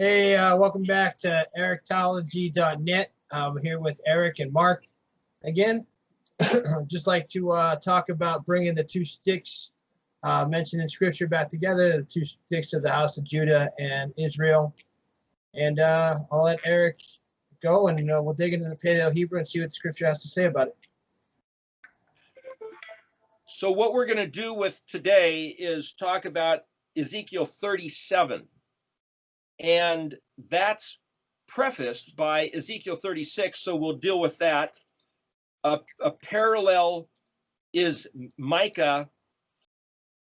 Hey, welcome back to erictology.net. I'm here with Eric and Mark again. Just like to talk about bringing the two sticks mentioned in Scripture back together, the two sticks of the house of Judah and Israel. And I'll let Eric go, and we'll dig into the Paleo Hebrew and see what the Scripture has to say about it. So what we're going to do with today is talk about Ezekiel 37. And that's prefaced by Ezekiel 36, so we'll deal with that. A parallel is Micah,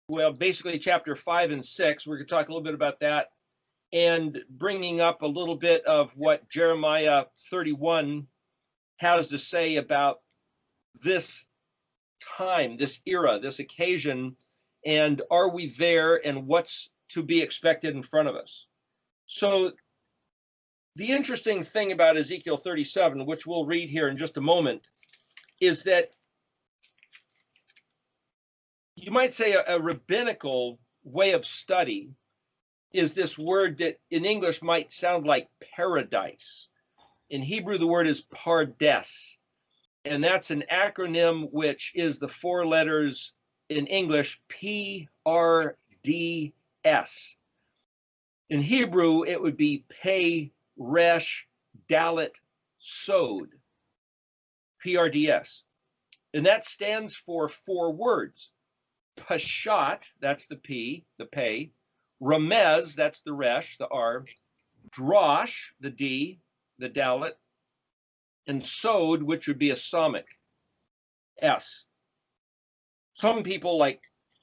well, basically chapter 5 and 6. We're going to talk a little bit about that, and bringing up a little bit of what Jeremiah 31 has to say about this time, this era, this occasion, and are we there, and what's to be expected in front of us. So the interesting thing about Ezekiel 37, which we'll read here in just a moment, is that you might say a rabbinical way of study is this word that in English might sound like paradise. In Hebrew, the word is pardes, and that's an acronym which is the four letters in English, PRDS. In Hebrew, it would be Pei, Resh, Dalet, Sod, PRDS. And that stands for four words. Pashat, that's the P, the Pei. Remez, that's the Resh, the R. Drosh, the D, the Dalet. And Sod, which would be a Samic, S. Some people, like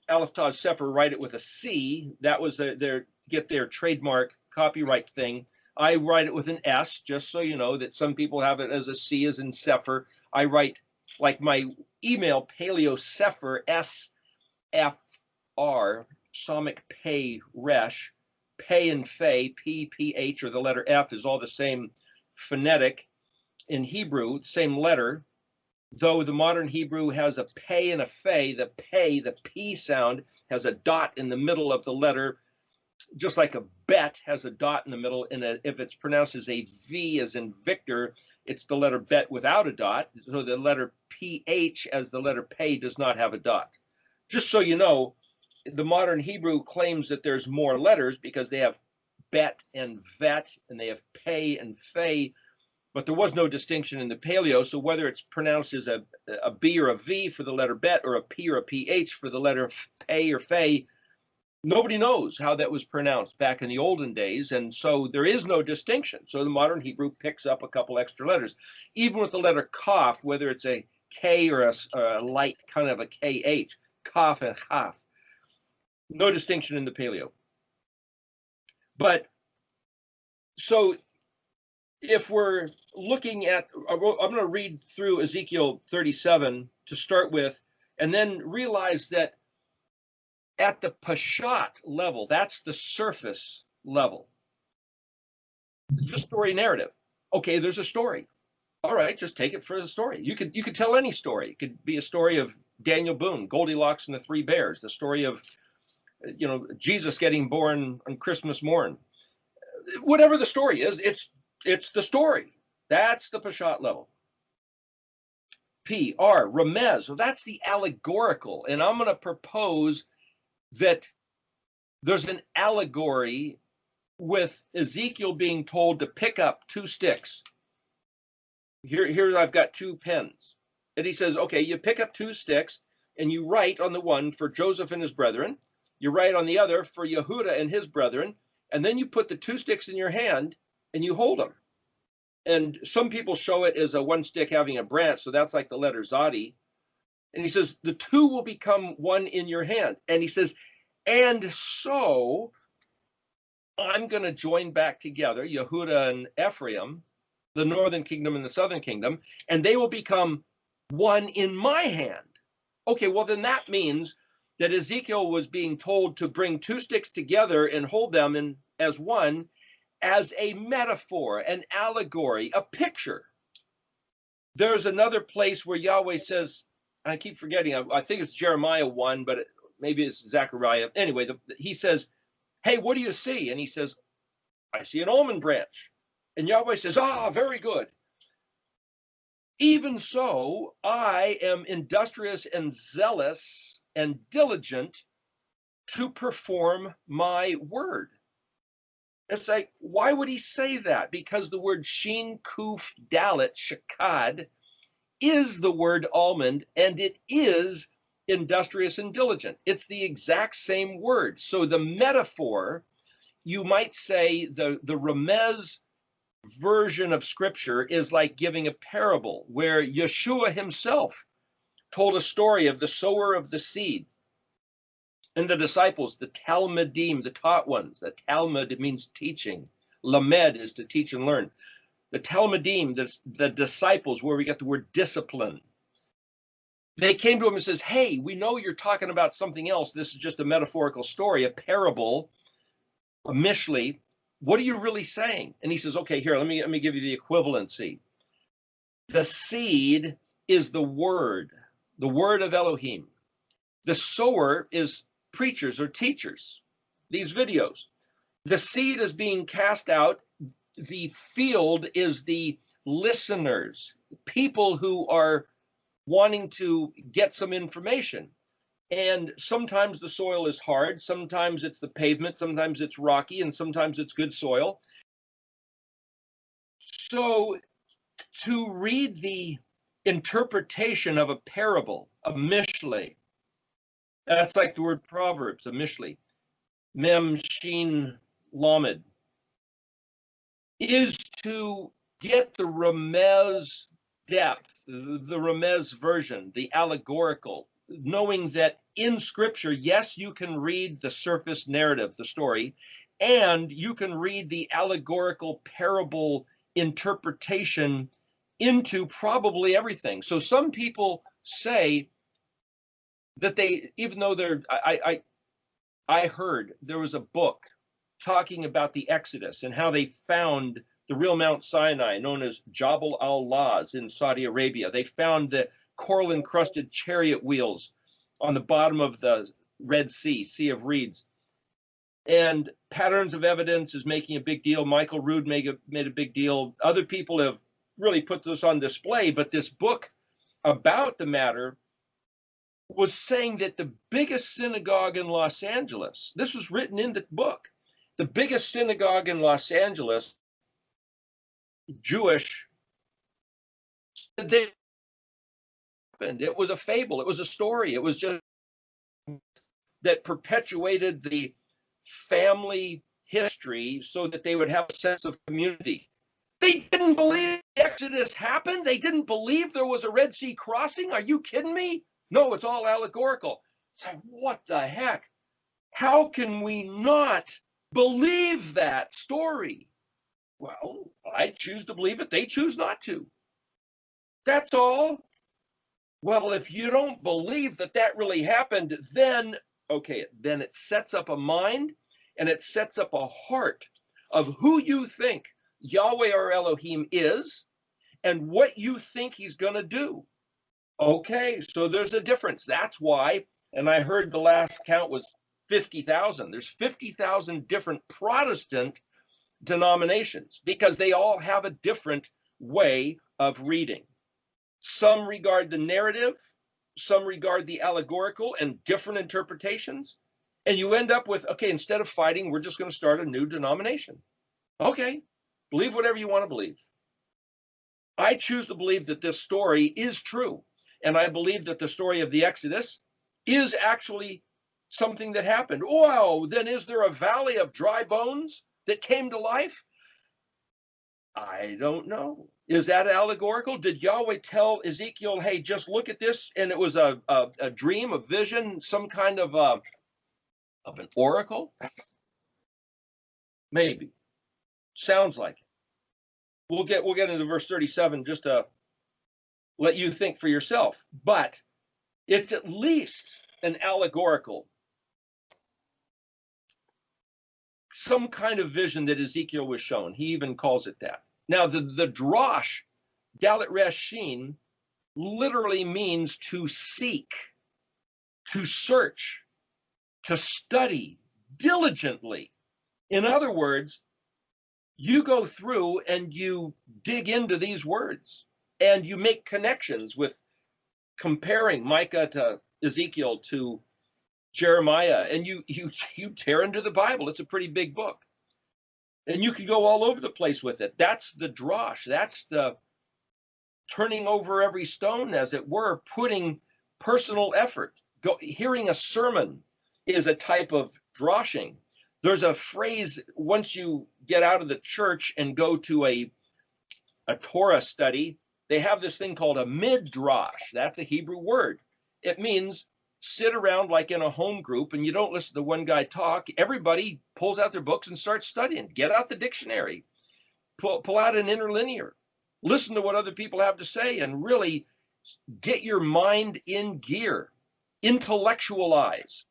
Aleph Tav Sefer, write it with a C. That was their trademark copyright thing. I write it with an S, just so you know that some people have it as a C, as in Sefer. I write, like my email, Paleo Sefer, SFR, Samic Pei Resh, Pei and Fei, PPH, or the letter F is all the same phonetic in Hebrew, same letter. Though the modern Hebrew has a Pei and a Fei, the Pei, the P sound, has a dot in the middle of the letter, just like a bet has a dot in the middle. And if it's pronounced as a V as in Victor, it's the letter bet without a dot. So the letter PH as the letter Pei does not have a dot. Just so you know, the modern Hebrew claims that there's more letters because they have bet and vet, and they have Pei and Fei, but there was no distinction in the Paleo. So whether it's pronounced as a B or a V for the letter bet, or a P or a PH for the letter Pei or Fei, nobody knows how that was pronounced back in the olden days. And so there is no distinction. So the modern Hebrew picks up a couple extra letters. Even with the letter Kaf, whether it's a K or a light kind of a KH, Kaf and Chaf, no distinction in the Paleo. But so if we're looking at, I'm going to read through Ezekiel 37 to start with, and then realize that at the Pashat level, that's the surface level, the story narrative. Okay, there's a story. All right, just take it for the story. You could tell any story. It could be a story of Daniel Boone, Goldilocks and the Three Bears, the story of Jesus getting born on Christmas morn. Whatever the story is, it's the story. That's the Pashat level. P, R, Remez, so that's the allegorical. And I'm going to propose that there's an allegory with Ezekiel being told to pick up two sticks. Here I've got two pens. And he says, okay, you pick up two sticks and you write on the one for Joseph and his brethren. You write on the other for Yehuda and his brethren. And then you put the two sticks in your hand and you hold them. And some people show it as a one stick having a branch. So that's like the letter Zadi. And he says, the two will become one in your hand. And he says, and so I'm going to join back together Yehuda and Ephraim, the northern kingdom and the southern kingdom, and they will become one in my hand. Okay, well, then that means that Ezekiel was being told to bring two sticks together and hold them as one, as a metaphor, an allegory, a picture. There's another place where Yahweh says, I keep forgetting, I think it's Jeremiah 1, but maybe it's Zechariah. Anyway, he says, hey, what do you see? And he says, I see an almond branch. And Yahweh says, ah, very good. Even so, I am industrious and zealous and diligent to perform my word. It's like, why would he say that? Because the word Shin Kuf Dalet Shakad is the word almond, and it is industrious and diligent. It's the exact same word. So the metaphor, you might say the Remez version of scripture is like giving a parable where Yeshua himself told a story of the sower of the seed. And the disciples, the Talmudim, the taught ones, the Talmud means teaching. Lamed is to teach and learn. The Talmudim, the disciples, where we get the word discipline. They came to him and says, hey, we know you're talking about something else. This is just a metaphorical story, a parable, a mishli. What are you really saying? And he says, okay, here, let me give you the equivalency. The seed is the word of Elohim. The sower is preachers or teachers, these videos. The seed is being cast out. The field is the listeners, people who are wanting to get some information. And sometimes the soil is hard, sometimes it's the pavement, sometimes it's rocky, and sometimes it's good soil. So to read the interpretation of a parable, a mishle, that's like the word Proverbs, a mishli, mem, shin, lamed, is to get the Remez depth, the Remez version, the allegorical, knowing that in scripture, yes, you can read the surface narrative, the story, and you can read the allegorical parable interpretation into probably everything. So some people say that they, even though they're, I heard there was a book talking about the Exodus and how they found the real Mount Sinai, known as Jabal al-Laz in Saudi Arabia. They found the coral-encrusted chariot wheels on the bottom of the Red Sea, Sea of Reeds. And Patterns of Evidence is making a big deal. Michael Rood made a big deal. Other people have really put this on display, but this book about the matter was saying that the biggest synagogue in Los Angeles, this was written in the book, the biggest synagogue in Los Angeles, Jewish, it was a fable, it was a story, it was just that perpetuated the family history so that they would have a sense of community. They didn't believe the Exodus happened. They didn't believe there was a Red Sea crossing. Are you kidding me? No, it's all allegorical. It's like, what the heck? How can we not believe that story? Well, I choose to believe it. They choose not to. That's all. Well, if you don't believe that that really happened, then, okay, then it sets up a mind and it sets up a heart of who you think Yahweh or Elohim is and what you think he's going to do. Okay, so there's a difference. That's why, and I heard the last count was 50,000. There's 50,000 different Protestant denominations because they all have a different way of reading. Some regard the narrative, some regard the allegorical and different interpretations. And you end up with, okay, instead of fighting, we're just going to start a new denomination. Okay, believe whatever you want to believe. I choose to believe that this story is true. And I believe that the story of the Exodus is actually something that happened. Wow, then is there a valley of dry bones that came to life? I don't know. Is that allegorical? Did Yahweh tell Ezekiel, hey, just look at this, and it was a dream, a vision, some kind of an oracle? Maybe. Sounds like it. We'll get into verse 37 just to let you think for yourself. But it's at least an allegorical, some kind of vision that Ezekiel was shown. He even calls it that. Now, the drosh, Dalet Resh Shin, literally means to seek, to search, to study diligently. In other words, you go through and you dig into these words and you make connections with comparing Micah to Ezekiel to Jeremiah, and you tear into the Bible. It's a pretty big book. And you can go all over the place with it. That's the drosh. That's the turning over every stone, as it were, putting personal effort. Hearing a sermon is a type of droshing. There's a phrase, once you get out of the church and go to a Torah study, they have this thing called a midrash. That's a Hebrew word. It means sit around like in a home group and you don't listen to one guy talk. Everybody pulls out their books and starts studying. Get out the dictionary. Pull out an interlinear. Listen to what other people have to say and really get your mind in gear. Intellectualize.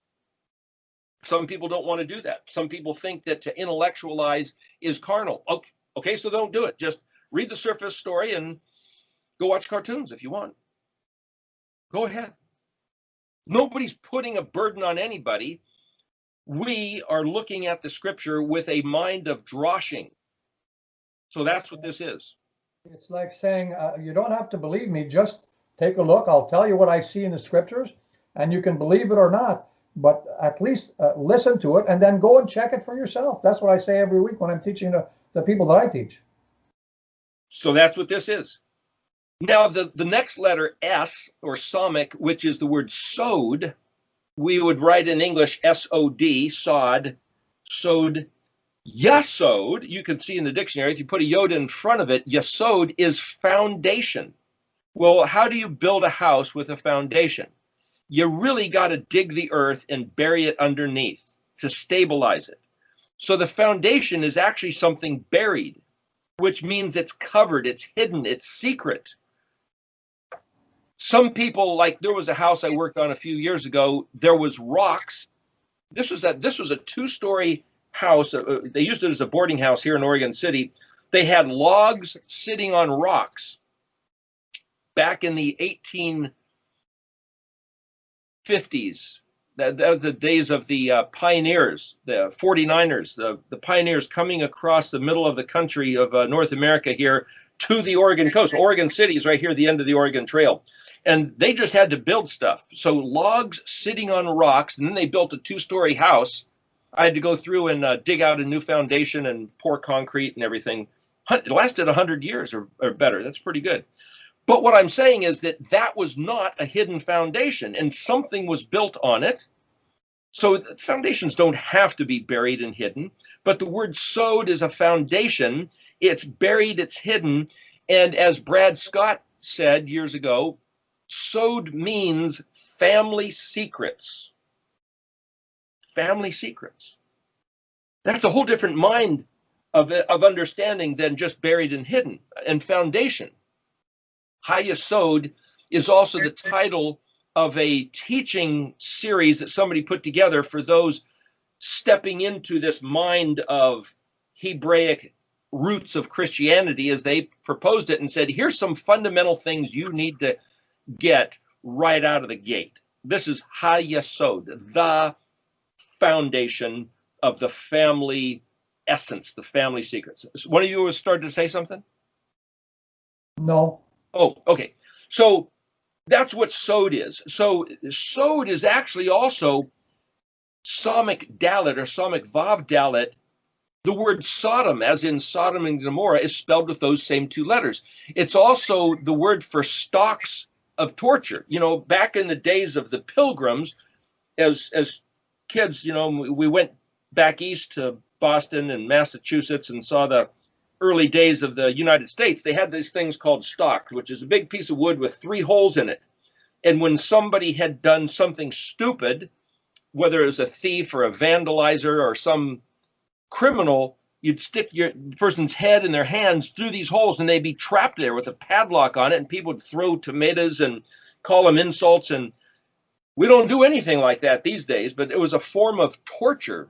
Some people don't want to do that. Some people think that to intellectualize is carnal. Okay, so don't do it. Just read the surface story and go watch cartoons if you want. Go ahead. Nobody's putting a burden on anybody. We are looking at the scripture with a mind of droshing. So that's what this is. It's like saying, you don't have to believe me, just take a look. I'll tell you what I see in the scriptures, and you can believe it or not, but at least listen to it and then go and check it for yourself. That's what I say every week when I'm teaching the people that I teach. So that's what this is. Now, the next letter, S, or Samic, which is the word sod, we would write in English S-O-D, sod, sod, yasod. You can see in the dictionary, if you put a yod in front of it, yasod is foundation. Well, how do you build a house with a foundation? You really got to dig the earth and bury it underneath to stabilize it. So the foundation is actually something buried, which means it's covered, it's hidden, it's secret. Some people, like there was a house I worked on a few years ago, there was rocks. This was a two-story house. They used it as a boarding house here in Oregon City. They had logs sitting on rocks back in the 1850s. The days of the pioneers, the 49ers, the pioneers coming across the middle of the country of North America here to the Oregon coast. Oregon City is right here at the end of the Oregon Trail. And they just had to build stuff. So logs sitting on rocks, and then they built a two-story house. I had to go through and dig out a new foundation and pour concrete and everything. It lasted 100 years or better. That's pretty good. But what I'm saying is that that was not a hidden foundation, and something was built on it. So foundations don't have to be buried and hidden, but the word sod is a foundation. It's buried, it's hidden. And as Brad Scott said years ago, sod means family secrets. Family secrets. That's a whole different mind of understanding than just buried and hidden. And foundation. Hayasod is also the title of a teaching series that somebody put together for those stepping into this mind of Hebraic roots of Christianity, as they proposed it and said, here's some fundamental things you need to get right out of the gate. This is Hayasod, the foundation of the family essence, the family secrets. One of you was starting to say something? No. Oh, okay. So that's what sod is. So sod is actually also Samic Dalet or Samic Vav Dalet. The word Sodom, as in Sodom and Gomorrah, is spelled with those same two letters. It's also the word for stocks of torture. You know, back in the days of the Pilgrims, as kids, you know, we went back east to Boston and Massachusetts and saw the early days of the United States. They had these things called stocks, which is a big piece of wood with 3 holes in it. And when somebody had done something stupid, whether it was a thief or a vandalizer or some criminal, you'd stick the person's head in their hands through these holes and they'd be trapped there with a padlock on it, and people would throw tomatoes and call them insults. And we don't do anything like that these days, but it was a form of torture.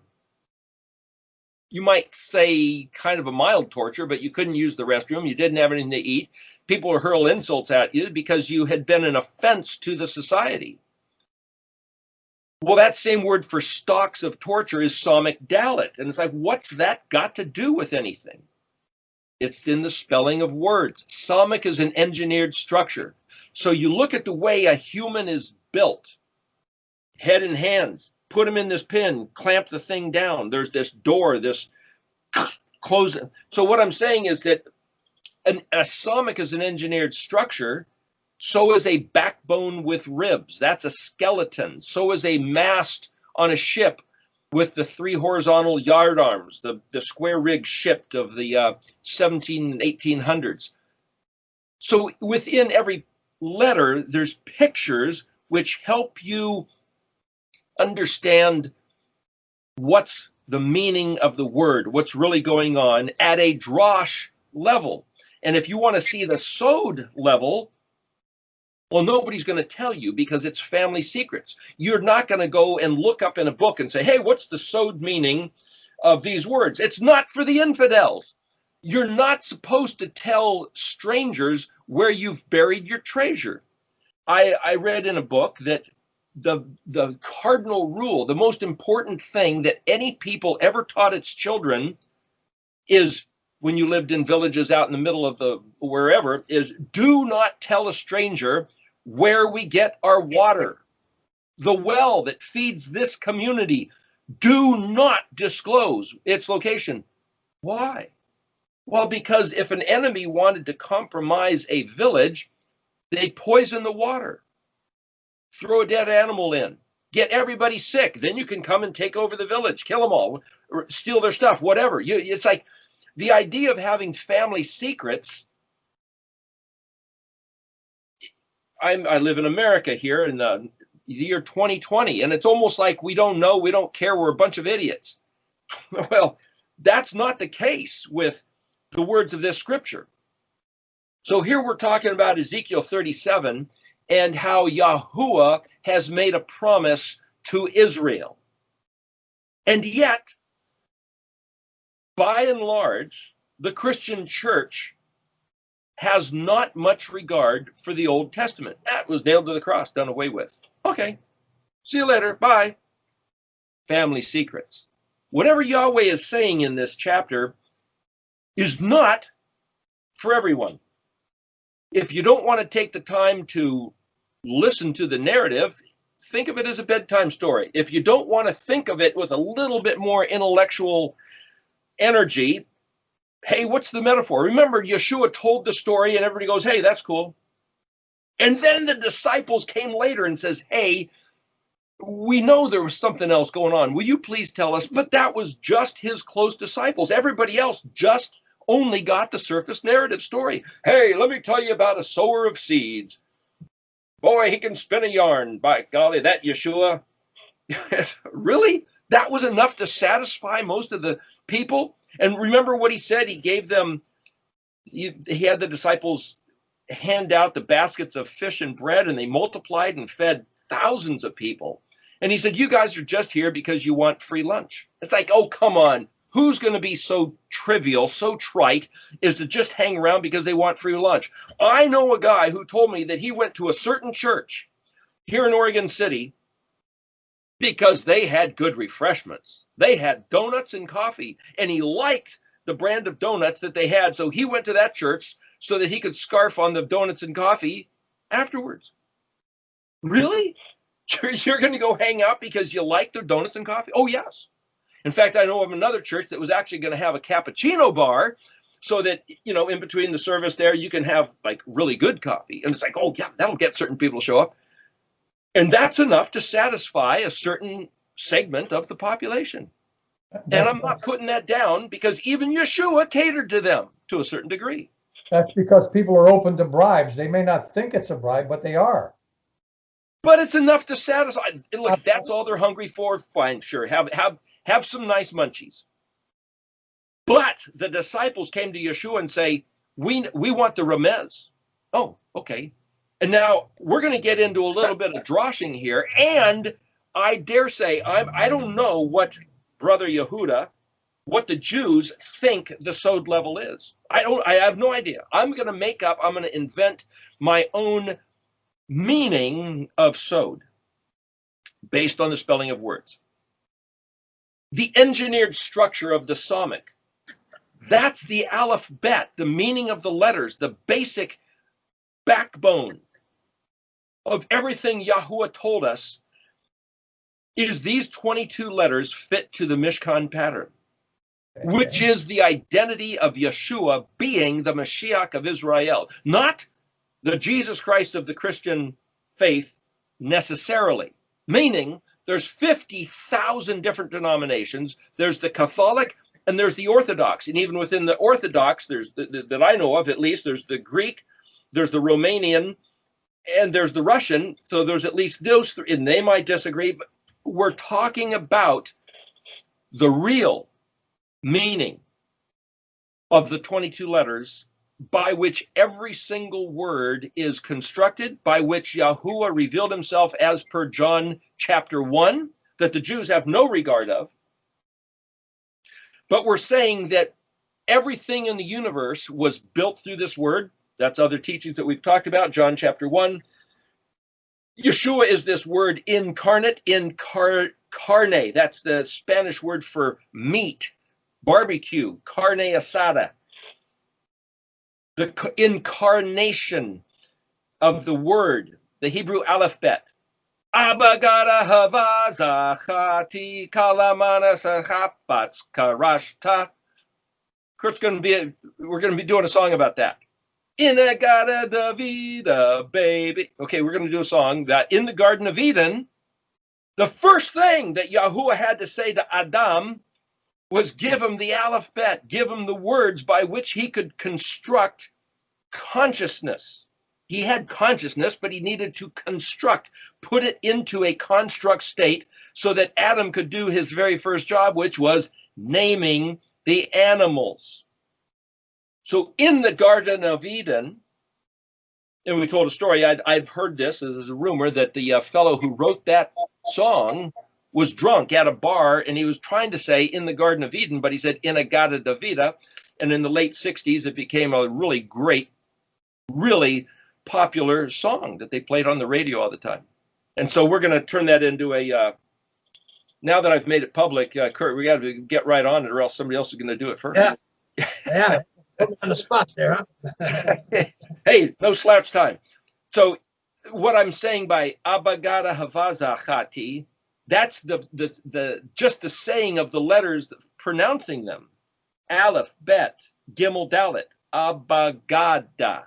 You might say kind of a mild torture, but you couldn't use the restroom. You didn't have anything to eat. People would hurl insults at you because you had been an offense to the society. Well, that same word for stocks of torture is Samic Dalet. And it's like, what's that got to do with anything? It's in the spelling of words. Psalmic is an engineered structure. So you look at the way a human is built, head and hands, put them in this pin, clamp the thing down. There's this door, this close. So what I'm saying is that a psalmic is an engineered structure. So is a backbone with ribs. That's a skeleton. So is a mast on a ship with the 3 horizontal yard arms, the square rig ship of the 17 and 1800s. So within every letter, there's pictures which help you understand what's the meaning of the word, what's really going on at a drosh level. And if you want to see the sod level, well, nobody's going to tell you because it's family secrets. You're not going to go and look up in a book and say, hey, what's the sod meaning of these words? It's not for the infidels. You're not supposed to tell strangers where you've buried your treasure. I read in a book that the cardinal rule, the most important thing that any people ever taught its children is, when you lived in villages out in the middle of the wherever, is do not tell a stranger where we get our water. The well that feeds this community, do not disclose its location. Why? Well, because if an enemy wanted to compromise a village, they poison the water, throw a dead animal in, get everybody sick. Then you can come and take over the village, kill them all, steal their stuff, whatever. It's like the idea of having family secrets. I live in America here in the year 2020, and it's almost like we don't know, we don't care, we're a bunch of idiots. Well, that's not the case with the words of this scripture. So here we're talking about Ezekiel 37 and how Yahuwah has made a promise to Israel. And yet, by and large, the Christian church has not much regard for the Old Testament. That was nailed to the cross, done away with. Okay, see you later, bye. Family secrets. Whatever Yahweh is saying in this chapter is not for everyone. If you don't want to take the time to listen to the narrative, think of it as a bedtime story. If you don't want to think of it with a little bit more intellectual energy, hey, what's the metaphor? Remember, Yeshua told the story and everybody goes, hey, that's cool. And then the disciples came later and says, hey, we know there was something else going on. Will you please tell us? But that was just his close disciples. Everybody else just only got the surface narrative story. Hey, let me tell you about a sower of seeds. Boy, he can spin a yarn. By golly, that Yeshua. Really? That was enough to satisfy most of the people? And remember what he said? He gave them, he had the disciples hand out the baskets of fish and bread, and they multiplied and fed thousands of people. And he said, you guys are just here because you want free lunch. It's like, oh, come on. Who's going to be so trivial, so trite, is to just hang around because they want free lunch? I know a guy who told me that he went to a certain church here in Oregon City because they had good refreshments. They had donuts and coffee, and he liked the brand of donuts that they had. So he went to that church so that he could scarf on the donuts and coffee afterwards. Really? You're going to go hang out because you like their donuts and coffee? Oh, yes. In fact, I know of another church that was actually going to have a cappuccino bar so that, you know, in between the service there, you can have like really good coffee. And it's like, oh, yeah, that'll get certain people to show up. And that's enough to satisfy a certain segment of the population. And I'm not putting that down because even Yeshua catered to them to a certain degree. That's because people are open to bribes. They may not think it's a bribe, but they are. But it's enough to satisfy. Look, that's all they're hungry for. Fine, sure. Have some nice munchies. But the disciples came to Yeshua and say, we want the remez. Oh, okay. And now we're going to get into a little bit of droshing here. And I dare say, I don't know what Brother Yehuda, what the Jews think the sod level is. I have no idea. I'm going to invent my own meaning of sod based on the spelling of words. The engineered structure of the psalmic, That's the Aleph Bet, the meaning of the letters, the basic backbone of everything Yahuwah told us is these 22 letters fit to the Mishkan pattern, which is the identity of Yeshua being the Mashiach of Israel, not the Jesus Christ of the Christian faith necessarily, meaning there's 50,000 different denominations. There's the Catholic and there's the Orthodox. And even within the Orthodox, there's that I know of, at least, there's the Greek, there's the Romanian, and there's the Russian. So there's at least those three, and they might disagree, but we're talking about the real meaning of the 22 letters by which every single word is constructed, by which Yahuwah revealed himself as per John chapter 1, that the Jews have no regard of. But we're saying that everything in the universe was built through this word. That's other teachings that we've talked about, John chapter 1. Yeshua is this word incarnate, carne. That's the Spanish word for meat, barbecue, carne asada. The incarnation of the word, the Hebrew alphabet. Abagada havazachati kalamana sahapats karashta. Kurt's we're going to be doing a song about that. Inagada Davida, baby. Okay, we're going to do a song that in the Garden of Eden, the first thing that Yahuwah had to say to Adam was give him the alphabet, give him the words by which he could construct consciousness. He had consciousness, but he needed to construct, put it into a construct state so that Adam could do his very first job, which was naming the animals. So in the Garden of Eden, and we told a story, I've heard this, there's a rumor that the fellow who wrote that song was drunk at a bar, and he was trying to say in the Garden of Eden, but he said in Agada Davida, and in the late 60s, it became a really great, really popular song that they played on the radio all the time. And so we're going to turn that into a, now that I've made it public, Kurt, we got to get right on it or else somebody else is going to do it first. Yeah. Put me on the spot there, huh? Hey, no slouch time. So what I'm saying by Abagada Havazachati, that's the just the saying of the letters, pronouncing them. Aleph, Bet, Gimel, Dalet, Abagada.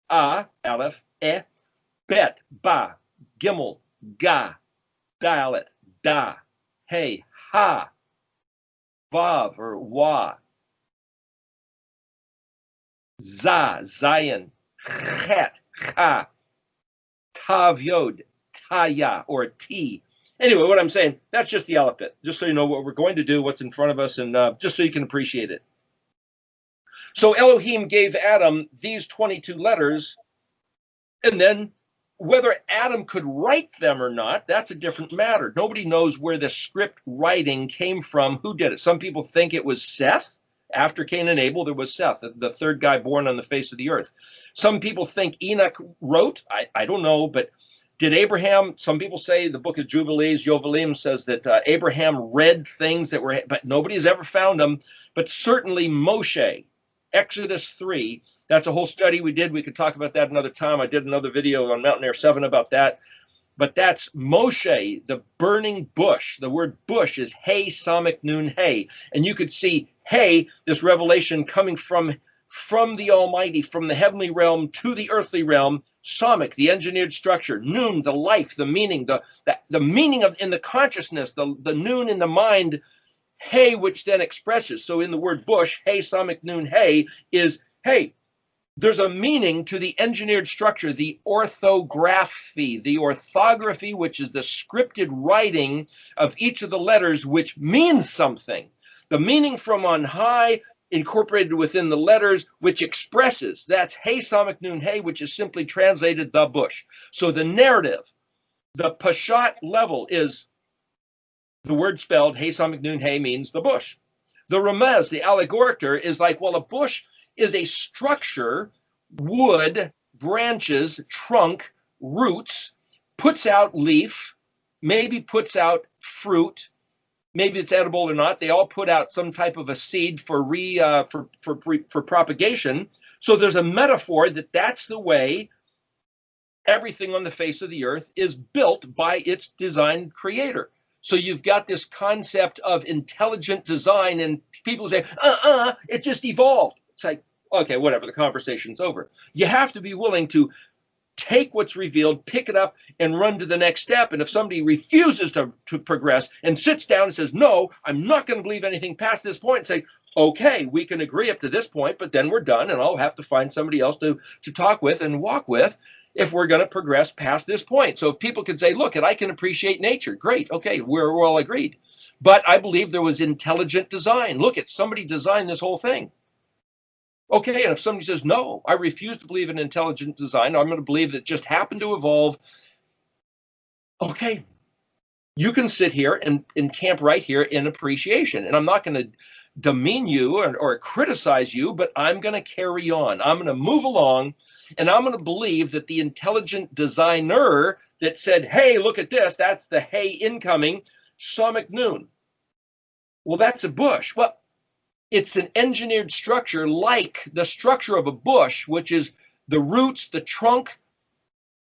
A, Aleph, E, Bet, Ba, Gimel, Ga, Dalet, Da, Hey, Ha, Vav, or Wa, Za, Zion, Chet, Cha, Tav, Yod, Taya, or T. Anyway, what I'm saying, that's just the alphabet, just so you know what we're going to do, what's in front of us, and just so you can appreciate it. So Elohim gave Adam these 22 letters, and then whether Adam could write them or not, that's a different matter. Nobody knows where the script writing came from, who did it. Some people think it was Seth. After Cain and Abel, there was Seth, the third guy born on the face of the earth. Some people think Enoch wrote. I don't know, but did Abraham? Some people say the book of Jubilees, Yovelim, says that Abraham read things that were, but nobody's ever found them. But certainly Moshe, Exodus 3, that's a whole study we did. We could talk about that another time. I did another video on Mountain Air 7 about that. But that's Moshe, the burning bush. The word bush is Hey Samach Nun Hey. And you could see Hey, this revelation coming from the Almighty, from the heavenly realm to the earthly realm. Samach, the engineered structure. Nun, the life, the meaning, the meaning of in the consciousness, the Nun in the mind. Hey, which then expresses. So in the word bush, Hey Samach Nun Hey is hey. There's a meaning to the engineered structure, the orthography, which is the scripted writing of each of the letters, which means something. The meaning from on high incorporated within the letters, which expresses. That's Hey Samach Nun Hey, which is simply translated the bush. So the narrative, the Pashat level is the word spelled Hey Samach Nun Hey means the bush. The Ramez, the allegoric term, is like, well, a bush is a structure, wood, branches, trunk, roots, puts out leaf, maybe puts out fruit, maybe it's edible or not. They all put out some type of a seed for propagation. So there's a metaphor that that's the way everything on the face of the earth is built by its design creator. So you've got this concept of intelligent design, and people say, it just evolved. It's like, okay, whatever, the conversation's over. You have to be willing to take what's revealed, pick it up, and run to the next step. And if somebody refuses to progress and sits down and says, no, I'm not going to believe anything past this point, say, okay, we can agree up to this point, but then we're done, and I'll have to find somebody else to talk with and walk with if we're going to progress past this point. So if people could say, look, I can appreciate nature, great, okay, we're all agreed. But I believe there was intelligent design. Look, somebody designed this whole thing. Okay, and if somebody says, no, I refuse to believe in intelligent design, I'm going to believe that it just happened to evolve. Okay, you can sit here and camp right here in appreciation. And I'm not going to demean you or criticize you, but I'm going to carry on. I'm going to move along, and I'm going to believe that the intelligent designer that said, hey, look at this, that's the hey incoming, Samic Noon. Well, that's a bush. Well, it's an engineered structure like the structure of a bush, which is the roots, the trunk,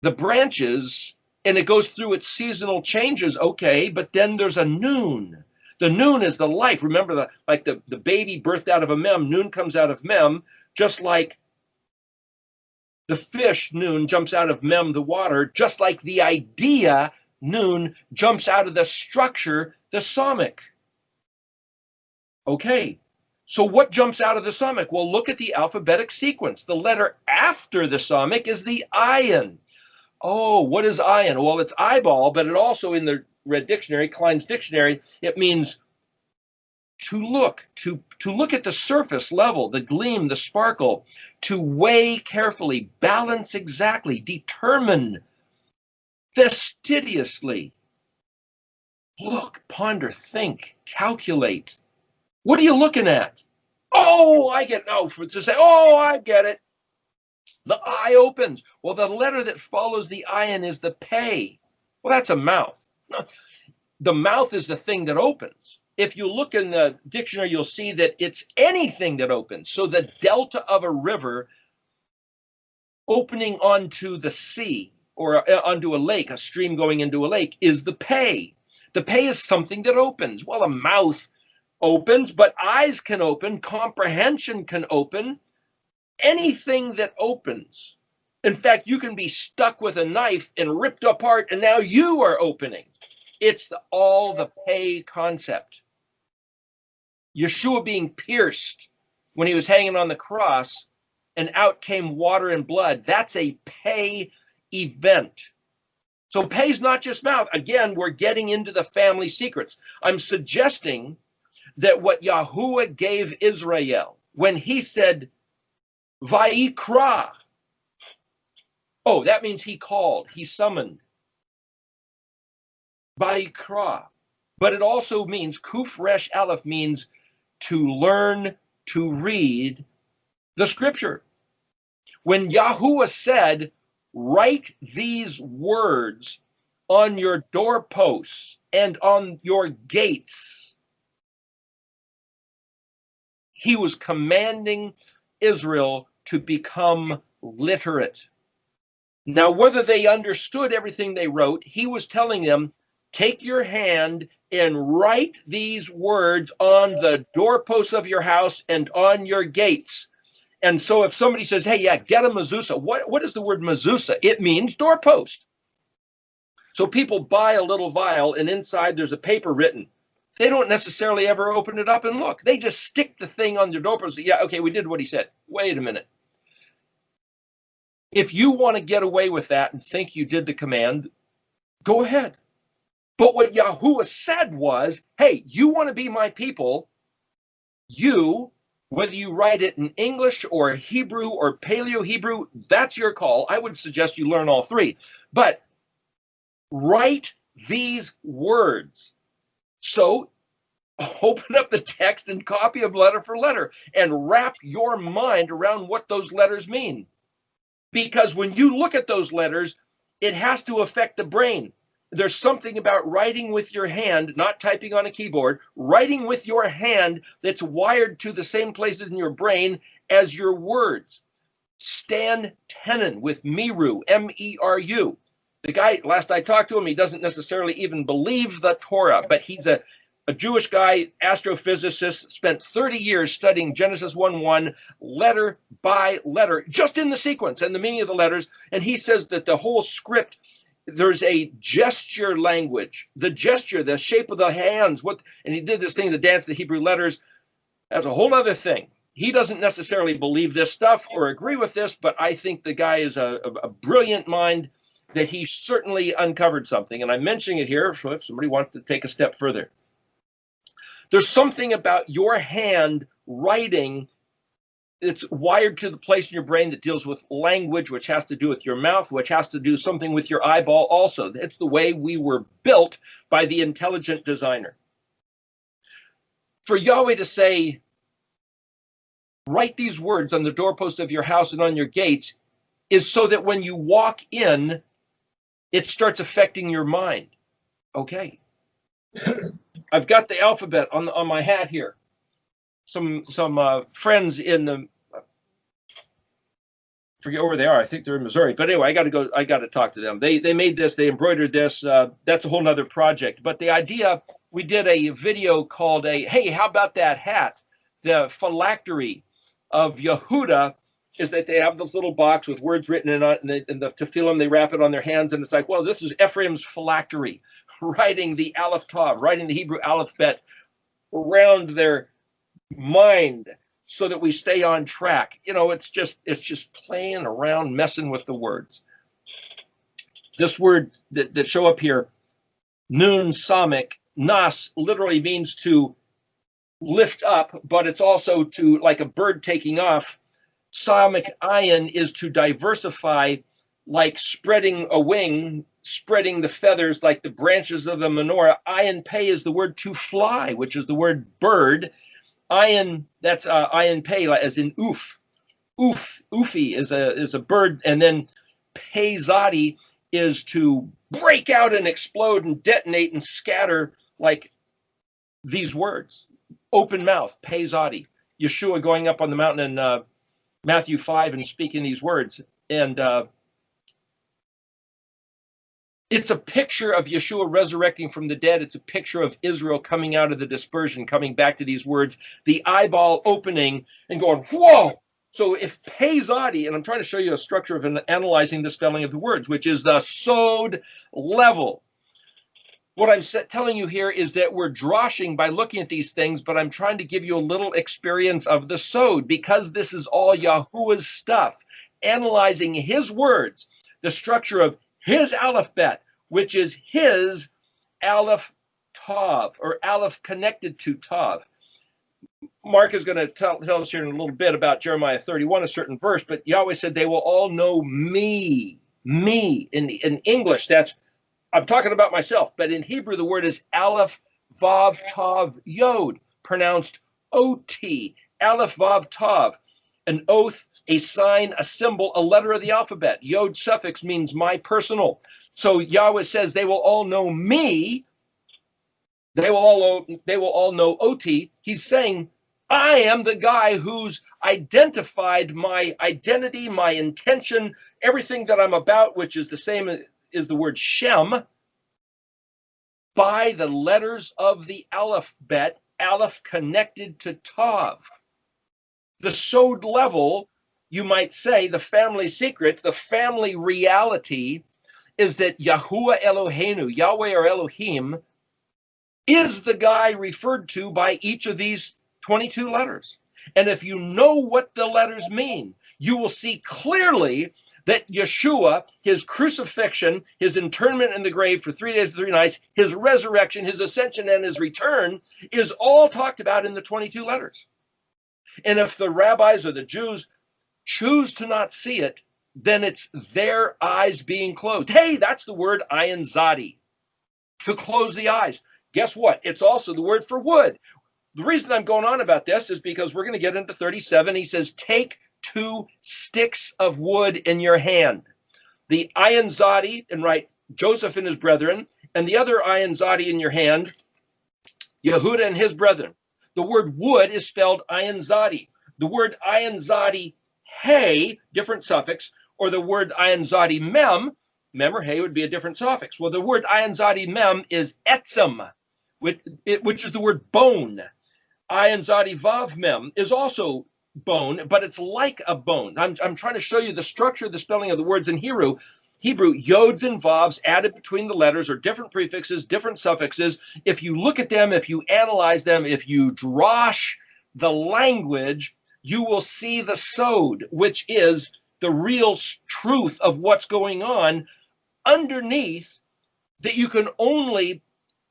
the branches, and it goes through its seasonal changes. Okay, but then there's a noon. The noon is the life. Remember, the baby birthed out of a mem, noon comes out of mem, just like the fish, noon, jumps out of mem, the water, just like the idea, noon, jumps out of the structure, the Samic. Okay. So what jumps out of the Samic? Well, look at the alphabetic sequence. The letter after the Samic is the ayin. Oh, what is ayin? Well, it's eyeball, but it also, in the Red Dictionary, Klein's Dictionary, it means to look at the surface level, the gleam, the sparkle, to weigh carefully, balance exactly, determine fastidiously. Look, ponder, think, calculate. What are you looking at? Oh, I get to say, oh, I get it. The eye opens. Well, the letter that follows the ayin is the pei. Well, that's a mouth. The mouth is the thing that opens. If you look in the dictionary, you'll see that it's anything that opens. So the delta of a river opening onto the sea or onto a lake, a stream going into a lake, is the pei. The pei is something that opens. Well, a mouth opens, but eyes can open, comprehension can open, anything that opens. In fact, you can be stuck with a knife and ripped apart, and now you are opening. It's all the pei concept. Yeshua being pierced when he was hanging on the cross, and out came water and blood. That's a pei event. So pei is not just mouth. Again, we're getting into the family secrets. I'm suggesting that what Yahuwah gave Israel when he said, Vayikra, oh, that means he called, he summoned. Vayikra. But it also means, Kuf Resh Aleph means to learn to read the scripture. When Yahuwah said, write these words on your doorposts and on your gates, he was commanding Israel to become literate. Now, whether they understood everything they wrote, he was telling them, take your hand and write these words on the doorposts of your house and on your gates. And so if somebody says, hey, yeah, get a mezuzah. What is the word mezuzah? It means doorpost. So people buy a little vial and inside there's a paper written. They don't necessarily ever open it up and look. They just stick the thing on their doorpost. Yeah, okay, we did what he said. Wait a minute. If you want to get away with that and think you did the command, go ahead. But what Yahuwah said was, hey, you want to be my people, you, whether you write it in English or Hebrew or Paleo-Hebrew, that's your call. I would suggest you learn all three. But write these words. So open up the text and copy them letter for letter and wrap your mind around what those letters mean. Because when you look at those letters, it has to affect the brain. there's something about writing with your hand, not typing on a keyboard, writing with your hand that's wired to the same places in your brain as your words. Stan Tenen with Meru, M-E-R-U. The guy, last I talked to him, he doesn't necessarily even believe the Torah, but he's a Jewish guy, astrophysicist, spent 30 years studying Genesis 1:1, letter by letter, just in the sequence and the meaning of the letters. And he says that the whole script, there's a gesture language, the gesture, the shape of the hands, and he did this thing, the dance, the Hebrew letters. That's a whole other thing. He doesn't necessarily believe this stuff or agree with this, but I think the guy is a brilliant mind, that he certainly uncovered something. And I'm mentioning it here, so if somebody wants to take a step further. There's something about your hand writing it's wired to the place in your brain that deals with language, which has to do with your mouth, which has to do something with your eyeball also. It's the way we were built by the intelligent designer. For Yahweh to say, write these words on the doorpost of your house and on your gates, is so that when you walk in, it starts affecting your mind. Okay. I've got the alphabet on my hat here. Some friends in the, forget where they are. I think they're in Missouri. But anyway, I got to talk to them. They made this, they embroidered this. That's a whole nother project. But the idea, we did a video called hey, how about that hat? The phylactery of Yehuda is that they have this little box with words written in it, and the tefillin, they wrap it on their hands, and it's like, well, this is Ephraim's phylactery, writing the Aleph Tav, writing the Hebrew alphabet around their mind so that we stay on track. You know, it's just playing around, messing with the words. This word that show up here, nun samik, nas, literally means to lift up, but it's also to, like a bird taking off. Samik ayin is to diversify, like spreading a wing, spreading the feathers like the branches of the menorah. Ayin pei is the word to fly, which is the word bird. Ayin, that's ayin pei, as in oof. Oofi is a bird, and then pei zadi is to break out and explode and detonate and scatter like these words. Open mouth, pei zadi. Yeshua going up on the mountain in Matthew 5 and speaking these words. And it's a picture of Yeshua resurrecting from the dead. It's a picture of Israel coming out of the dispersion, coming back to these words, the eyeball opening and going, whoa. So if pei zadi, and I'm trying to show you a structure of analyzing the spelling of the words, which is the sod level. What I'm telling you here is that we're droshing by looking at these things, but I'm trying to give you a little experience of the sod, because this is all Yahuwah's stuff, analyzing his words, the structure of his alphabet, which is his Aleph Tav, or Aleph connected to Tav. Mark is going to tell us here in a little bit about Jeremiah 31, a certain verse, but Yahweh said they will all know me. Me. In English, that's, I'm talking about myself, but in Hebrew, the word is Aleph Vav Tav Yod, pronounced O-T, Aleph Vav Tav, an oath, a sign, a symbol, a letter of the alphabet. Yod suffix means my personal. So Yahweh says they will all know me. They will all know O-T. He's saying, I am the guy who's identified my identity, my intention, everything that I'm about, which is the same is the word Shem, by the letters of the alphabet, Aleph connected to Tav. The sod level, you might say, the family secret, the family reality is that Yahuwah Eloheinu, Yahweh or Elohim, is the guy referred to by each of these 22 letters. And if you know what the letters mean, you will see clearly that Yeshua, his crucifixion, his internment in the grave for 3 days and 3 nights, his resurrection, his ascension, and his return is all talked about in the 22 letters. And if the rabbis or the Jews choose to not see it, then it's their eyes being closed. Hey, that's the word ayin zadi, to close the eyes. Guess what? It's also the word for wood. The reason I'm going on about this is because we're going to get into 37. He says, take 2 sticks of wood in your hand. The ayin zadi, and write Joseph and his brethren, and the other ayin zadi in your hand, Yehuda and his brethren. The word wood is spelled ayin zadi. The word ayin zadi hey, different suffix, or the word ayin zadi mem, mem or hey would be a different suffix. Well, the word ayin zadi mem is etzem, which is the word bone. Ayin zadi vav mem is also bone, but it's like a bone. I'm trying to show you the structure of the spelling of the words in Hebrew. Yods and vavs added between the letters are different prefixes, different suffixes. If you look at them, if you analyze them, if you drosh the language, you will see the sod, which is the real truth of what's going on underneath, that you can only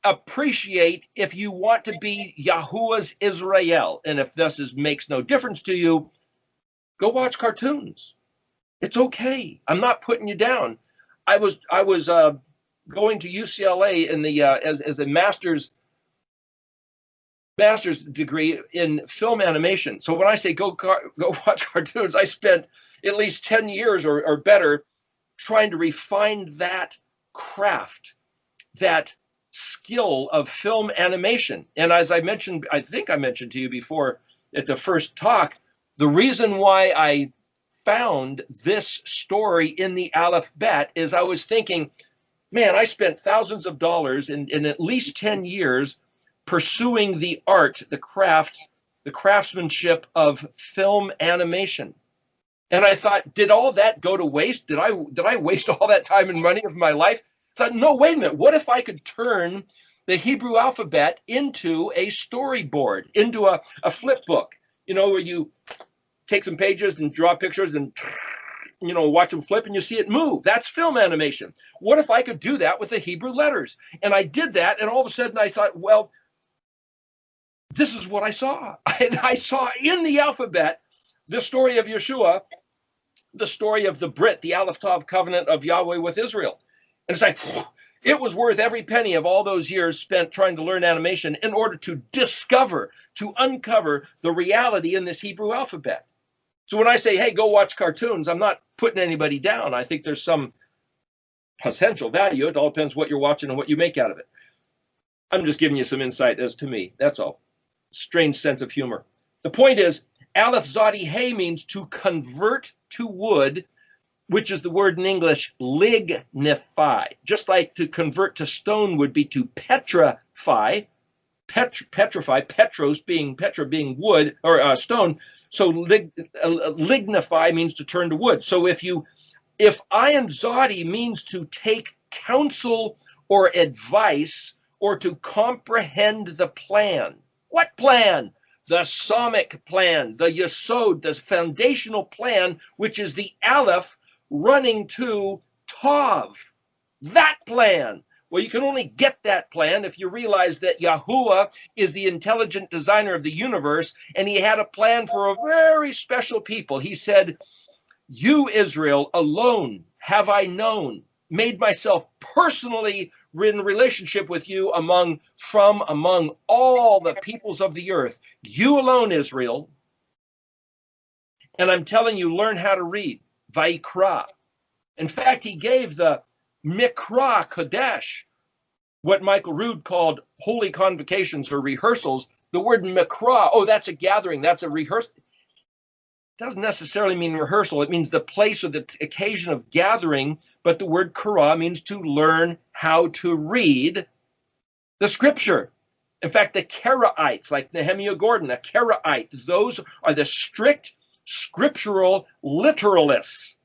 appreciate if you want to be Yahuwah's Israel. And if this makes no difference to you, go watch cartoons. It's okay. I'm not putting you down. I was going to UCLA in the as a master's degree in film animation. So when I say go watch cartoons, I spent at least 10 years or better trying to refine that craft, that skill of film animation. And as I mentioned, I think I mentioned to you before at the first talk, the reason why I found this story in the Aleph Bet is I was thinking, man, I spent thousands of dollars in at least 10 years pursuing the art, the craft, the craftsmanship of film animation. And I thought, did all that go to waste? Did I waste all that time and money of my life? I thought, no, wait a minute. What if I could turn the Hebrew alphabet into a storyboard, into a flip book, where you take some pages and draw pictures and, watch them flip and you see it move. That's film animation. What if I could do that with the Hebrew letters? And I did that, and all of a sudden I thought, well, this is what I saw. I saw in the alphabet the story of Yeshua, the story of the Brit, the Aleph Tav covenant of Yahweh with Israel. And it's like, it was worth every penny of all those years spent trying to learn animation in order to uncover the reality in this Hebrew alphabet. So when I say, hey, go watch cartoons, I'm not putting anybody down. I think there's some potential value. It all depends what you're watching and what you make out of it. I'm just giving you some insight as to me. That's all. Strange sense of humor. The point is, Aleph Zadi Hey means to convert to wood, which is the word in English, lignify. Just like to convert to stone would be to petrify, Petra being wood or stone. So lignify means to turn to wood. So if ayin zadi means to take counsel or advice or to comprehend the plan. What plan? The Psalmic plan, the Yesod, the foundational plan, which is the Aleph running to Tav. That plan. Well, you can only get that plan if you realize that Yahuwah is the intelligent designer of the universe, and he had a plan for a very special people. He said, you, Israel, alone have I known, made myself personally in relationship with you from among all the peoples of the earth. You alone, Israel. And I'm telling you, learn how to read. Vayikra. In fact, he gave the Mikra Kodesh, what Michael Rood called holy convocations or rehearsals. The word Mikra, that's a gathering, that's a rehearsal. It doesn't necessarily mean rehearsal. It means the place or the occasion of gathering, but the word Kara means to learn how to read the scripture. In fact, the Karaites, like Nehemiah Gordon, a Karaite, those are the strict scriptural literalists.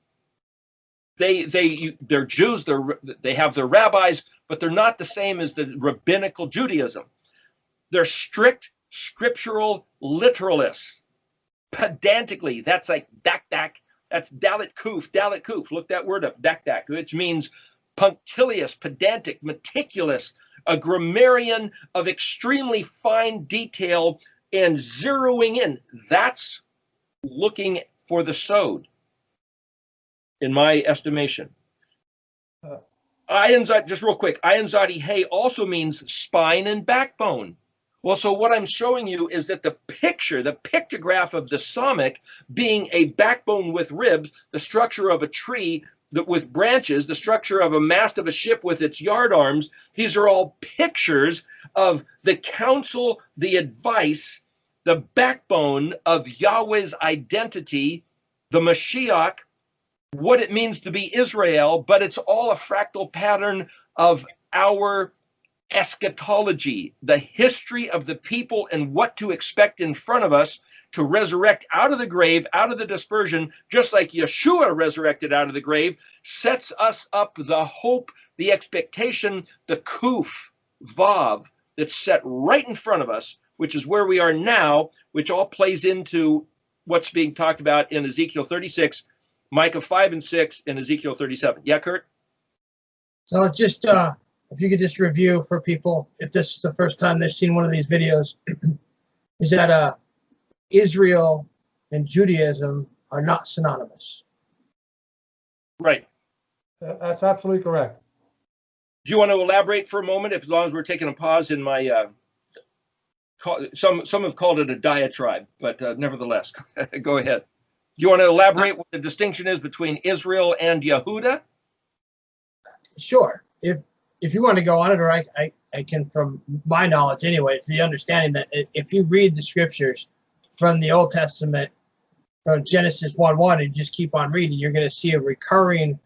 They're Jews, they have their rabbis, but they're not the same as the rabbinical Judaism. They're strict scriptural literalists. Pedantically, that's like dak. That's dalit kuf. Look that word up, dak, which means punctilious, pedantic, meticulous, a grammarian of extremely fine detail and zeroing in. That's looking for the sod, in my estimation. Just real quick, ayin zadi hey also means spine and backbone. Well, so what I'm showing you is that the pictograph of the Psalmic being a backbone with ribs, the structure of a tree with branches, the structure of a mast of a ship with its yard arms. These are all pictures of the counsel, the advice, the backbone of Yahweh's identity, the Mashiach, what it means to be Israel, but it's all a fractal pattern of our eschatology, the history of the people and what to expect in front of us to resurrect out of the grave, out of the dispersion, just like Yeshua resurrected out of the grave, sets us up the hope, the expectation, the kuf, vav, that's set right in front of us, which is where we are now, which all plays into what's being talked about in Ezekiel 36, Micah 5 and 6, and Ezekiel 37. Yeah, Kurt? So it's just, if you could just review for people, if this is the first time they've seen one of these videos, is that Israel and Judaism are not synonymous. Right. That's absolutely correct. Do you want to elaborate for a moment, as long as we're taking a pause in my, some have called it a diatribe, but nevertheless, go ahead. Do you want to elaborate what the distinction is between Israel and Yehuda? Sure. If you want to go on it, or I can, from my knowledge anyway, it's the understanding that if you read the scriptures from the Old Testament, from Genesis 1:1, and just keep on reading, you're going to see a recurring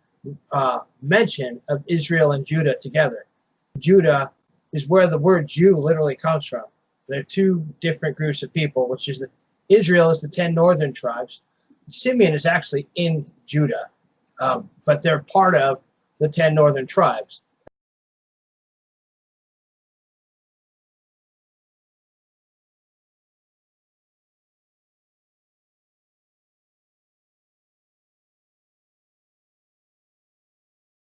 mention of Israel and Judah together. Judah is where the word Jew literally comes from. They're two different groups of people, which is that Israel is the 10 northern tribes. Simeon is actually in Judah, but they're part of the 10 northern tribes.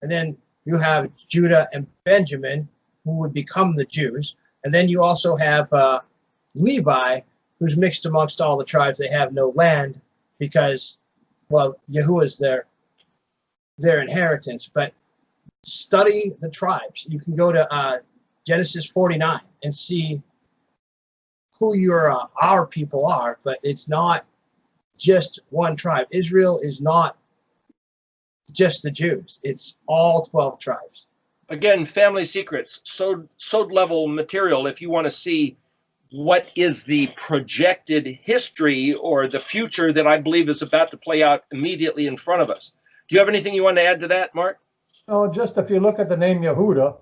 And then you have Judah and Benjamin, who would become the Jews. And then you also have Levi, who's mixed amongst all the tribes. They have no land because, well, Yahuwah is their inheritance. But study the tribes. You can go to Genesis 49 and see who our people are, but it's not just one tribe. Israel is not just the Jews. It's all 12 tribes. Again, family secrets, sewed level material if you want to see what is the projected history or the future that I believe is about to play out immediately in front of us. Do you have anything you want to add to that, Mark? No, just if you look at the name Yehuda,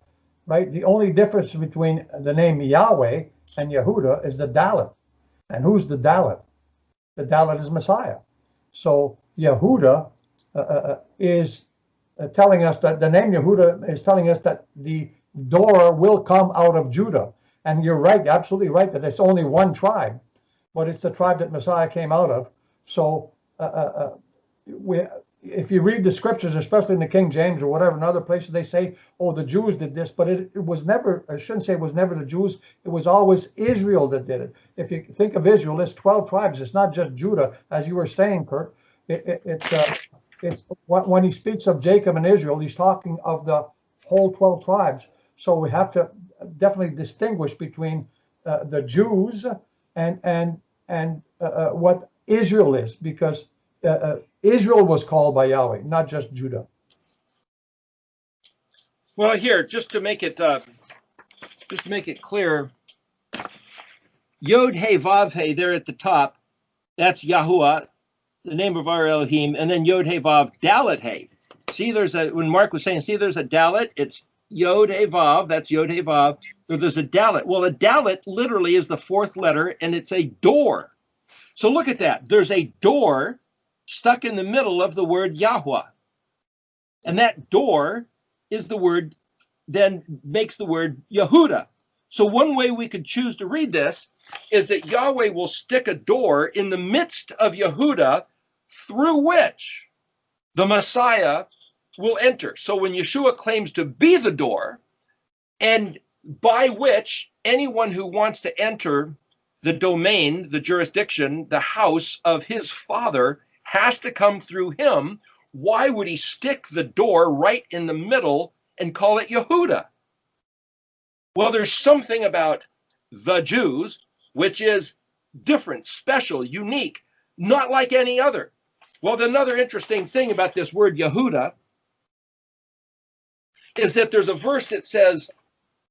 right, the only difference between the name Yahweh and Yehuda is the Dalet. And who's the Dalet? The Dalet is Messiah. So Yehuda is telling us that the name Yehuda is telling us that the door will come out of Judah. And you're right, absolutely right, that it's only one tribe, but it's the tribe that Messiah came out of. So if you read the scriptures, especially in the King James or whatever, in other places, they say, oh, the Jews did this, but it was never, I shouldn't say it was never the Jews, it was always Israel that did it. If you think of Israel, it's 12 tribes, it's not just Judah, as you were saying, Kurt. It's when he speaks of Jacob and Israel, he's talking of the whole 12 tribes. So we have to definitely distinguish between the Jews and what Israel is, because Israel was called by Yahweh, not just Judah. Well, here, just to make it clear, Yod He Vav He there at the top, that's Yahuwah, the name of our Elohim, and then Yod He Vav Dalet He. See, when Mark was saying, see, there's a Dalet, it's Yod He Vav, that's Yod He Vav. There's a Dalet. Well, a Dalet literally is the fourth letter, and it's a door. So look at that. There's a door stuck in the middle of the word Yahweh. And that door is the word, then makes the word Yehuda. So one way we could choose to read this is that Yahweh will stick a door in the midst of Yehuda through which the Messiah will enter. So when Yeshua claims to be the door, and by which anyone who wants to enter the domain, the jurisdiction, the house of his Father has to come through him, why would he stick the door right in the middle and call it Yehuda? Well, there's something about the Jews which is different, special, unique, not like any other. Well, another interesting thing about this word Yehuda is that there's a verse that says,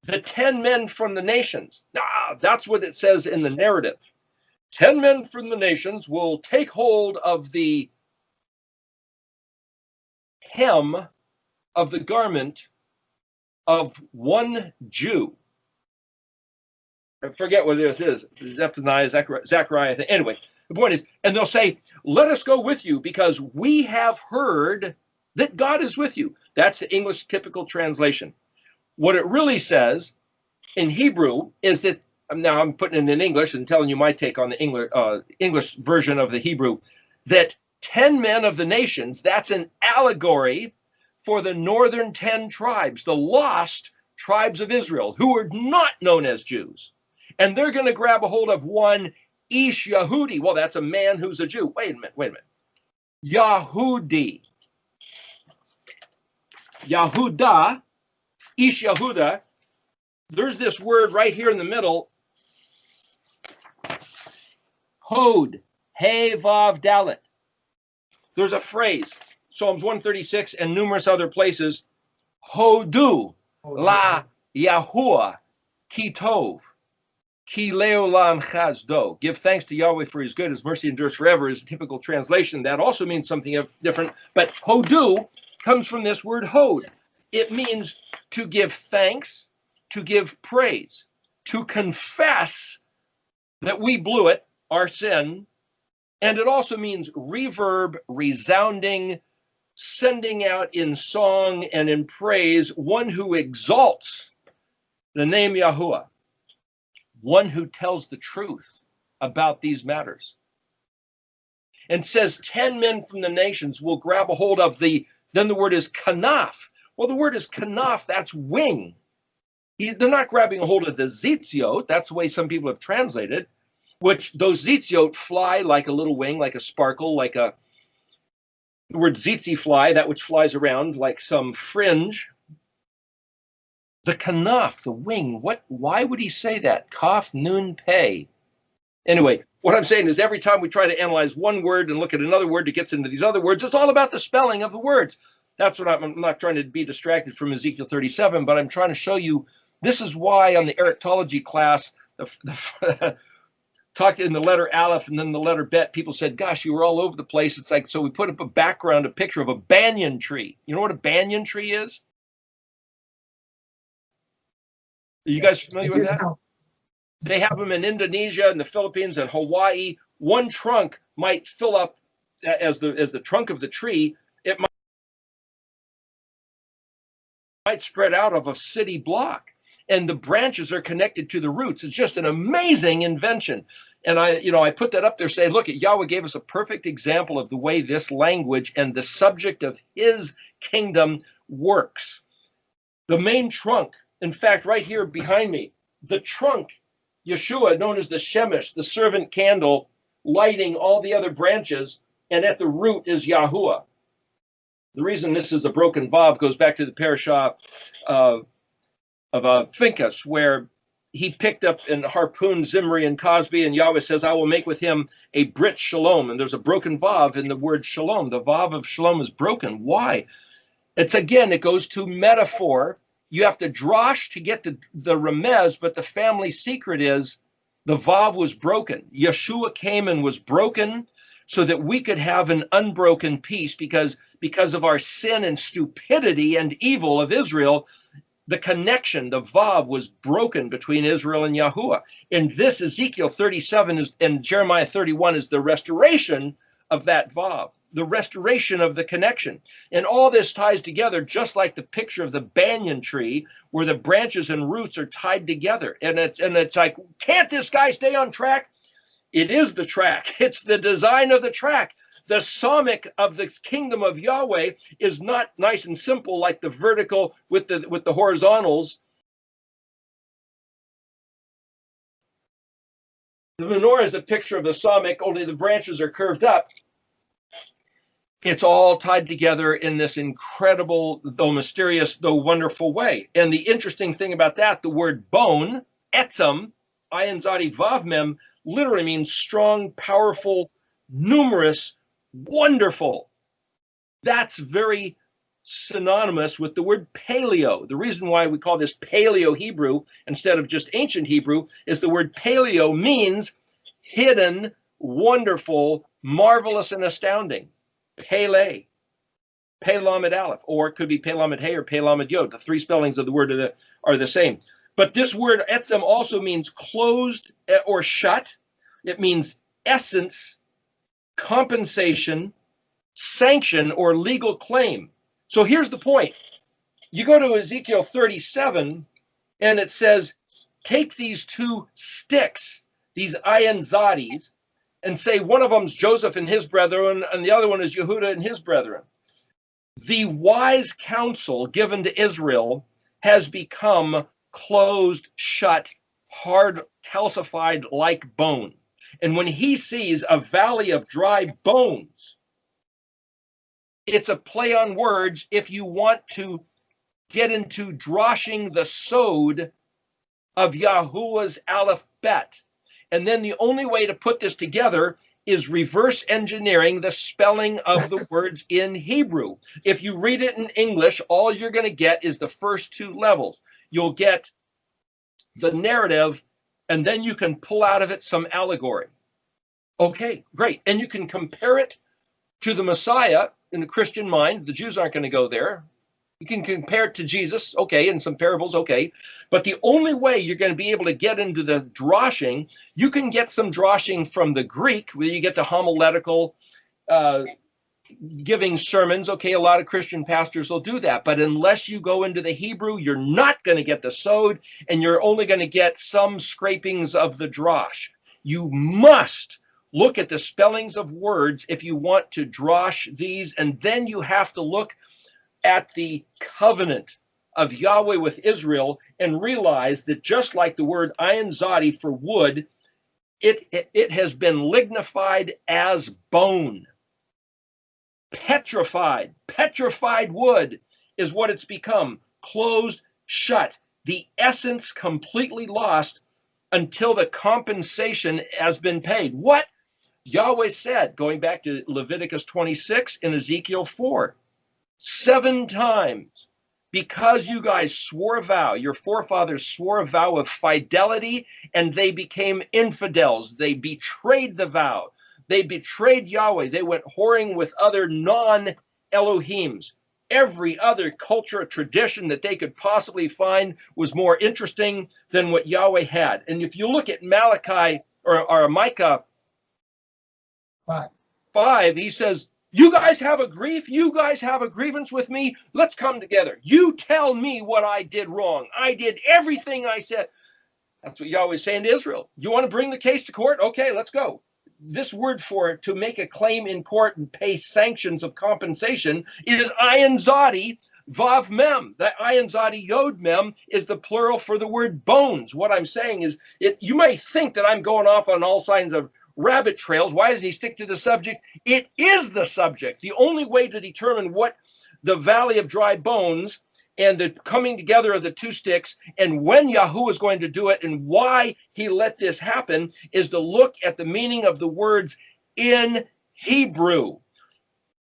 the 10 men from the nations. That's what it says in the narrative. 10 men from the nations will take hold of the hem of the garment of one Jew. I forget what this is. Zephaniah, Zechariah. Anyway, the point is, and they'll say, let us go with you because we have heard that God is with you. That's the English typical translation. What it really says in Hebrew is that, now I'm putting it in English and telling you my take on the English version of the Hebrew, that 10 men of the nations, that's an allegory for the northern 10 tribes, the lost tribes of Israel, who are not known as Jews. And they're going to grab a hold of one Ish Yahudi. Well, that's a man who's a Jew. Wait a minute. Yahudi. Yahuda, Ish Yahuda. There's this word right here in the middle. Hod, He Vav Dalet. There's a phrase, Psalms 136 and numerous other places. Hodu, La Yahuwah, Ki Tov. Ki leolam chazdo. Give thanks to Yahweh for his good, his mercy endures forever is a typical translation. That also means something different. But hodu comes from this word hod. It means to give thanks, to give praise, to confess that we blew it, our sin. And it also means reverb, resounding, sending out in song and in praise, one who exalts the name Yahuwah. One who tells the truth about these matters. And says 10 men from the nations will grab a hold of then the word is kanaf. Well, the word is kanaf, that's wing. They're not grabbing a hold of the zitziot, that's the way some people have translated, which those zitziot fly like a little wing, like a sparkle, like the word zitzi fly, that which flies around like some fringe. The kanaf, the wing, why would he say that? Kaf, nun, pei. Anyway, what I'm saying is every time we try to analyze one word and look at another word that gets into these other words, it's all about the spelling of the words. That's what I'm not trying to be distracted from Ezekiel 37, but I'm trying to show you this is why on the Erectology class, talked in the letter Aleph and then the letter Bet, people said, gosh, you were all over the place. It's like, so we put up a background, a picture of a banyan tree. You know what a banyan tree is? Are you guys familiar with that? They have them in Indonesia and the Philippines and Hawaii. One trunk might fill up as the trunk of the tree. It might spread out of a city block, and the branches are connected to the roots. It's just an amazing invention. And I put that up there saying, look, Yahweh gave us a perfect example of the way this language and the subject of his kingdom works. The main trunk, in fact, right here behind me, the trunk, Yeshua, known as the Shemesh, the servant candle, lighting all the other branches, and at the root is Yahuwah. The reason this is a broken vav goes back to the parashah of Phinehas, where he picked up and harpooned Zimri and Cosby, and Yahweh says, I will make with him a Brit Shalom. And there's a broken vav in the word Shalom. The vav of Shalom is broken. Why? It goes to metaphor. You have to drosh to get the remez, but the family secret is the vav was broken. Yeshua came and was broken so that we could have an unbroken peace because of our sin and stupidity and evil of Israel. The connection, the vav, was broken between Israel and Yahuwah. And this Ezekiel 37 and Jeremiah 31 is the restoration of that vav, the restoration of the connection. And all this ties together just like the picture of the banyan tree where the branches and roots are tied together. And it's like, can't this guy stay on track? It is the track. It's the design of the track. The somic of the kingdom of Yahweh is not nice and simple like the vertical with the horizontals. The menorah is a picture of the somic, only the branches are curved up. It's all tied together in this incredible, though mysterious, though wonderful way. And the interesting thing about that, the word bone, etzem, ayin zadi vav mem, literally means strong, powerful, numerous, wonderful. That's very synonymous with the word paleo. The reason why we call this Paleo Hebrew instead of just ancient Hebrew is the word paleo means hidden, wonderful, marvelous, and astounding. Pele, Pe Lamed Aleph, or it could be Pe Lamed He or Pe Lamed Yod. The three spellings of the word are the same. But this word etzem also means closed or shut. It means essence, compensation, sanction, or legal claim. So here's the point. You go to Ezekiel 37, and it says, take these two sticks, these ayin zadis, and say one of them's Joseph and his brethren, and the other one is Yehuda and his brethren. The wise counsel given to Israel has become closed, shut, hard, calcified like bone. And when he sees a valley of dry bones, it's a play on words if you want to get into droshing the sod of Yahuwah's Aleph Bet. And then the only way to put this together is reverse engineering the spelling of the words in Hebrew. If you read it in English, all you're going to get is the first two levels. You'll get the narrative, and then you can pull out of it some allegory. Okay, great. And you can compare it to the Messiah in the Christian mind. The Jews aren't going to go there. You can compare it to Jesus, okay, and some parables, okay. But the only way you're going to be able to get into the droshing, you can get some droshing from the Greek, where you get the homiletical giving sermons. Okay, a lot of Christian pastors will do that. But unless you go into the Hebrew, you're not going to get the sod, and you're only going to get some scrapings of the drosh. You must look at the spellings of words if you want to drosh these, and then you have to look at the covenant of Yahweh with Israel and realize that just like the word ayin zadi for wood, it has been lignified as bone. Petrified wood is what it's become. Closed, shut. The essence completely lost until the compensation has been paid. What Yahweh said, going back to Leviticus 26 and Ezekiel 4, 7 times, because you guys swore a vow, your forefathers swore a vow of fidelity, and they became infidels. They betrayed the vow. They betrayed Yahweh. They went whoring with other non-Elohims. Every other culture or tradition that they could possibly find was more interesting than what Yahweh had. And if you look at Malachi or Micah 5, he says, you guys have a grief? You guys have a grievance with me? Let's come together. You tell me what I did wrong. I did everything I said. That's what Yahweh's saying to Israel. You want to bring the case to court? Okay, let's go. This word for it, to make a claim in court and pay sanctions of compensation, is ayin zadi vav mem. That ayin zadi yod mem is the plural for the word bones. What I'm saying is, you might think that I'm going off on all kinds of rabbit trails. Why does he stick to the subject? It is the subject. The only way to determine what the valley of dry bones and the coming together of the two sticks and when Yahuwah is going to do it and why he let this happen is to look at the meaning of the words in Hebrew.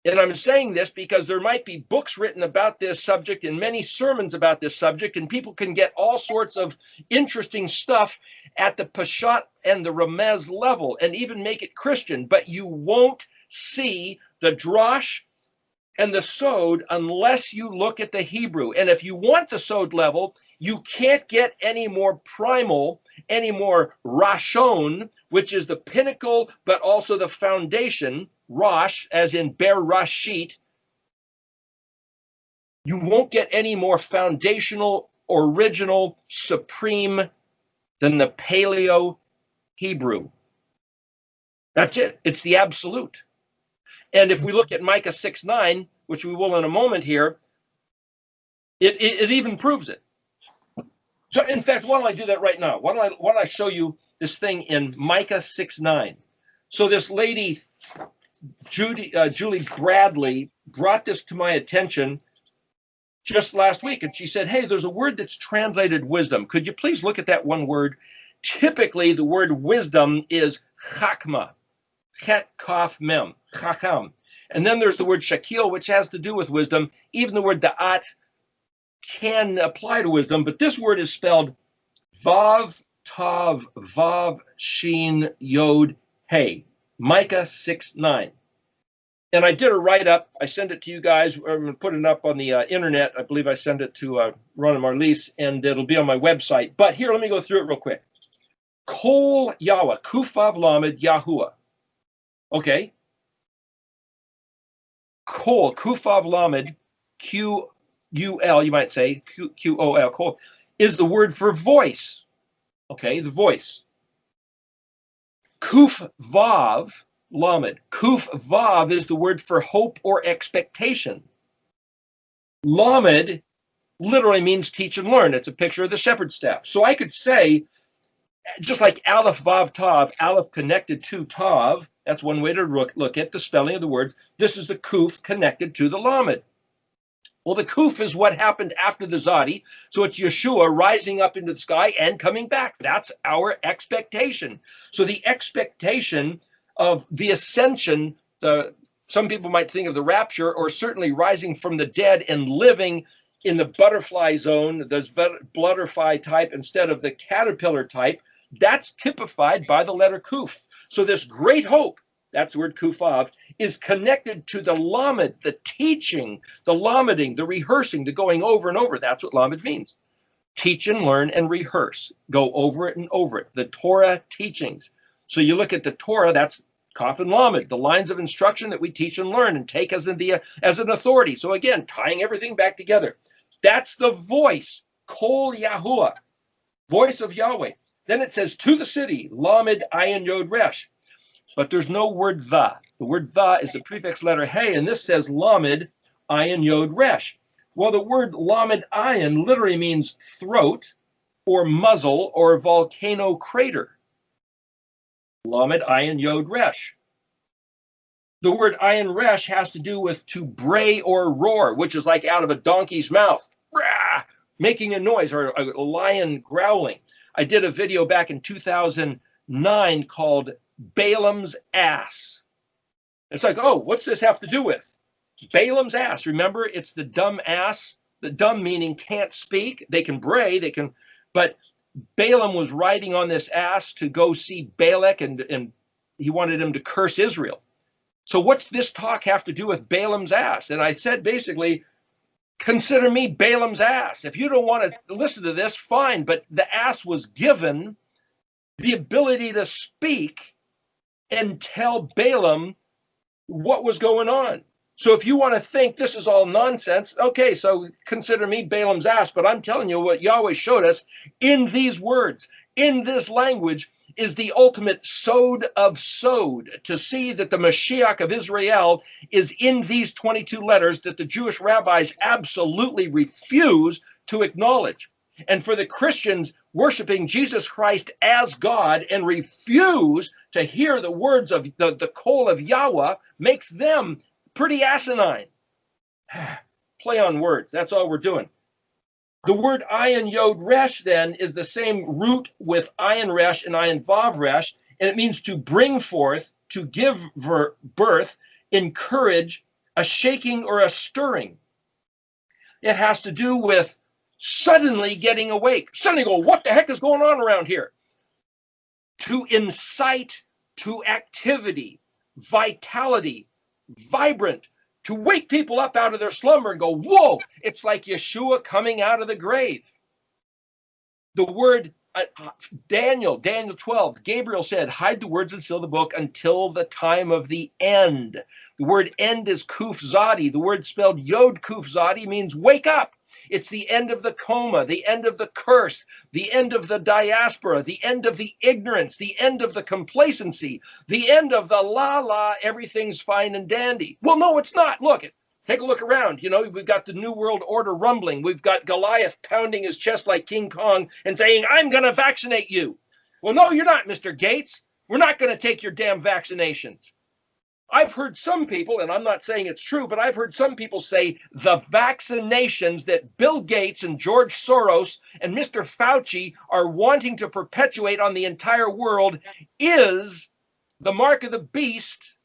And I'm saying this because there might be books written about this subject and many sermons about this subject, and people can get all sorts of interesting stuff at the Peshat and the Remez level and even make it Christian, but you won't see the drosh and the sod unless you look at the Hebrew. And if you want the sod level, you can't get any more primal, any more rashon, which is the pinnacle, but also the foundation, Rosh, as in Berashit. You won't get any more foundational, original, supreme than the Paleo Hebrew. That's it. It's the absolute. And if we look at Micah 6:9, which we will in a moment here, it even proves it. So, in fact, why don't I do that right now? Why don't I show you this thing in Micah 6:9? So this lady, Julie Bradley, brought this to my attention just last week, and she said, hey, there's a word that's translated wisdom. Could you please look at that one word? Typically, the word wisdom is chakma, chet, kaf, mem, chakam. And then there's the word shakil, which has to do with wisdom. Even the word da'at can apply to wisdom, but this word is spelled vav, tav, vav, shin, yod, hey. Micah 6:9. And I did a write-up. I sent it to you guys. I'm going to put it up on the internet. I believe I sent it to Ron and Marlise, and it'll be on my website. But here, let me go through it real quick. Kol Yahweh, Kufav Lamed Yahuwah. Okay. Kol, Kufav Lamed, Q-U-L, you might say, Q-O-L, Kol, is the word for voice. Okay, the voice. Kuf Vav Lamed. Kuf Vav is the word for hope or expectation. Lamed literally means teach and learn. It's a picture of the shepherd's staff. So I could say, just like Aleph Vav Tav, Aleph connected to Tav, that's one way to look at the spelling of the words. This is the Kuf connected to the Lamed. Well, the Kuf is what happened after the Zadi. So it's Yeshua rising up into the sky and coming back. That's our expectation. So the expectation of the ascension, some people might think of the rapture, or certainly rising from the dead and living in the butterfly zone, the butterfly type instead of the caterpillar type, that's typified by the letter Kuf. So this great hope, that's the word Kufav, is connected to the Lamed, the teaching, the Lameding, the rehearsing, the going over and over. That's what Lamed means. Teach and learn and rehearse. Go over it and over it. The Torah teachings. So you look at the Torah, that's Kaf and Lamed, the lines of instruction that we teach and learn and take as an authority. So again, tying everything back together. That's the voice, Kol Yahuwah, voice of Yahweh. Then it says to the city, Lamed Ayin Yod Resh. But there's no word the. The word the is the prefix letter hey, and this says Lamed Ayin Yod Resh. Well, the word Lamed Ayin literally means throat or muzzle or volcano crater. Lamed Ayin Yod Resh. The word Ayin Resh has to do with to bray or roar, which is like out of a donkey's mouth, rah, making a noise, or a lion growling. I did a video back in 2009 called Balaam's Ass. It's like, oh, what's this have to do with? Balaam's ass. Remember, it's the dumb ass. The dumb meaning can't speak. They can bray, but Balaam was riding on this ass to go see Balak, and he wanted him to curse Israel. So what's this talk have to do with Balaam's ass? And I said, basically, consider me Balaam's ass. If you don't want to listen to this, fine. But the ass was given the ability to speak and tell Balaam what was going on. So if you want to think this is all nonsense, okay, so consider me Balaam's ass. But I'm telling you what Yahweh showed us in these words, in this language, is the ultimate sod of sod, to see that the Mashiach of Israel is in these 22 letters that the Jewish rabbis absolutely refuse to acknowledge. And for the Christians worshiping Jesus Christ as God and refuse to hear the words of the Kol of Yahweh makes them pretty asinine. Play on words, that's all we're doing. The word Ayin Yod Resh then is the same root with Ayin Resh and Ayin Vav Resh, and it means to bring forth, to give birth, encourage, a shaking or a stirring. It has to do with suddenly getting awake. Suddenly go, what the heck is going on around here? To incite to activity, vitality, vibrant, to wake people up out of their slumber and go, whoa, it's like Yeshua coming out of the grave. The word Daniel 12, Gabriel said, hide the words and seal the book until the time of the end. The word end is Kuf Zadi. The word spelled Yod Kuf Zadi means wake up. It's the end of the coma, the end of the curse, the end of the diaspora, the end of the ignorance, the end of the complacency, the end of the la, everything's fine and dandy. Well, no, it's not. Look, take a look around. You know, we've got the New World Order rumbling. We've got Goliath pounding his chest like King Kong and saying, I'm going to vaccinate you. Well, no, you're not, Mr. Gates. We're not going to take your damn vaccinations. I've heard some people, and I'm not saying it's true, but I've heard some people say the vaccinations that Bill Gates and George Soros and Mr. Fauci are wanting to perpetuate on the entire world is the mark of the beast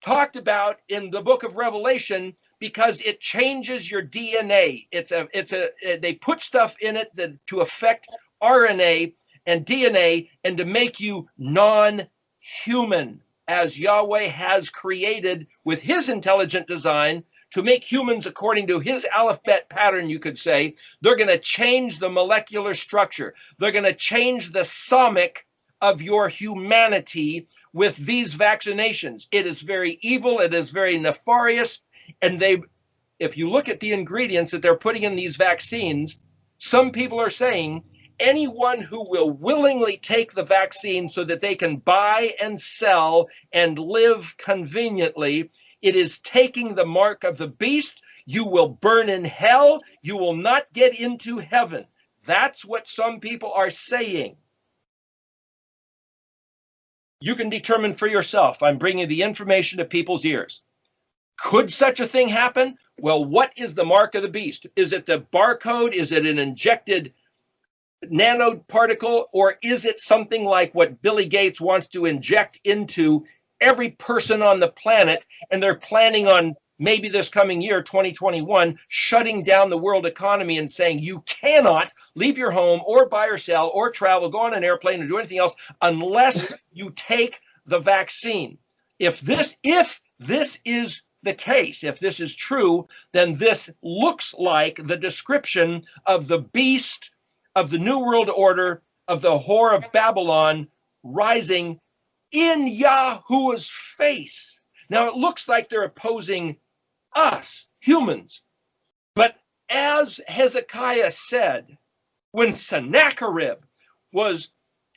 talked about in the book of Revelation because it changes your DNA. They put stuff in it to affect RNA and DNA and to make you non-human, as Yahweh has created with his intelligent design to make humans according to his alphabet pattern, you could say. They're going to change the molecular structure. They're going to change the somic of your humanity with these vaccinations. It is very evil. It is very nefarious. And if you look at the ingredients that they're putting in these vaccines, some people are saying anyone who will willingly take the vaccine so that they can buy and sell and live conveniently, it is taking the mark of the beast. You will burn in hell. You will not get into heaven. That's what some people are saying. You can determine for yourself. I'm bringing the information to people's ears. Could such a thing happen? Well, what is the mark of the beast? Is it the barcode? Is it an injected nanoparticle? Or is it something like what Billy Gates wants to inject into every person on the planet? And they're planning on maybe this coming year, 2021, shutting down the world economy and saying you cannot leave your home or buy or sell or travel, go on an airplane or do anything else unless you take the vaccine. If this is the case, if this is true, then this looks like the description of the beast of the New World Order, of the whore of Babylon rising in Yahuwah's face. Now, it looks like they're opposing us, humans. But as Hezekiah said, when Sennacherib was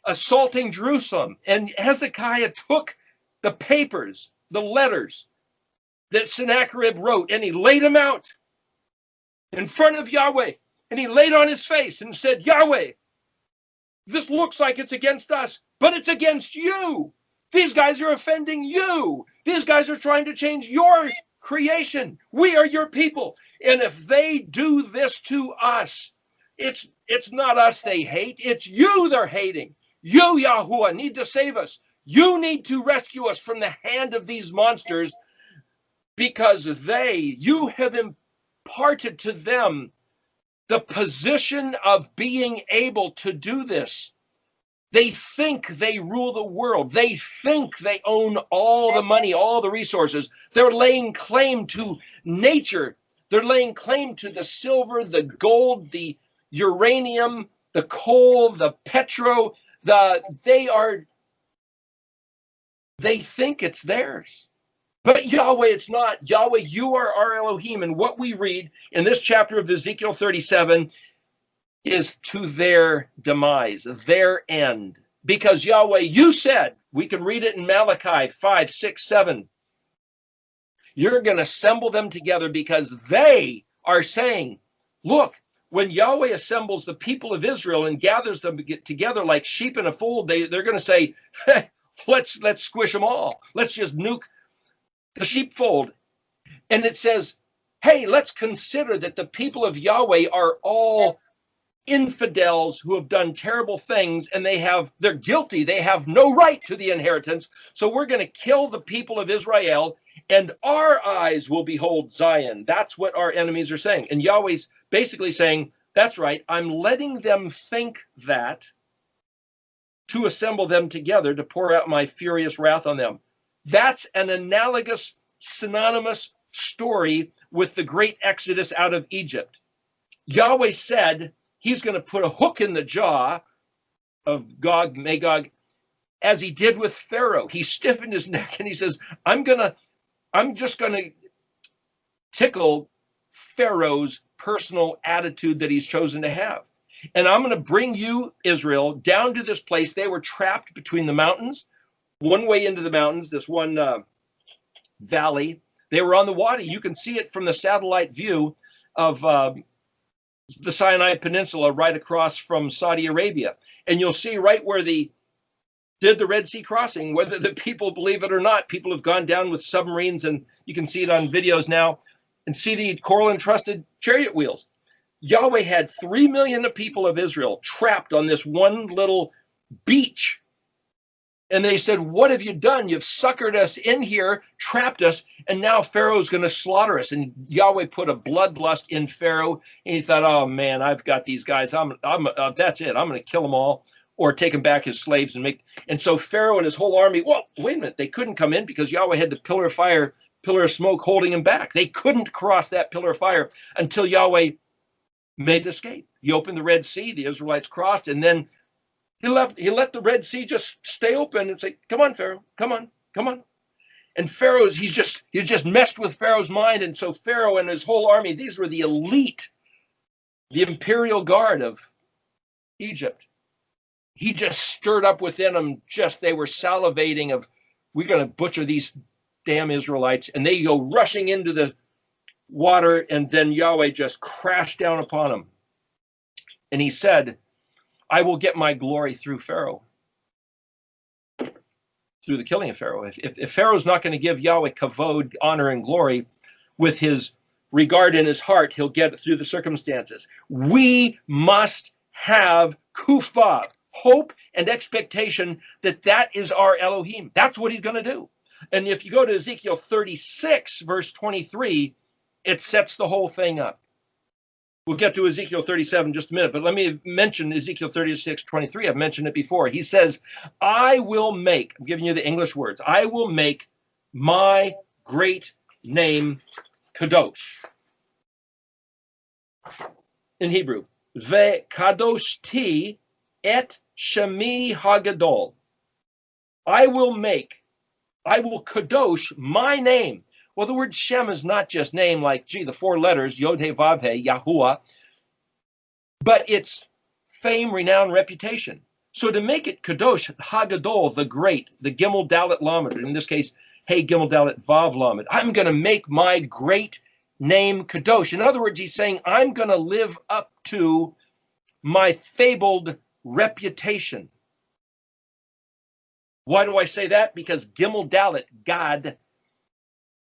assaulting Jerusalem, and Hezekiah took the papers, the letters that Sennacherib wrote, and he laid them out in front of Yahweh, and he laid on his face and said, Yahweh, this looks like it's against us, but it's against you. These guys are offending you. These guys are trying to change your creation. We are your people. And if they do this to us, it's not us they hate. It's you they're hating. You, Yahuwah, need to save us. You need to rescue us from the hand of these monsters because you have imparted to them the position of being able to do this. They think they rule the world. They think they own all the money, all the resources. They're laying claim to nature. They're laying claim to the silver, the gold, the uranium, the coal, the petro. They think it's theirs. But Yahweh, it's not. Yahweh, you are our Elohim. And what we read in this chapter of Ezekiel 37 is to their demise, their end. Because Yahweh, you said, we can read it in Malachi 5, 6, 7. You're going to assemble them together because they are saying, look, when Yahweh assembles the people of Israel and gathers them together like sheep in a fold, they're going to say, let's squish them all. Let's just nuke the sheepfold. And it says, hey, let's consider that the people of Yahweh are all infidels who have done terrible things, and they're guilty. They have no right to the inheritance. So we're going to kill the people of Israel, and our eyes will behold Zion. That's what our enemies are saying. And Yahweh's basically saying, that's right, I'm letting them think that to assemble them together to pour out my furious wrath on them. That's an analogous, synonymous story with the great exodus out of Egypt. Yahweh said he's going to put a hook in the jaw of Gog, Magog, as he did with Pharaoh. He stiffened his neck and he says, I'm just going to tickle Pharaoh's personal attitude that he's chosen to have. And I'm going to bring you, Israel, down to this place. They were trapped between the mountains, one way into the mountains, this one valley. They were on the Wadi. You can see it from the satellite view of the Sinai Peninsula right across from Saudi Arabia. And you'll see right where did the Red Sea crossing, whether the people believe it or not, people have gone down with submarines, and you can see it on videos now, and see the coral encrusted chariot wheels. Yahweh had 3 million people of Israel trapped on this one little beach And they said, what have you done? You've suckered us in here, trapped us, and now Pharaoh's going to slaughter us. And Yahweh put a bloodlust in Pharaoh, and he thought, oh man, I've got these guys. That's it. I'm going to kill them all, or take them back as slaves and make. And so Pharaoh and his whole army. Well, wait a minute, they couldn't come in because Yahweh had the pillar of fire, pillar of smoke holding him back. They couldn't cross that pillar of fire until Yahweh made an escape. He opened the Red Sea. The Israelites crossed, and then he let the Red Sea just stay open and say, come on, Pharaoh, come on, come on. And Pharaoh's, he's just messed with Pharaoh's mind. And so Pharaoh and his whole army, these were the elite, the imperial guard of Egypt. He just stirred up within them, they were salivating of, we're going to butcher these damn Israelites. And they go rushing into the water, and then Yahweh just crashed down upon them. And he said, I will get my glory through Pharaoh, through the killing of Pharaoh. If Pharaoh's not going to give Yahweh kavod, honor, and glory with his regard in his heart, he'll get it through the circumstances. We must have kufa, hope and expectation that is our Elohim. That's what he's going to do. And if you go to Ezekiel 36, verse 23, it sets the whole thing up. We'll get to Ezekiel 37 in just a minute, but let me mention Ezekiel 36, 23. I've mentioned it before. He says, I will make, I'm giving you the English words, I will make my great name Kadosh. In Hebrew, Ve Kadoshti et Shemi Hagadol. I will Kadosh my name. Well, the word Shem is not just name like, the 4 letters, Yod He Vav He, Yahuwah, but it's fame, renown, reputation. So to make it Kadosh, Hagadol, the great, the Gimel Dalet Lamed, in this case, Hey Gimel Dalet Vav Lamed, I'm going to make my great name Kadosh. In other words, he's saying, I'm going to live up to my fabled reputation. Why do I say that? Because Gimel Dalet, God,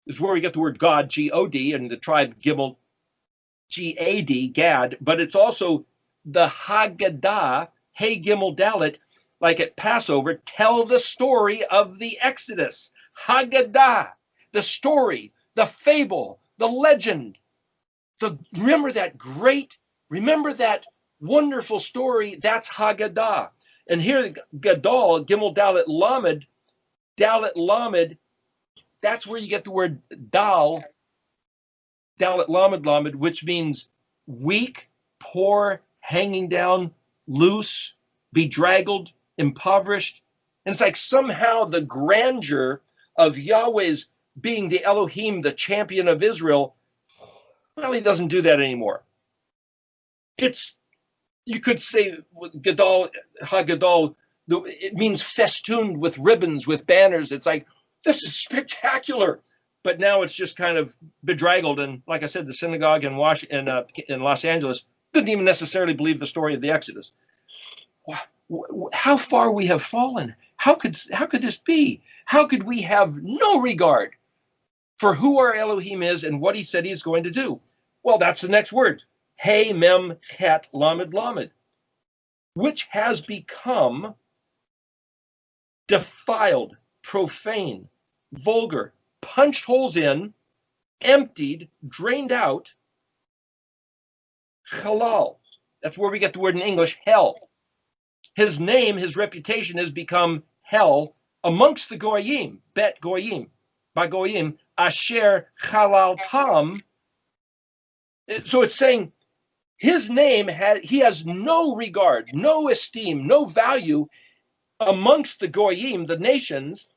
is where we get the word God, G-O-D, and the tribe Gimel, G-A-D, Gad, but it's also the Haggadah, Hey Gimel Dalet, like at Passover, tell the story of the Exodus. Haggadah, the story, the fable, the legend. Remember that wonderful story, that's Haggadah. And here, Gadol, Gimel Dalet Lamed, that's where you get the word Dalet Lamed, which means weak, poor, hanging down, loose, bedraggled, impoverished. And it's like somehow the grandeur of Yahweh's being the Elohim, the champion of Israel, well, he doesn't do that anymore. You could say Gadol, Hagadol, it means festooned with ribbons, with banners. It's like, this is spectacular. But now it's just kind of bedraggled. And like I said, the synagogue in Los Angeles didn't even necessarily believe the story of the Exodus. How far we have fallen. How could this be? How could we have no regard for who our Elohim is and what he said he's going to do? Well, that's the next word. Hey, mem, het, lamed, lamed, which has become defiled, profane, vulgar, punched holes in, emptied, drained out, halal. That's where we get the word in English, hell. His name, his reputation has become hell amongst the goyim, bet goyim, by goyim, asher halal tam. So it's saying his name he has no regard, no esteem, no value amongst the goyim, the nations,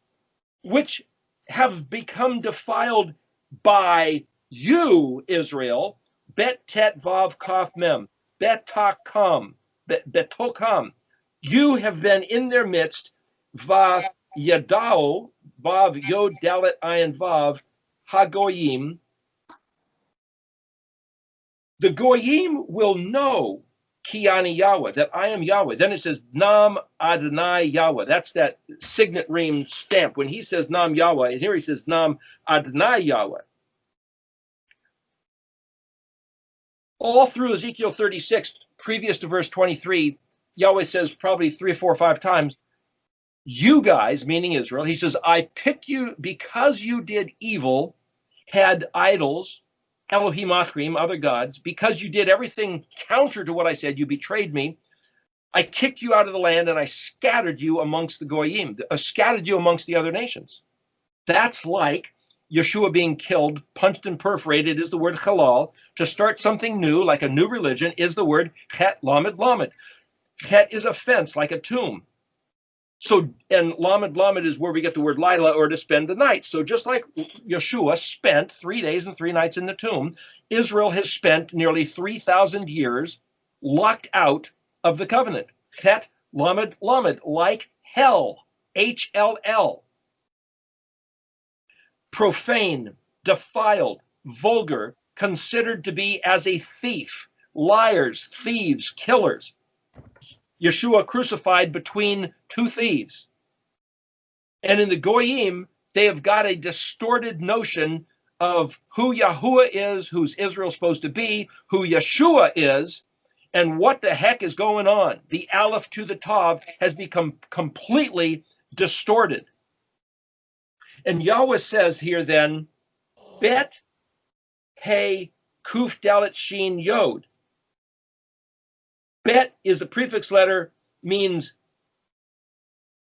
which have become defiled by you, Israel. Bet tet vav kaf mem, betokam, betokam. You have been in their midst. Vav yadao, vav yod dalet ayin vav, hagoyim. The goyim will know ki ani Yahweh, that I am Yahweh. Then it says Nam Adonai Yahweh. That's that signet ring stamp. When he says Nam Yahweh, and here he says Nam Adonai Yahweh. All through Ezekiel 36, previous to verse 23, Yahweh says probably 3, 4, 5 times, You guys, meaning Israel, he says, I picked you because you did evil, had idols, Elohim Achrim, other gods, because you did everything counter to what I said, you betrayed me. I kicked you out of the land and I scattered you amongst the Goyim, scattered you amongst the other nations. That's like Yeshua being killed, punched and perforated is the word halal. To start something new, like a new religion, is the word chet lamed lamed. Chet is a fence, like a tomb. So, and lamed lamed is where we get the word lila, or to spend the night. So just like Yeshua spent 3 days and 3 nights in the tomb, Israel has spent nearly 3,000 years locked out of the covenant. Chet lamed lamed, like hell, H-L-L. Profane, defiled, vulgar, considered to be as a thief, liars, thieves, killers. Yeshua crucified between two thieves. And in the Goyim, they have got a distorted notion of who Yahuwah is, who's Israel supposed to be, who Yeshua is, and what the heck is going on. The Aleph to the Tav has become completely distorted. And Yahweh says here then, Bet He Kuf Dalet Shin Yod. Bet is a prefix letter, means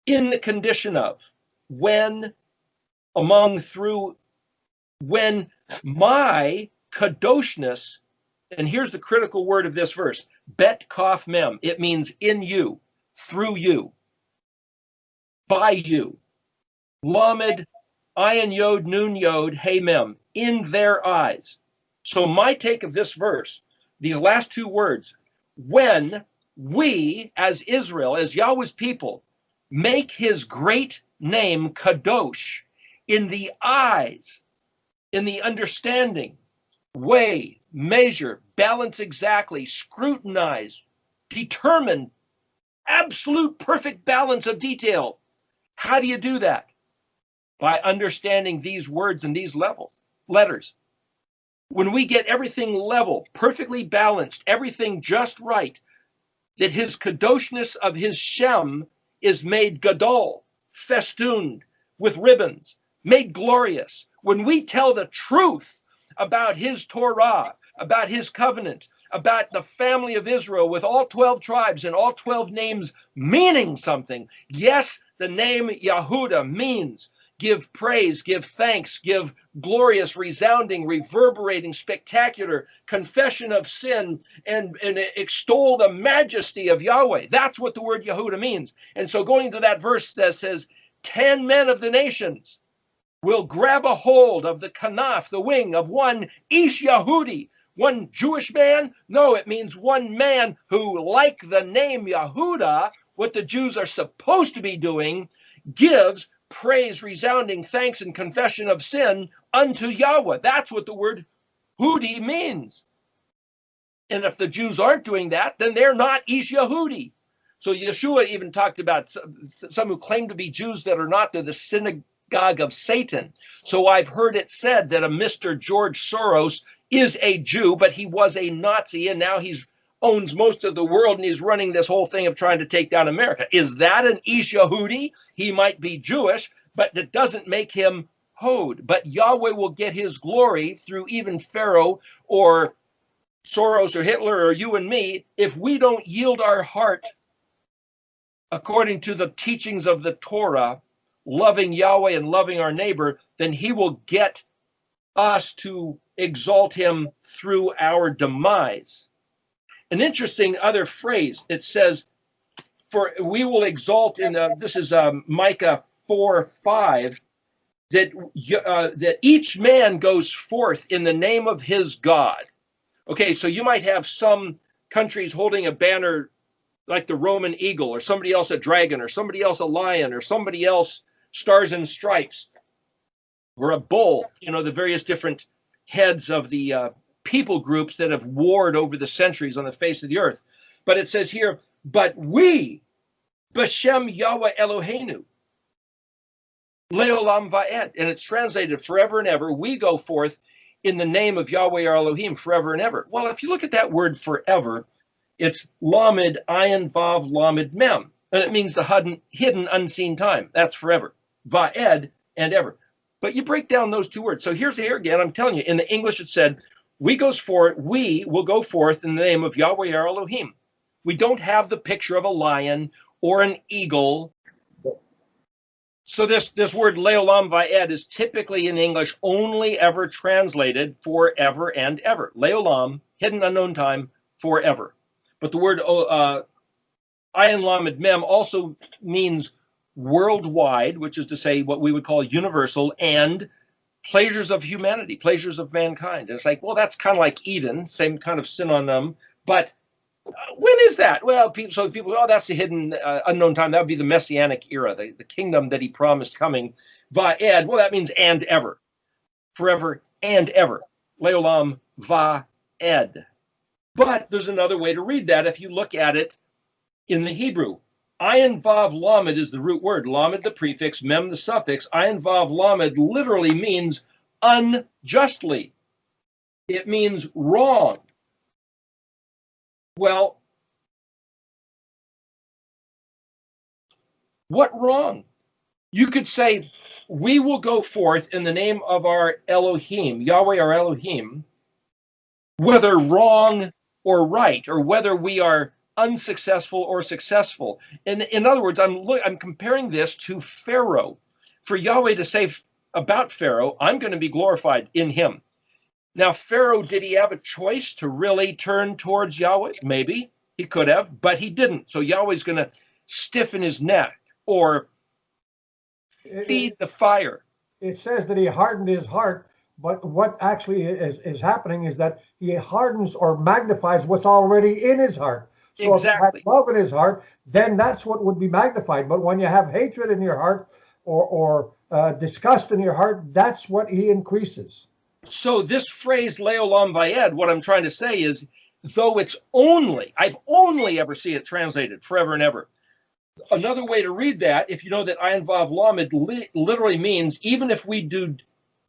in the condition of, when, among, through, when my kadoshness, and here's the critical word of this verse, Bet Kaf Mem, it means in you, through you, by you. Lamed, Ayin Yod, Nun Yod, Hey Mem, in their eyes. So my take of this verse, these last two words, when we as Israel, as Yahweh's people, make his great name Kadosh in the eyes, in the understanding, weigh, measure, balance exactly, scrutinize, determine, absolute perfect balance of detail. How do you do that? By understanding these words and these letters. When we get everything level, perfectly balanced, everything just right, that his kadoshness of his Shem is made gadol, festooned with ribbons, made glorious. When we tell the truth about his Torah, about his covenant, about the family of Israel with all 12 tribes and all 12 names meaning something. Yes, the name Yahuda means give praise, give thanks, give glorious, resounding, reverberating, spectacular confession of sin, and extol the majesty of Yahweh. That's what the word Yehuda means. And so going to that verse that says, 10 men of the nations will grab a hold of the kanaf, the wing of one Ish Yahudi, one Jewish man? No, it means one man who, like the name Yahuda, what the Jews are supposed to be doing, gives praise, resounding thanks, and confession of sin unto Yahweh. That's what the word Hudi means. And if the Jews aren't doing that, then they're not Ish Yahudi. So Yeshua even talked about some who claim to be Jews that are not. They're the synagogue of Satan. So I've heard it said that a Mr. George Soros is a Jew, but he was a Nazi, and now he's owns most of the world, and he's running this whole thing of trying to take down America. Is that an Ish Yahudi? He might be Jewish, but that doesn't make him Hod. But Yahweh will get his glory through even Pharaoh or Soros or Hitler or you and me if we don't yield our heart according to the teachings of the Torah, loving Yahweh and loving our neighbor. Then he will get us to exalt him through our demise. An interesting other phrase, it says, for we will exalt in, this is Micah 4:5, that each man goes forth in the name of his God. Okay, so you might have some countries holding a banner like the Roman eagle, or somebody else a dragon, or somebody else a lion, or somebody else stars and stripes, or a bull, you know, the various different heads of the people groups that have warred over the centuries on the face of the earth. But it says here, but we, B'Shem Yahweh Eloheinu, Leolam Va'ed, and it's translated forever and ever, we go forth in the name of Yahweh our Elohim forever and ever. Well, if you look at that word forever, it's Lamed Ayin Vav Lamed Mem. and it means the hidden unseen time. That's forever. Va'ed and ever. But you break down those two words. So here again, I'm telling you, in the English it said, we will go forth in the name of Yahweh our Elohim. We don't have the picture of a lion or an eagle. So this word leolam va'ed is typically in English only ever translated forever and ever. Leolam, hidden unknown time, forever. But the word ayin lamed mem also means worldwide, which is to say what we would call universal, and pleasures of humanity, pleasures of mankind. And it's like, well, that's kind of like Eden, same kind of synonym. But when is that? Well, people go, oh, that's the hidden unknown time. That would be the Messianic era, the kingdom that he promised coming. Va'ed, well, that means and ever, forever and ever. Leolam va'ed. But there's another way to read that if you look at it in the Hebrew. Ayin vav lamed is the root word. Lamed the prefix, mem the suffix. Ayin vav lamed literally means unjustly. It means wrong. Well, what wrong? You could say, we will go forth in the name of our Elohim, Yahweh our Elohim, whether wrong or right, or whether we are unsuccessful or successful. In other words, I'm comparing this to Pharaoh. For Yahweh to say about Pharaoh, I'm going to be glorified in him. Now, Pharaoh, did he have a choice to really turn towards Yahweh? Maybe he could have, but he didn't. So Yahweh's going to stiffen his neck or feed the fire. It says that he hardened his heart, but what actually is happening is that he hardens or magnifies what's already in his heart. So exactly. If you have love in his heart, then that's what would be magnified. But when you have hatred in your heart or disgust in your heart, that's what he increases. So this phrase, leolam va'ed, what I'm trying to say is, though I've only ever seen it translated forever and ever. Another way to read that, if you know that ayin vav lamed literally means, even if we do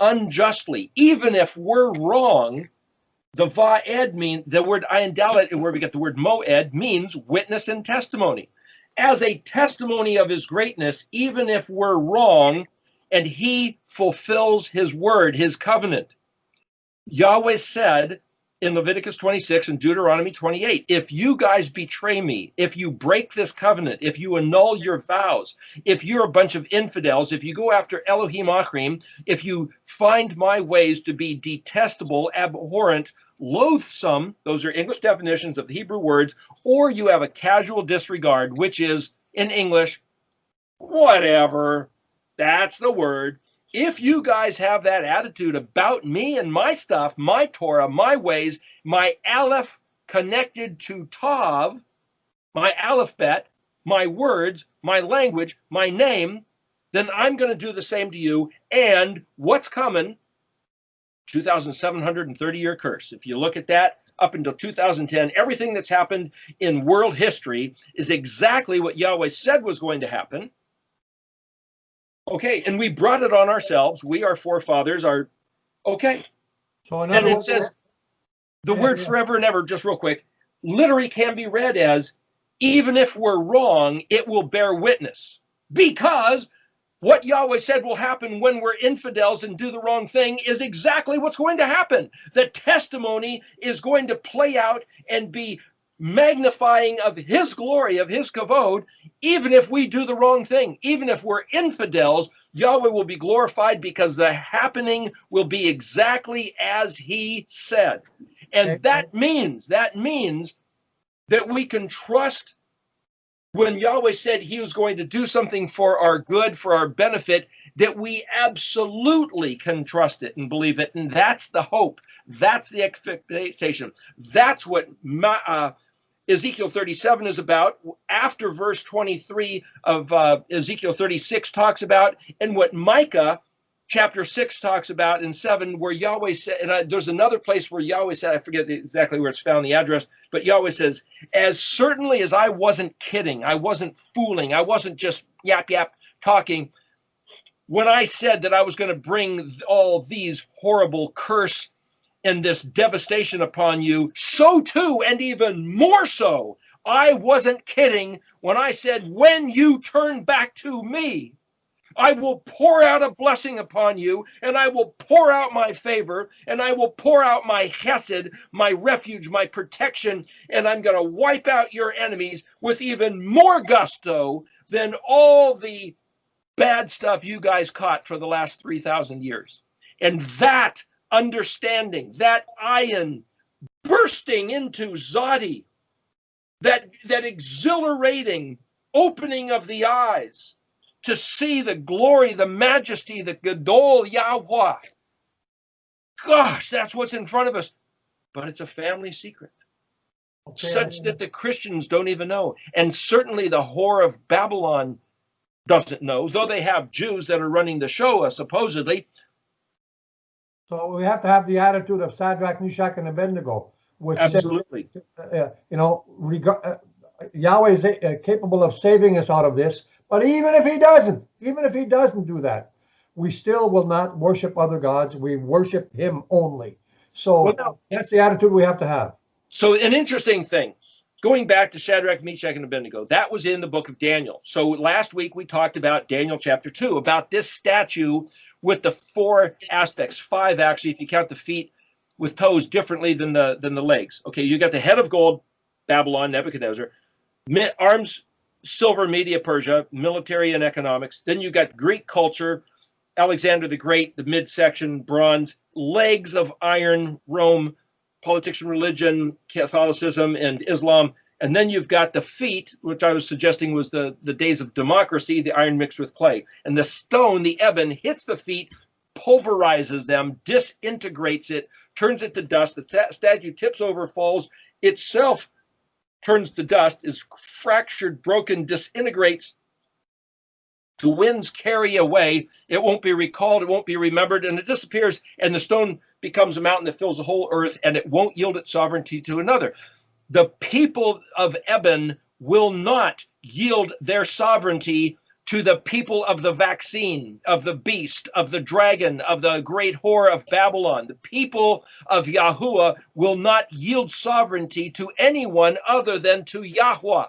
unjustly, even if we're wrong, the va'ed means, the word ayin dalet, where we get the word moed, means witness and testimony. As a testimony of his greatness, even if we're wrong, and he fulfills his word, his covenant. Yahweh said in Leviticus 26 and Deuteronomy 28, if you guys betray me, if you break this covenant, if you annul your vows, if you're a bunch of infidels, if you go after Elohim Achrim, if you find my ways to be detestable, abhorrent, loathsome, those are English definitions of the Hebrew words, or you have a casual disregard, which is in English, whatever, that's the word. If you guys have that attitude about me and my stuff, my Torah, my ways, my Aleph connected to Tav, my alphabet, my words, my language, my name, then I'm going to do the same to you. And what's coming? 2,730-year curse. If you look at that, up until 2010, everything that's happened in world history is exactly what Yahweh said was going to happen. Okay, and we brought it on ourselves. We, our forefathers, are okay. So and it says the word forever and ever, just real quick, literally can be read as, even if we're wrong, it will bear witness. Because what Yahweh said will happen when we're infidels and do the wrong thing is exactly what's going to happen. The testimony is going to play out and be magnifying of his glory, of his kavod, even if we do the wrong thing, even if we're infidels, Yahweh will be glorified because the happening will be exactly as he said. And that means that we can trust when Yahweh said he was going to do something for our good, for our benefit, that we absolutely can trust it and believe it. And that's the hope. That's the expectation. That's what Ezekiel 37 is about, after verse 23 of Ezekiel 36 talks about, and what Micah chapter 6 talks about in 7, where Yahweh said, and there's another place where Yahweh said, I forget exactly where it's found, the address, but Yahweh says, as certainly as I wasn't kidding, I wasn't fooling, I wasn't just yap talking, when I said that I was going to bring all these horrible curse and this devastation upon you, so too, and even more so, I wasn't kidding when I said, when you turn back to me, I will pour out a blessing upon you, and I will pour out my favor, and I will pour out my chesed, my refuge, my protection, and I'm going to wipe out your enemies with even more gusto than all the bad stuff you guys caught for the last 3,000 years. And that understanding, that ayin bursting into Zadi, that exhilarating opening of the eyes, to see the glory, the majesty, the Gadol Yahweh. Gosh, that's what's in front of us. But it's a family secret, such that the Christians don't even know. And certainly the whore of Babylon doesn't know, though they have Jews that are running the show, supposedly. So we have to have the attitude of Shadrach, Meshach, and Abednego, which absolutely, Yahweh is capable of saving us out of this. But even if he doesn't do that, we still will not worship other gods. We worship him only. So that's the attitude we have to have. So an interesting thing, going back to Shadrach, Meshach, and Abednego, that was in the book of Daniel. So last week we talked about Daniel chapter 2, about this statue with the 4 aspects, 5 actually, if you count the feet with toes differently than the legs. Okay, you got the head of gold, Babylon, Nebuchadnezzar, arms, silver, Media, Persia, military and economics. Then you got Greek culture, Alexander the Great, the midsection, bronze, legs of iron, Rome, politics and religion, Catholicism and Islam. And then you've got the feet, which I was suggesting was the days of democracy, the iron mixed with clay. And the stone, the eben, hits the feet, pulverizes them, disintegrates it, turns it to dust. The statue tips over, falls, itself turns to dust, is fractured, broken, disintegrates. The winds carry away. It won't be recalled. It won't be remembered. And it disappears. And the stone becomes a mountain that fills the whole earth. And it won't yield its sovereignty to another. The people of Eben will not yield their sovereignty to the people of the vaccine, of the beast, of the dragon, of the great whore of Babylon. The people of Yahuwah will not yield sovereignty to anyone other than to Yahweh,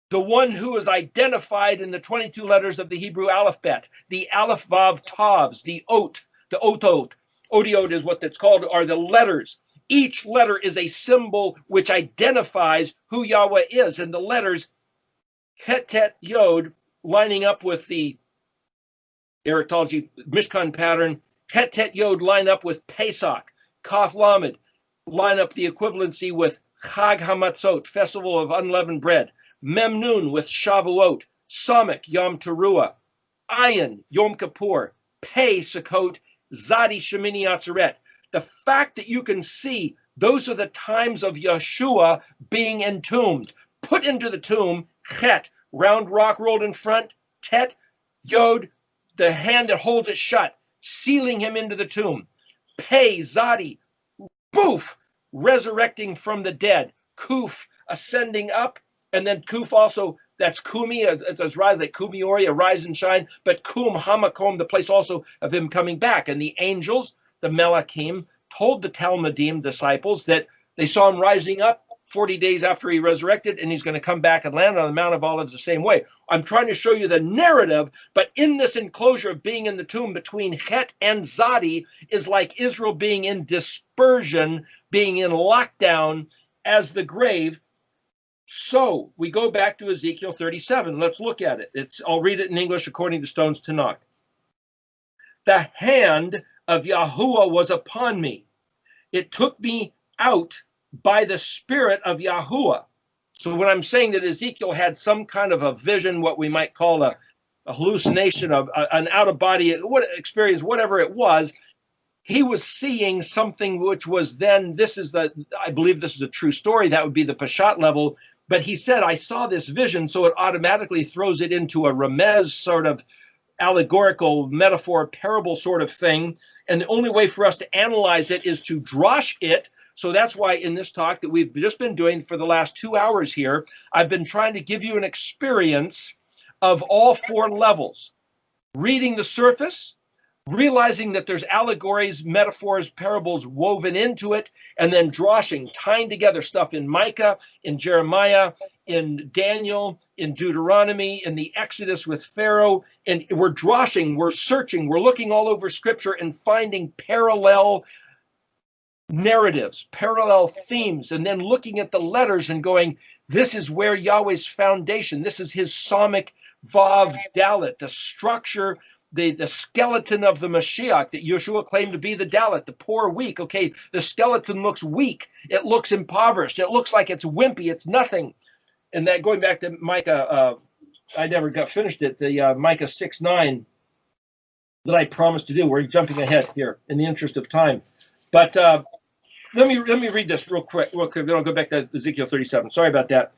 the one who is identified in the 22 letters of the Hebrew alphabet, the Aleph, Vav, Tavs, the Ot, the Otot. Odiot is what that's called, are the letters. Each letter is a symbol which identifies who Yahweh is. And the letters Het, Tet, Yod, lining up with the Erectology Mishkan pattern, Het, Tet, Yod line up with Pesach, Kaf, Lamed, line up the equivalency with Chag HaMatzot, Festival of Unleavened Bread, Mem Nun with Shavuot, Samek, Yom Teruah, Ayin, Yom Kippur, Pei, Sukkot, Zadi, Shemini Atzeret. The fact that you can see those are the times of Yeshua being entombed, put into the tomb, Chet, round rock rolled in front, Tet, Yod, the hand that holds it shut, sealing him into the tomb, Pei, Zadi, Boof, resurrecting from the dead, Kuf, ascending up, and then Kuf also, that's Kumi, as rise like Kumiori, a rise and shine, but Kum, Hamakom, the place also of him coming back. And the angels, the Melachim, told the Talmudim disciples that they saw him rising up 40 days after he resurrected, and he's going to come back and land on the Mount of Olives the same way. I'm trying to show you the narrative, but in this enclosure of being in the tomb between Het and Zadi is like Israel being in dispersion, being in lockdown as the grave. So we go back to Ezekiel 37. Let's look at it. I'll read it in English according to Stone's Tanakh. The hand of Yahuwah was upon me. It took me out by the spirit of Yahuwah. So when I'm saying that Ezekiel had some kind of a vision, what we might call a hallucination, of an out-of-body experience, whatever it was, he was seeing something which was then, I believe this is a true story, that would be the Peshat level, but he said, I saw this vision, so it automatically throws it into a remez sort of allegorical metaphor, parable sort of thing. And the only way for us to analyze it is to drosh it. So that's why in this talk that we've just been doing for the last 2 hours here, I've been trying to give you an experience of all 4 levels. Reading the surface, realizing that there's allegories, metaphors, parables woven into it, and then droshing, tying together stuff in Micah, in Jeremiah, in Daniel, in Deuteronomy, in the Exodus with Pharaoh. And we're droshing, we're searching, we're looking all over Scripture and finding parallel narratives, parallel themes, and then looking at the letters and going, this is where Yahweh's foundation, this is his Psalmic Vav Dalet, the structure, the skeleton of the Mashiach that Yeshua claimed to be the Dalet, the poor, weak. Okay, the skeleton looks weak. It looks impoverished. It looks like it's wimpy. It's nothing. And that, going back to Micah, I never got finished it, the Micah 6:9 that I promised to do. We're jumping ahead here in the interest of time. But let me read this real quick. Then I'll go back to Ezekiel 37. Sorry about that.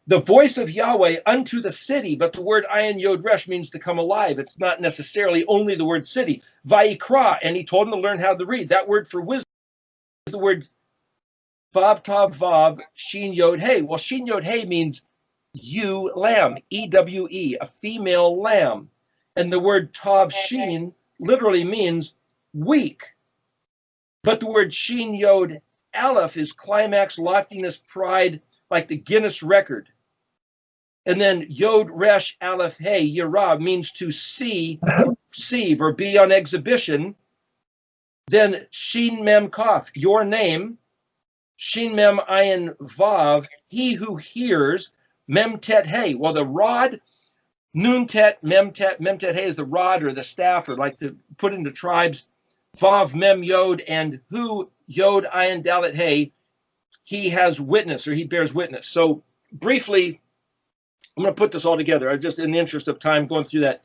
The voice of Yahweh unto the city, but the word ayin yod resh means to come alive. It's not necessarily only the word city. Vayikra, and he told him to learn how to read. That word for wisdom is the word vav tav vav shin yod hey. Well, shin yod hey means ewe lamb, E-W-E, a female lamb. And the word tav shin literally means weak. But the word shin yod aleph is climax, loftiness, pride, like the Guinness record. And then Yod Resh Aleph Hey Yerah means to see, perceive, or be on exhibition. Then Shin Mem Kaf, your name. Shin Mem Ayin Vav, he who hears. Mem Tet Hey. Well, the rod, Nun Tet, Mem Tet Hey is the rod or the staff, or like to put into tribes. Vav Mem Yod, and who Yod Ayin Dalet Hey, he has witness, or he bears witness. So briefly, I'm going to put this all together. I just, in the interest of time, going through that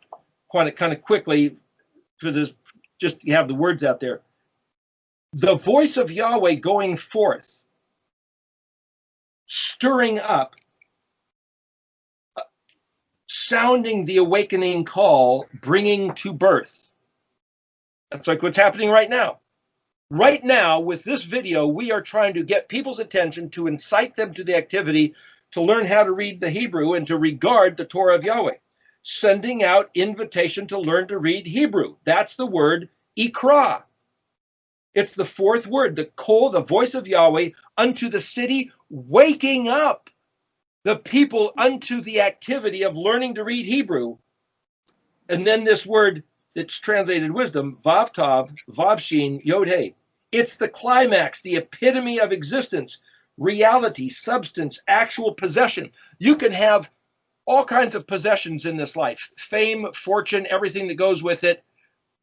kind of quickly for this, just to have the words out there. The voice of Yahweh going forth, stirring up, sounding the awakening call, bringing to birth. That's like what's happening right now. Right now, with this video, we are trying to get people's attention to incite them to the activity to learn how to read the Hebrew and to regard the Torah of Yahweh. Sending out invitation to learn to read Hebrew. That's the word ikra. It's the fourth word, the kol, the voice of Yahweh, unto the city, waking up the people unto the activity of learning to read Hebrew. And then this word that's translated wisdom, vav tav, vav shin, yod hey. It's the climax, the epitome of existence, reality, substance, actual possession. You can have all kinds of possessions in this life, fame, fortune, everything that goes with it,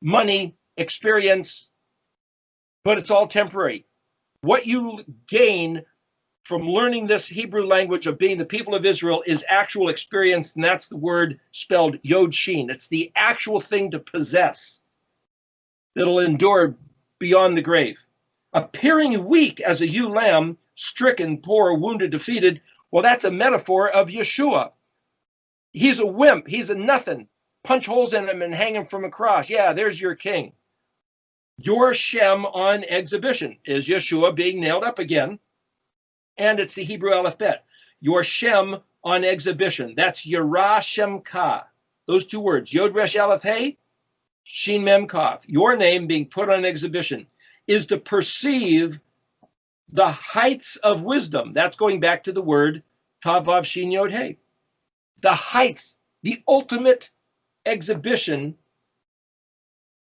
money, experience, but it's all temporary. What you gain from learning this Hebrew language of being the people of Israel is actual experience, and that's the word spelled Yod Shin. It's the actual thing to possess that'll endure beyond the grave. Appearing weak as a ewe lamb, stricken, poor, wounded, defeated, well, that's a metaphor of Yeshua. He's a wimp. He's a nothing. Punch holes in him and hang him from a cross. Yeah, there's your king. Your Shem on exhibition is Yeshua being nailed up again. And it's the Hebrew alphabet. Your Shem on exhibition. That's Yerah Shem Ka. Those two words, Yod Resh Aleph Hey, Shin Mem Kaf. Your name being put on exhibition is to perceive the heights of wisdom. That's going back to the word Tav Vav Shin Yod Hey. The height, the ultimate exhibition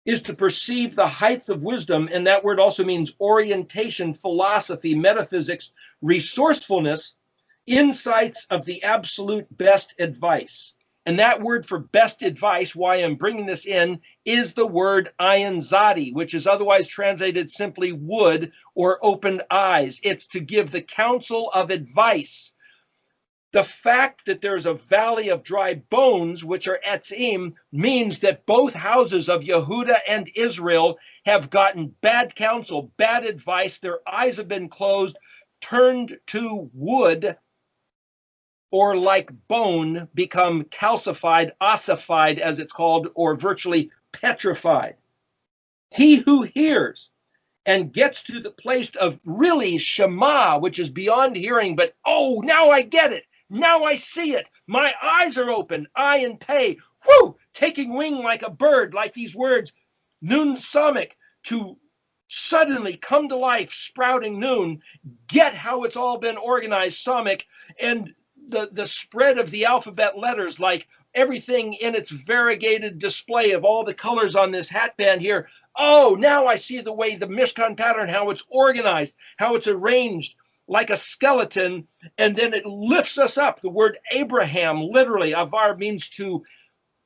is to perceive the heights of wisdom, and that word also means orientation, philosophy, metaphysics, resourcefulness, insights of the absolute best advice. And that word for best advice, why I'm bringing this in, is the word ayin zadi, which is otherwise translated simply wood or opened eyes. It's to give the counsel of advice. The fact that there's a valley of dry bones, which are etzim, means that both houses of Yehuda and Israel have gotten bad counsel, bad advice. Their eyes have been closed, turned to wood, or like bone, become calcified, ossified, as it's called, or virtually petrified. He who hears and gets to the place of really Shema, which is beyond hearing, but, oh, now I get it. Now I see it. My eyes are open. I and pay. Whoo! Taking wing like a bird, like these words. Nun Samik, to suddenly come to life, sprouting Nun. Get how it's all been organized, Samik, and the spread of the alphabet letters, like everything in its variegated display of all the colors on this hatband here. Oh, now I see the way the Mishkan pattern, how it's organized, how it's arranged like a skeleton, and then it lifts us up. The word Abraham, literally, avar, means to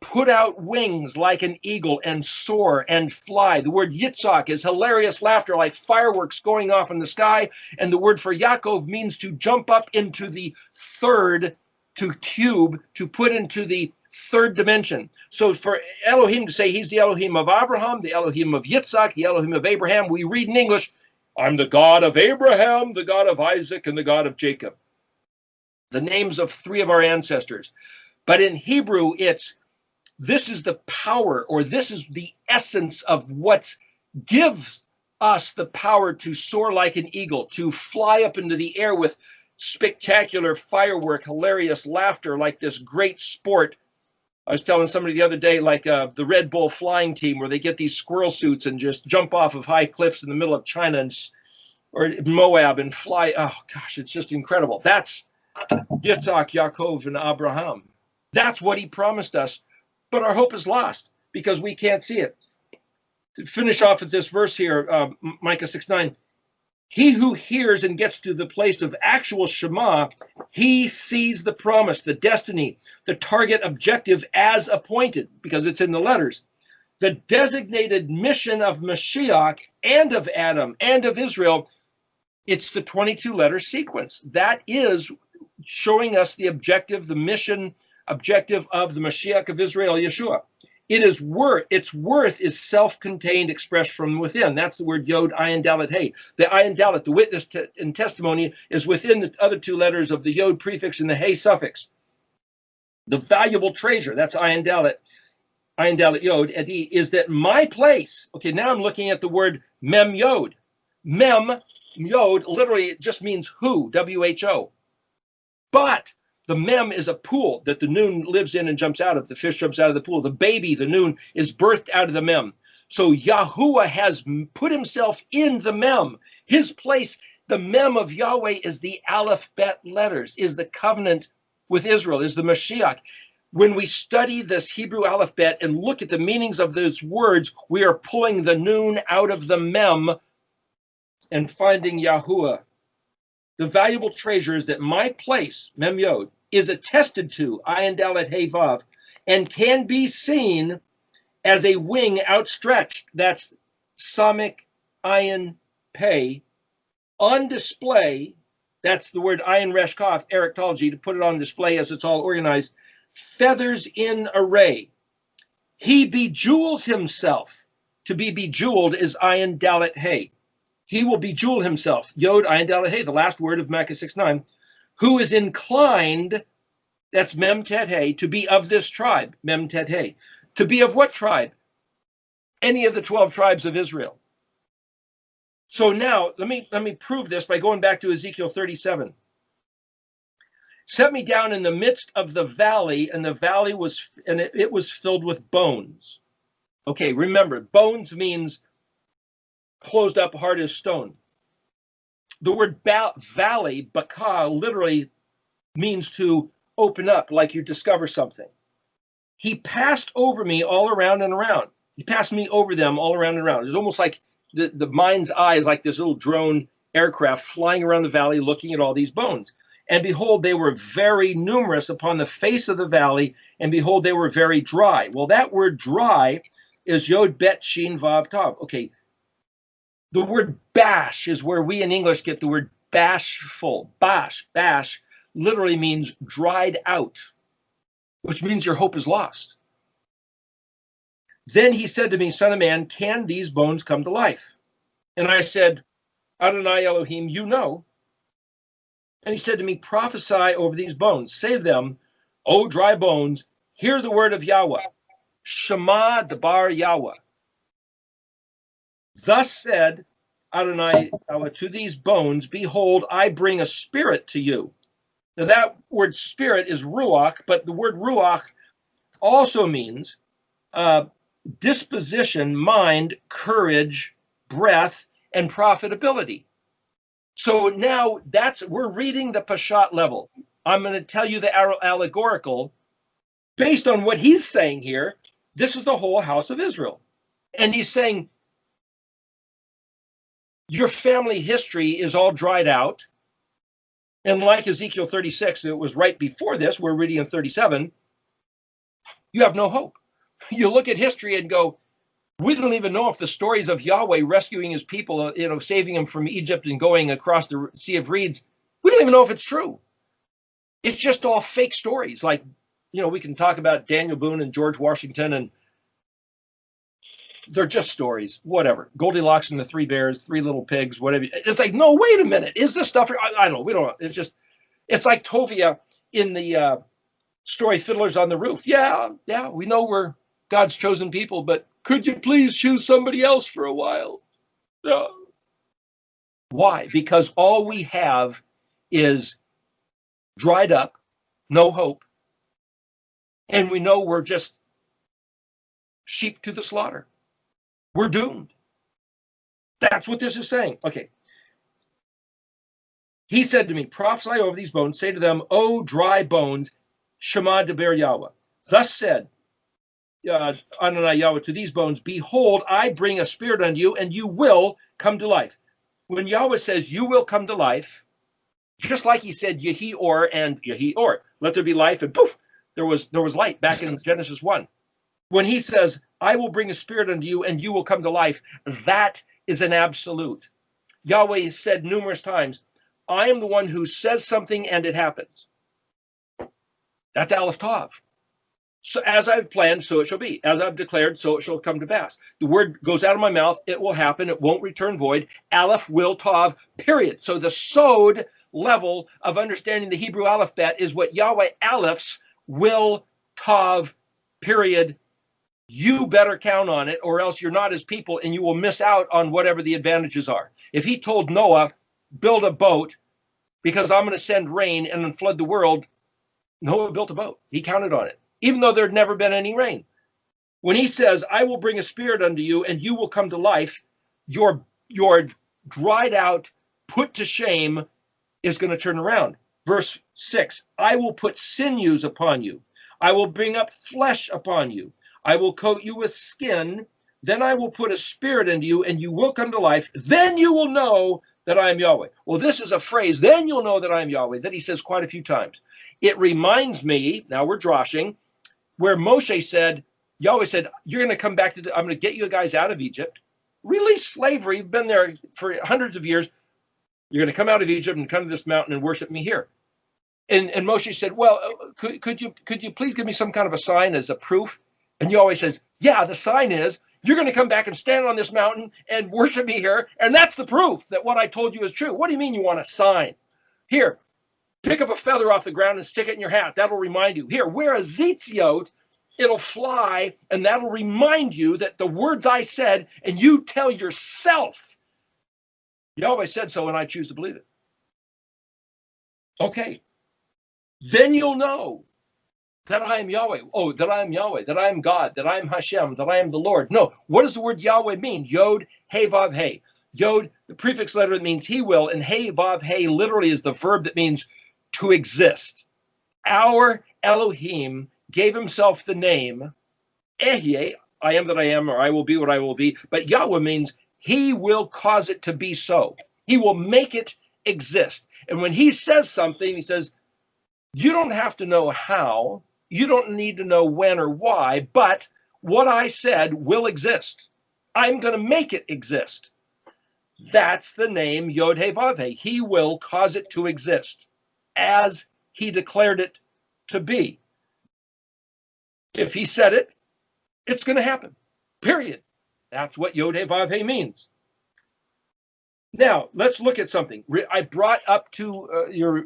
put out wings like an eagle and soar and fly. The word Yitzhak is hilarious laughter, like fireworks going off in the sky. And the word for Yaakov means to jump up into the third, to cube, to put into the third dimension. So for Elohim to say he's the Elohim of Abraham, the Elohim of Yitzhak, the Elohim of Abraham, we read in English, I'm the God of Abraham, the God of Isaac, and the God of Jacob. The names of three of our ancestors. But in Hebrew, it's this is the power, or this is the essence of what gives us the power to soar like an eagle, to fly up into the air with spectacular firework, hilarious laughter, like this great sport. I was telling somebody the other day, like the Red Bull flying team, where they get these squirrel suits and just jump off of high cliffs in the middle of China or Moab and fly. Oh, gosh, it's just incredible. That's Yitzhak, Yaakov, and Abraham. That's what he promised us. But our hope is lost because we can't see it. To finish off with this verse here, Micah 6:9, he who hears and gets to the place of actual Shema, he sees the promise, the destiny, the target objective as appointed, because it's in the letters. The designated mission of Mashiach and of Adam and of Israel, it's the 22-letter sequence. That is showing us the objective, the mission objective of the Mashiach of Israel, Yeshua. Its worth is self-contained, expressed from within. That's the word Yod, Ayin, Dalet, Hey. The Ayin, Dalet, the witness and testimony, is within the other two letters of the Yod prefix and the Hey suffix. The valuable treasure, that's Ayin, Dalet, Yod, Edi, is that my place, okay, now I'm looking at the word Mem, Yod. Mem, Yod, literally it just means who, W-H-O. But the mem is a pool that the Nun lives in and jumps out of. The fish jumps out of the pool. The baby, the Nun, is birthed out of the mem. So Yahuwah has put himself in the mem. His place, the mem of Yahweh, is the aleph bet letters, is the covenant with Israel, is the Mashiach. When we study this Hebrew alphabet and look at the meanings of those words, we are pulling the Nun out of the mem and finding Yahuwah. The valuable treasure is that my place, Mem Yod, is attested to, Ayin, Dalet, Hey, Vav, and can be seen as a wing outstretched. That's Samik, Ayin, Pei, on display. That's the word Ayin, Resh, Kaf, Erictology, to put it on display as it's all organized. Feathers in array. He bejewels himself. To be bejeweled is Ayin, Dalet, Hey. He will bejewel himself. Yod, Ayin, Dalet, Hey, the last word of Micah 6:9. Who is inclined, that's Mem, Tet, Hey, to be of this tribe, Mem, Tet, Hey. To be of what tribe? Any of the 12 tribes of Israel. So now, let me prove this by going back to Ezekiel 37. Set me down in the midst of the valley, and the valley was, and it was filled with bones. Okay, remember, bones means closed up, hard as stone. The word valley, baka, literally means to open up, like you discover something. He passed over me all around and around. He passed me over them all around and around. It's almost like the mind's eye is like this little drone aircraft flying around the valley looking at all these bones. And behold, they were very numerous upon the face of the valley, and behold, they were very dry. Well, that word dry is Yod, Bet, Shin, Vav, Tav. Okay. The word bash is where we in English get the word bashful. Bash literally means dried out, which means your hope is lost. Then he said to me, Son of man, can these bones come to life? And I said, Adonai Elohim, you know. And he said to me, prophesy over these bones. Say to them, O dry bones, hear the word of Yahweh. Shema Dabar Yahweh. Thus said Adonai to these bones, behold, I bring a spirit to you. Now that word spirit is ruach, but the word ruach also means disposition, mind, courage, breath, and profitability. So now we're reading the Peshat level. I'm going to tell you the allegorical. Based on what he's saying here, this is the whole house of Israel. And he's saying, your family history is all dried out. And like Ezekiel 36, it was right before this, we're reading in 37, you have no hope. You look at history and go, we don't even know if the stories of Yahweh rescuing his people, saving them from Egypt and going across the Sea of Reeds, we don't even know if it's true. It's just all fake stories. Like, we can talk about Daniel Boone and George Washington, and they're just stories, whatever. Goldilocks and the Three Bears, Three Little Pigs, whatever. It's like, no, wait a minute. Is this stuff? I don't know. We don't know. It's like Tovia in the story Fiddlers on the Roof. Yeah, we know we're God's chosen people, but could you please choose somebody else for a while? Why? Because all we have is dried up, no hope, and we know we're just sheep to the slaughter. We're doomed. That's what this is saying. Okay. He said to me, prophesy over these bones, say to them, O dry bones, Shema Deber Yahweh. Thus said Adonai Yahweh to these bones, behold, I bring a spirit on you, and you will come to life. When Yahweh says you will come to life, just like he said Yehi Or and Yehi Or, let there be life, and poof, there was light back in Genesis 1. When he says, I will bring a spirit unto you, and you will come to life, that is an absolute. Yahweh said numerous times, I am the one who says something and it happens. That's Aleph Tav. So as I've planned, so it shall be. As I've declared, so it shall come to pass. The word goes out of my mouth, it will happen, it won't return void. Aleph will Tav, period. So the Sod level of understanding the Hebrew alphabet is what Yahweh Alephs will Tav, period. You better count on it, or else you're not his people and you will miss out on whatever the advantages are. If he told Noah, build a boat because I'm going to send rain and then flood the world, Noah built a boat. He counted on it, even though there'd never been any rain. When he says, I will bring a spirit unto you and you will come to life, your dried out, put to shame is going to turn around. Verse 6, I will put sinews upon you. I will bring up flesh upon you. I will coat you with skin. Then I will put a spirit into you and you will come to life. Then you will know that I am Yahweh. Well, this is a phrase, then you'll know that I am Yahweh, that he says quite a few times. It reminds me, now we're droshing, where Moshe said, Yahweh said, you're going to come back to, I'm going to get you guys out of Egypt. Release slavery. You've been there for hundreds of years. You're going to come out of Egypt and come to this mountain and worship me here. And Moshe said, well, could you please give me some kind of a sign as a proof? And Yahweh says, yeah, the sign is you're going to come back and stand on this mountain and worship me here. And that's the proof that what I told you is true. What do you mean you want a sign? Here, pick up a feather off the ground and stick it in your hat. That'll remind you. Here, wear a zitziot. It'll fly, and that'll remind you that the words I said, and you tell yourself, Yahweh said so, and I choose to believe it. Okay. Then you'll know that I am Yahweh. Oh, that I am Yahweh, that I am God, that I am Hashem, that I am the Lord. No, what does the word Yahweh mean? Yod, He, Vav, He. Yod, the prefix letter that means he will, and He, Vav, He literally is the verb that means to exist. Our Elohim gave himself the name Ehyeh, I am that I am, or I will be what I will be. But Yahweh means he will cause it to be so. He will make it exist. And when he says something, he says, you don't have to know how, you don't need to know when or why, but what I said will exist. I'm going to make it exist. That's the name Yod He Vav He. He will cause it to exist as he declared it to be. If he said it, it's going to happen, period. That's what Yod He Vav He means. Now, let's look at something. I brought up to your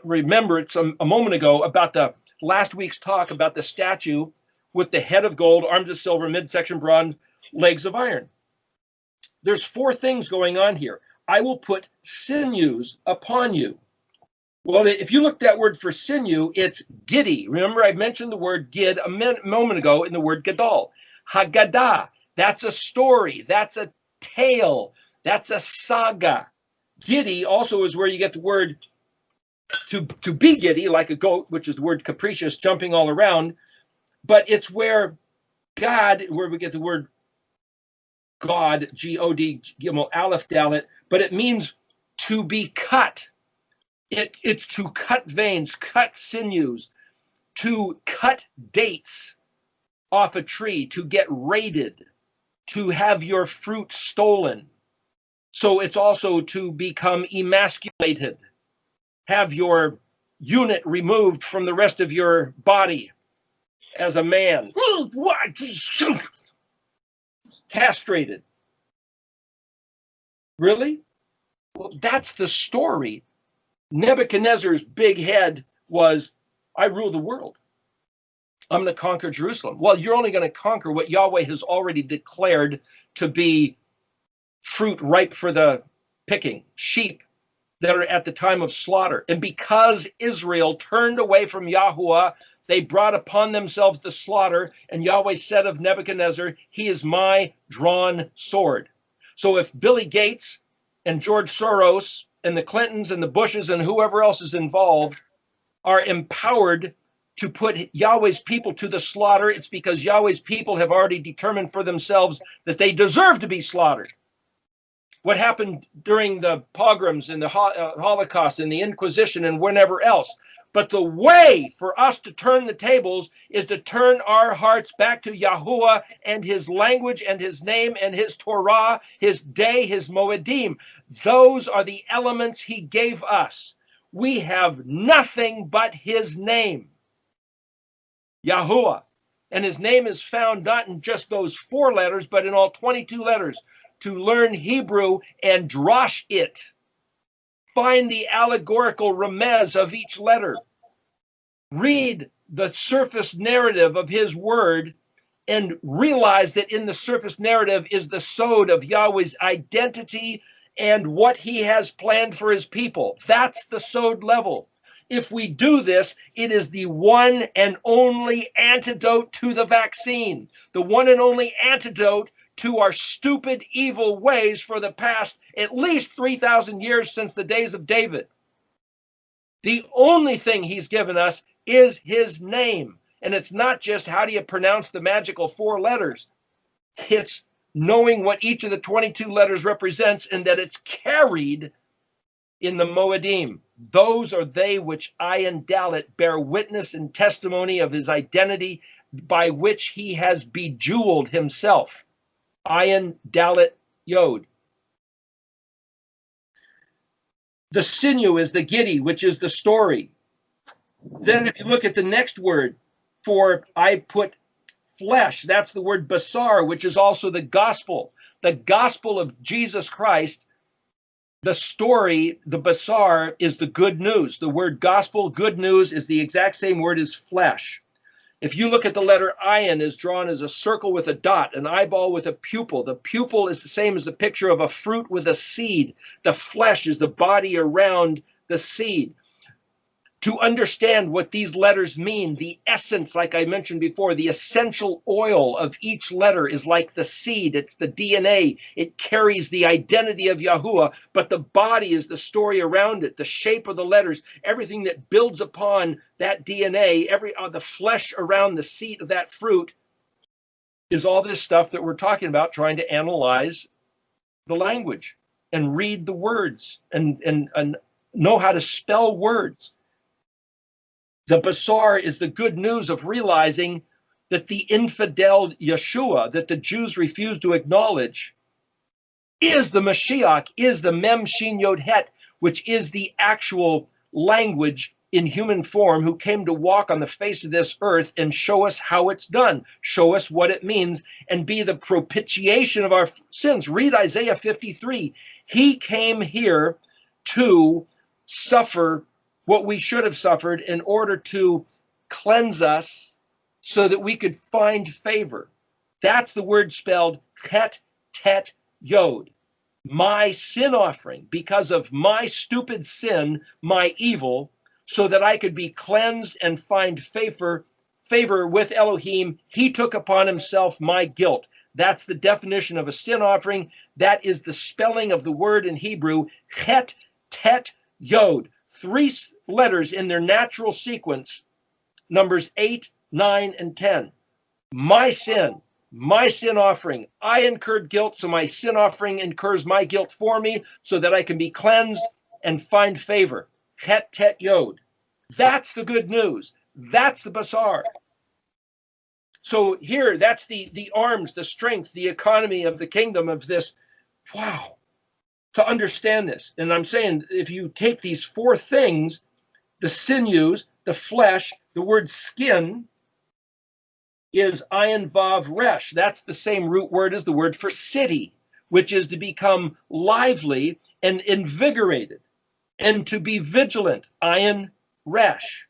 remembrance a moment ago about the last week's talk about the statue with the head of gold, arms of silver, midsection bronze, legs of iron. There's four things going on here. I will put sinews upon you. Well, if you look that word for sinew, it's giddy. Remember, I mentioned the word gid a moment ago in the word gadol. Haggadah. That's a story. That's a tale. That's a saga. Giddy also is where you get the word to be giddy, like a goat, which is the word capricious, jumping all around. But it's where God, where we get the word God, G-O-D, Gimel Aleph Dalet, but it means to be cut. It's to cut veins, cut sinews, to cut dates off a tree, to get raided, to have your fruit stolen. So it's also to become emasculated, have your unit removed from the rest of your body as a man. Castrated. Really? Well, that's the story. Nebuchadnezzar's big head was, I rule the world. I'm going to conquer Jerusalem. Well, you're only going to conquer what Yahweh has already declared to be fruit ripe for the picking, sheep that are at the time of slaughter. And because Israel turned away from Yahuwah, they brought upon themselves the slaughter, and Yahweh said of Nebuchadnezzar, he is my drawn sword. So if Billy Gates and George Soros and the Clintons and the Bushes and whoever else is involved are empowered to put Yahweh's people to the slaughter, it's because Yahweh's people have already determined for themselves that they deserve to be slaughtered. What happened during the pogroms and the Holocaust and the Inquisition and whenever else. But the way for us to turn the tables is to turn our hearts back to Yahuwah and his language and his name and his Torah, his day, his Moedim. Those are the elements he gave us. We have nothing but his name, Yahuwah. And his name is found not in just those 4 letters, but in all 22 letters. To learn Hebrew and drosh it. Find the allegorical remez of each letter. Read the surface narrative of his word and realize that in the surface narrative is the sod of Yahweh's identity and what he has planned for his people. That's the sod level. If we do this, it is the one and only antidote to the vaccine, the one and only antidote to our stupid, evil ways for the past at least 3,000 years since the days of David. The only thing he's given us is his name. And it's not just how do you pronounce the magical 4 letters. It's knowing what each of the 22 letters represents and that it's carried in the Moedim. Those are they which Ayin Dalet bear witness and testimony of his identity by which he has bejeweled himself. Ayin Dalet Yod. The sinew is the giddy, which is the story. Then if you look at the next word for I put flesh, that's the word basar, which is also the gospel. The gospel of Jesus Christ, the story, the basar, is the good news. The word gospel, good news, is the exact same word as flesh. If you look at the letter ayin is drawn as a circle with a dot, an eyeball with a pupil. The pupil is the same as the picture of a fruit with a seed. The flesh is the body around the seed. To understand what these letters mean, the essence, like I mentioned before, the essential oil of each letter is like the seed. It's the DNA. It carries the identity of Yahuwah, but the body is the story around it, the shape of the letters, everything that builds upon that DNA, the flesh around the seed of that fruit is all this stuff that we're talking about, trying to analyze the language and read the words and know how to spell words. The basar is the good news of realizing that the infidel Yeshua, that the Jews refuse to acknowledge, is the Mashiach, is the Mem Shin Yod Het, which is the actual language in human form who came to walk on the face of this earth and show us how it's done, show us what it means, and be the propitiation of our sins. Read Isaiah 53. He came here to suffer what we should have suffered in order to cleanse us so that we could find favor. That's the word spelled chet, tet, yod. My sin offering, because of my stupid sin, my evil, so that I could be cleansed and find favor favor with Elohim. He took upon himself my guilt. That's the definition of a sin offering. That is the spelling of the word in Hebrew, chet, tet, yod. 3 letters in their natural sequence, numbers 8, 9, and 10. My sin offering. I incurred guilt, so my sin offering incurs my guilt for me so that I can be cleansed and find favor. Het, tet, yod. That's the good news. That's the basar. So here, that's the arms, the strength, the economy of the kingdom of this. Wow. To understand this. And I'm saying, if you take these 4 things, the sinews, the flesh, the word skin is ayin vav resh. That's the same root word as the word for city, which is to become lively and invigorated and to be vigilant. Ayin resh.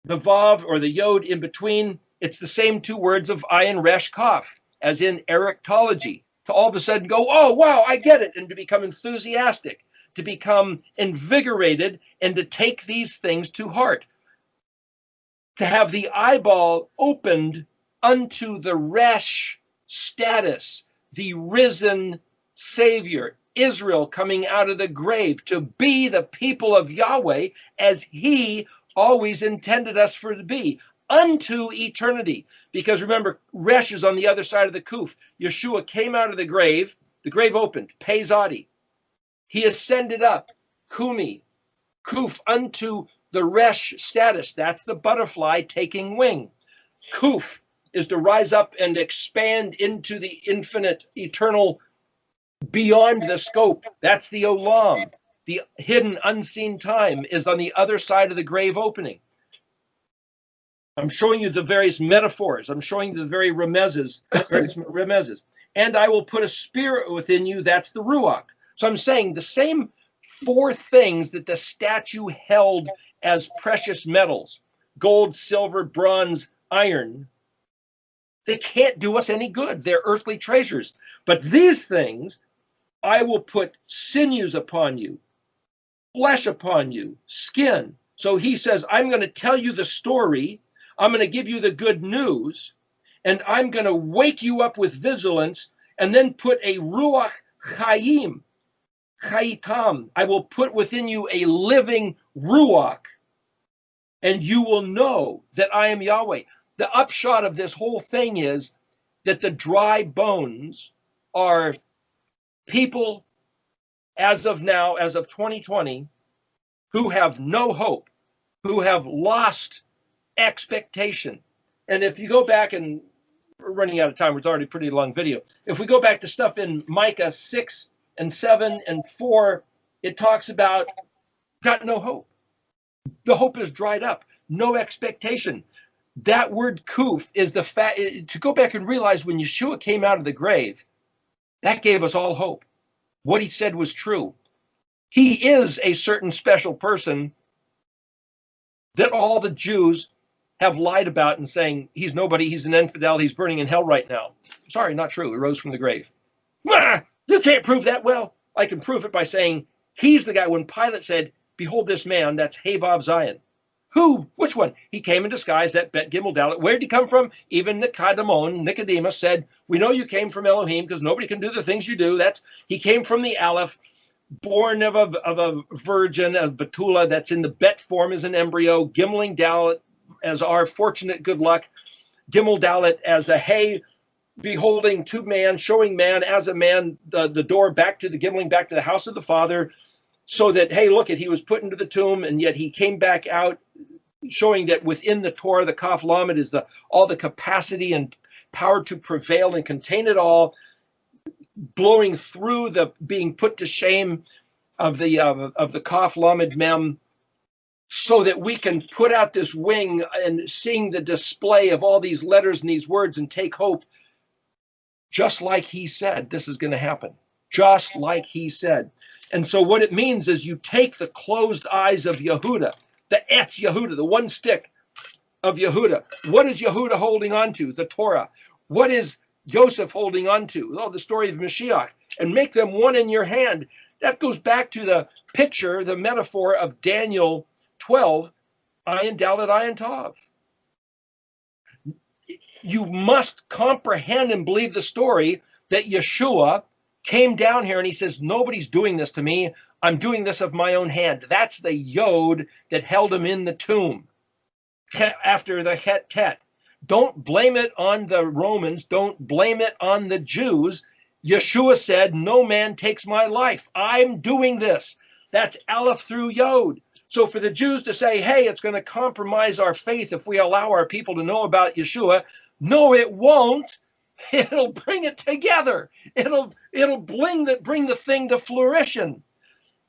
The vav or the yod in between, it's the same 2 words of ayin resh kaf, as in erectology. To all of a sudden go, oh, wow, I get it, and to become enthusiastic, to become invigorated, and to take these things to heart. To have the eyeball opened unto the resh status, the risen Savior, Israel coming out of the grave, to be the people of Yahweh as he always intended us for to be, unto eternity. Because remember, resh is on the other side of the kuf. Yeshua came out of the grave opened, pei zadi. He ascended up, kumi, kuf, unto the resh status. That's the butterfly taking wing. Kuf is to rise up and expand into the infinite, eternal, beyond the scope. That's the olam. The hidden, unseen time is on the other side of the grave opening. I'm showing you the various metaphors. I'm showing you the very remezes. And I will put a spirit within you. That's the ruach. So I'm saying the same 4 things that the statue held as precious metals, gold, silver, bronze, iron, they can't do us any good. They're earthly treasures. But these things, I will put sinews upon you, flesh upon you, skin. So he says, I'm going to tell you the story. I'm going to give you the good news, and I'm going to wake you up with vigilance, and then put a ruach chayim, chayitam. I will put within you a living ruach, and you will know that I am Yahweh. The upshot of this whole thing is that the dry bones are people as of now, as of 2020, who have no hope, who have lost expectation. And if you go back, and we're running out of time, it's already a pretty long video. If we go back to stuff in Micah 6 and 7 and 4, it talks about got no hope. The hope is dried up, no expectation. That word kuf is the fact, to go back and realize when Yeshua came out of the grave, that gave us all hope. What he said was true. He is a certain special person that all the Jews have lied about and saying he's nobody, he's an infidel, he's burning in hell right now. Sorry, not true. He rose from the grave. You can't prove that. Well, I can prove it by saying he's the guy. When Pilate said, behold this man, that's Hevav Zion. Who? Which one? He came in disguise at Bet Gimel Dalet. Where did he come from? Even Nicodemus said, we know you came from Elohim because nobody can do the things you do. He came from the Aleph, born of a virgin, of Betula, that's in the Bet form as an embryo, Gimel Dalet as our fortunate good luck, Gimel Dalet as a hay, beholding to man, showing man as a man, the door back to the Gimling, back to the house of the Father, so that, hey, look, he was put into the tomb, and yet he came back out, showing that within the Torah, the Kaf Lamed is all the capacity and power to prevail and contain it all, blowing through the being put to shame of the Kaf Lamed Mem, so that we can put out this wing and seeing the display of all these letters and these words and take hope, just like he said this is going to happen, just like he said. And so what it means is you take the closed eyes of Yehuda, the Etz Yehuda, the one stick of Yehuda. What is Yehuda holding on to? The Torah. What is Joseph holding on to? Oh, the story of Mashiach. And make them one in your hand. That goes back to the picture, the metaphor of Daniel 12, Ayin Dalet Ayin Tav. You must comprehend and believe the story that Yeshua came down here and he says, nobody's doing this to me. I'm doing this of my own hand. That's the yod that held him in the tomb after the Het Tet. Don't blame it on the Romans. Don't blame it on the Jews. Yeshua said, no man takes my life. I'm doing this. That's Aleph through Yod. So for the Jews to say, hey, it's going to compromise our faith if we allow our people to know about Yeshua. No, it won't. It'll bring it together. It'll bring the thing to fruition.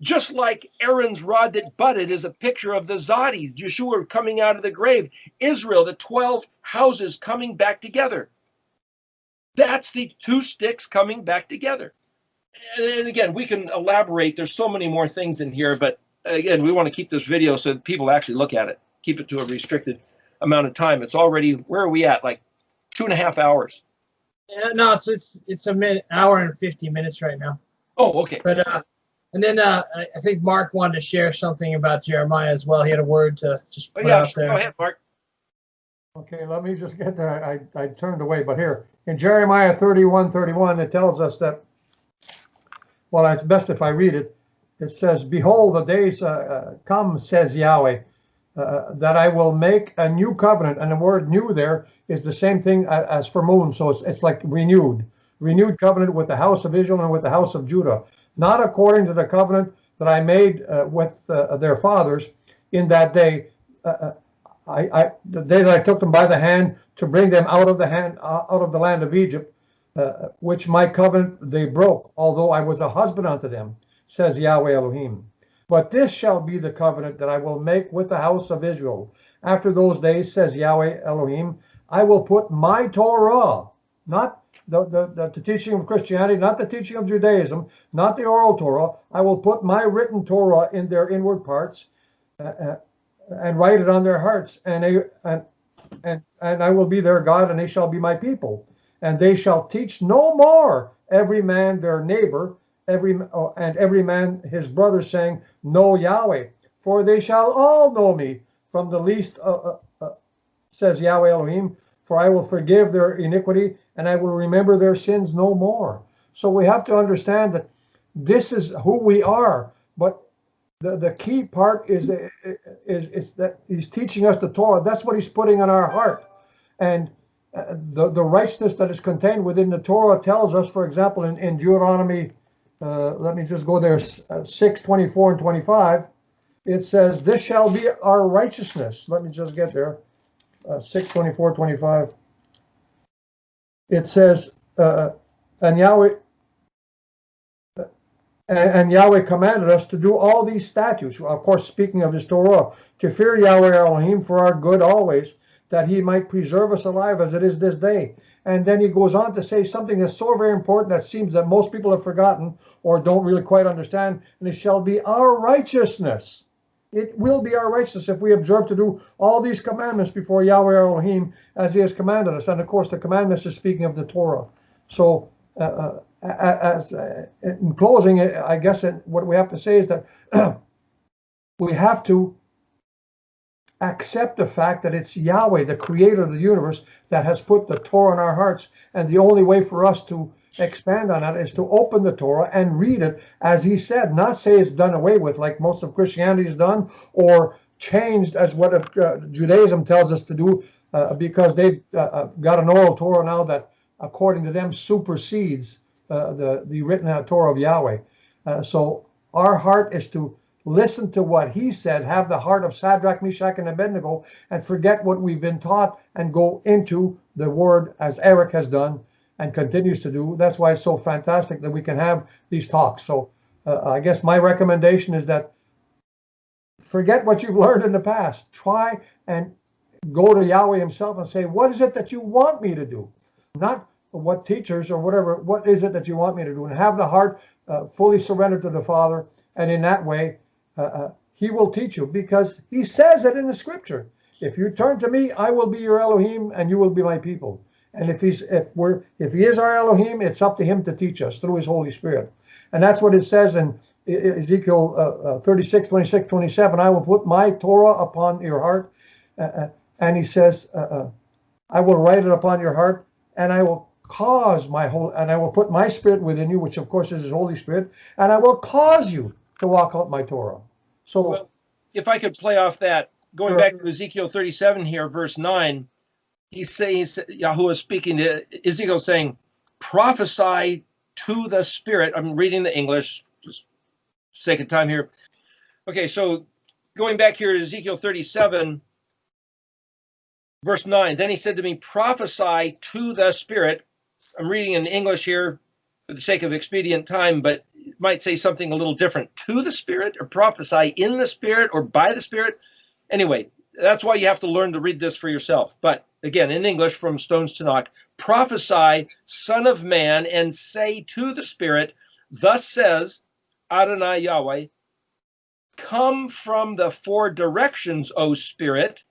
Just like Aaron's rod that budded is a picture of the Zadi, Yeshua coming out of the grave. Israel, the 12 houses coming back together. That's the two sticks coming back together. And again, we can elaborate. There's so many more things in here, but again, we want to keep this video so that people actually look at it. Keep it to a restricted amount of time. It's already, where are we at? Like 2.5 hours. Yeah, no, it's a minute, hour and 50 minutes right now. Oh, okay. But and then I think Mark wanted to share something about Jeremiah as well. He had a word to just put out there. Go ahead, Mark. Okay, let me just get there. I turned away, but here in Jeremiah 31:31, it tells us that, well, it's best if I read it. It says, behold, the days come, says Yahweh, that I will make a new covenant. And the word new there is the same thing as for moon. So it's like renewed covenant with the house of Israel and with the house of Judah, not according to the covenant that I made with their fathers in that day. The day that I took them by the hand to bring them out of the land of Egypt, which my covenant they broke, although I was a husband unto them, says Yahweh Elohim. But this shall be the covenant that I will make with the house of Israel. After those days, says Yahweh Elohim, I will put my Torah, not the teaching of Christianity, not the teaching of Judaism, not the oral Torah. I will put my written Torah in their inward parts and write it on their hearts. And I will be their God, and they shall be my people. And they shall teach no more every man their neighbor, every man his brother, saying, know Yahweh, for they shall all know me, from the least, says Yahweh Elohim, for I will forgive their iniquity, and I will remember their sins no more. So we have to understand that this is who we are, but the key part is that he's teaching us the Torah. That's what he's putting in our heart. And the righteousness that is contained within the Torah tells us, for example, in Deuteronomy, let me just go there, 6:24 and 25, it says, this shall be our righteousness. Let me just get there. 6:24, 25. It says, and Yahweh commanded us to do all these statutes, of course, speaking of his Torah, to fear Yahweh Elohim for our good always, that he might preserve us alive as it is this day. And then he goes on to say something that's so very important that seems that most people have forgotten or don't really quite understand, and it shall be our righteousness. It will be our righteousness if we observe to do all these commandments before Yahweh Elohim as he has commanded us. And of course, the commandments is speaking of the Torah. So in closing, I guess what we have to say is that we have to accept the fact that it's Yahweh, the creator of the universe, that has put the Torah in our hearts. And the only way for us to expand on that is to open the Torah and read it as he said, not say it's done away with like most of Christianity is done, or changed as what Judaism tells us to do, because they've got an oral Torah now that, according to them, supersedes the written Torah of Yahweh. So our heart is to listen to what he said, have the heart of Shadrach, Meshach, and Abednego, and forget what we've been taught and go into the word as Eric has done and continues to do. That's why it's so fantastic that we can have these talks. So I guess my recommendation is that forget what you've learned in the past. Try and go to Yahweh himself and say, what is it that you want me to do? Not what teachers or whatever, what is it that you want me to do? And have the heart fully surrendered to the Father. And in that way, he will teach you, because he says it in the scripture. If you turn to me, I will be your Elohim and you will be my people. And if he is our Elohim, it's up to him to teach us through his Holy Spirit. And that's what it says in Ezekiel 36, 26, 27. I will put my Torah upon your heart. And he says, I will write it upon your heart, and I will and I will put my spirit within you, which of course is his Holy Spirit, and I will cause you to walk out my Torah. So, well, if I could play off that, going Sure. back to Ezekiel 37 here, verse 9, he's saying, Yahuwah speaking to Ezekiel saying, prophesy to the Spirit. I'm reading the English, just sake of time here. Okay, so going back here to Ezekiel 37, verse 9, then he said to me, prophesy to the Spirit. I'm reading in English here for the sake of expedient time, but it might say something a little different. To the Spirit, or prophesy in the Spirit, or by the Spirit. Anyway, that's why you have to learn to read this for yourself. But again, in English from Stones to Knock, prophesy, Son of Man, and say to the Spirit, thus says Adonai Yahweh, come from the four directions, O Spirit.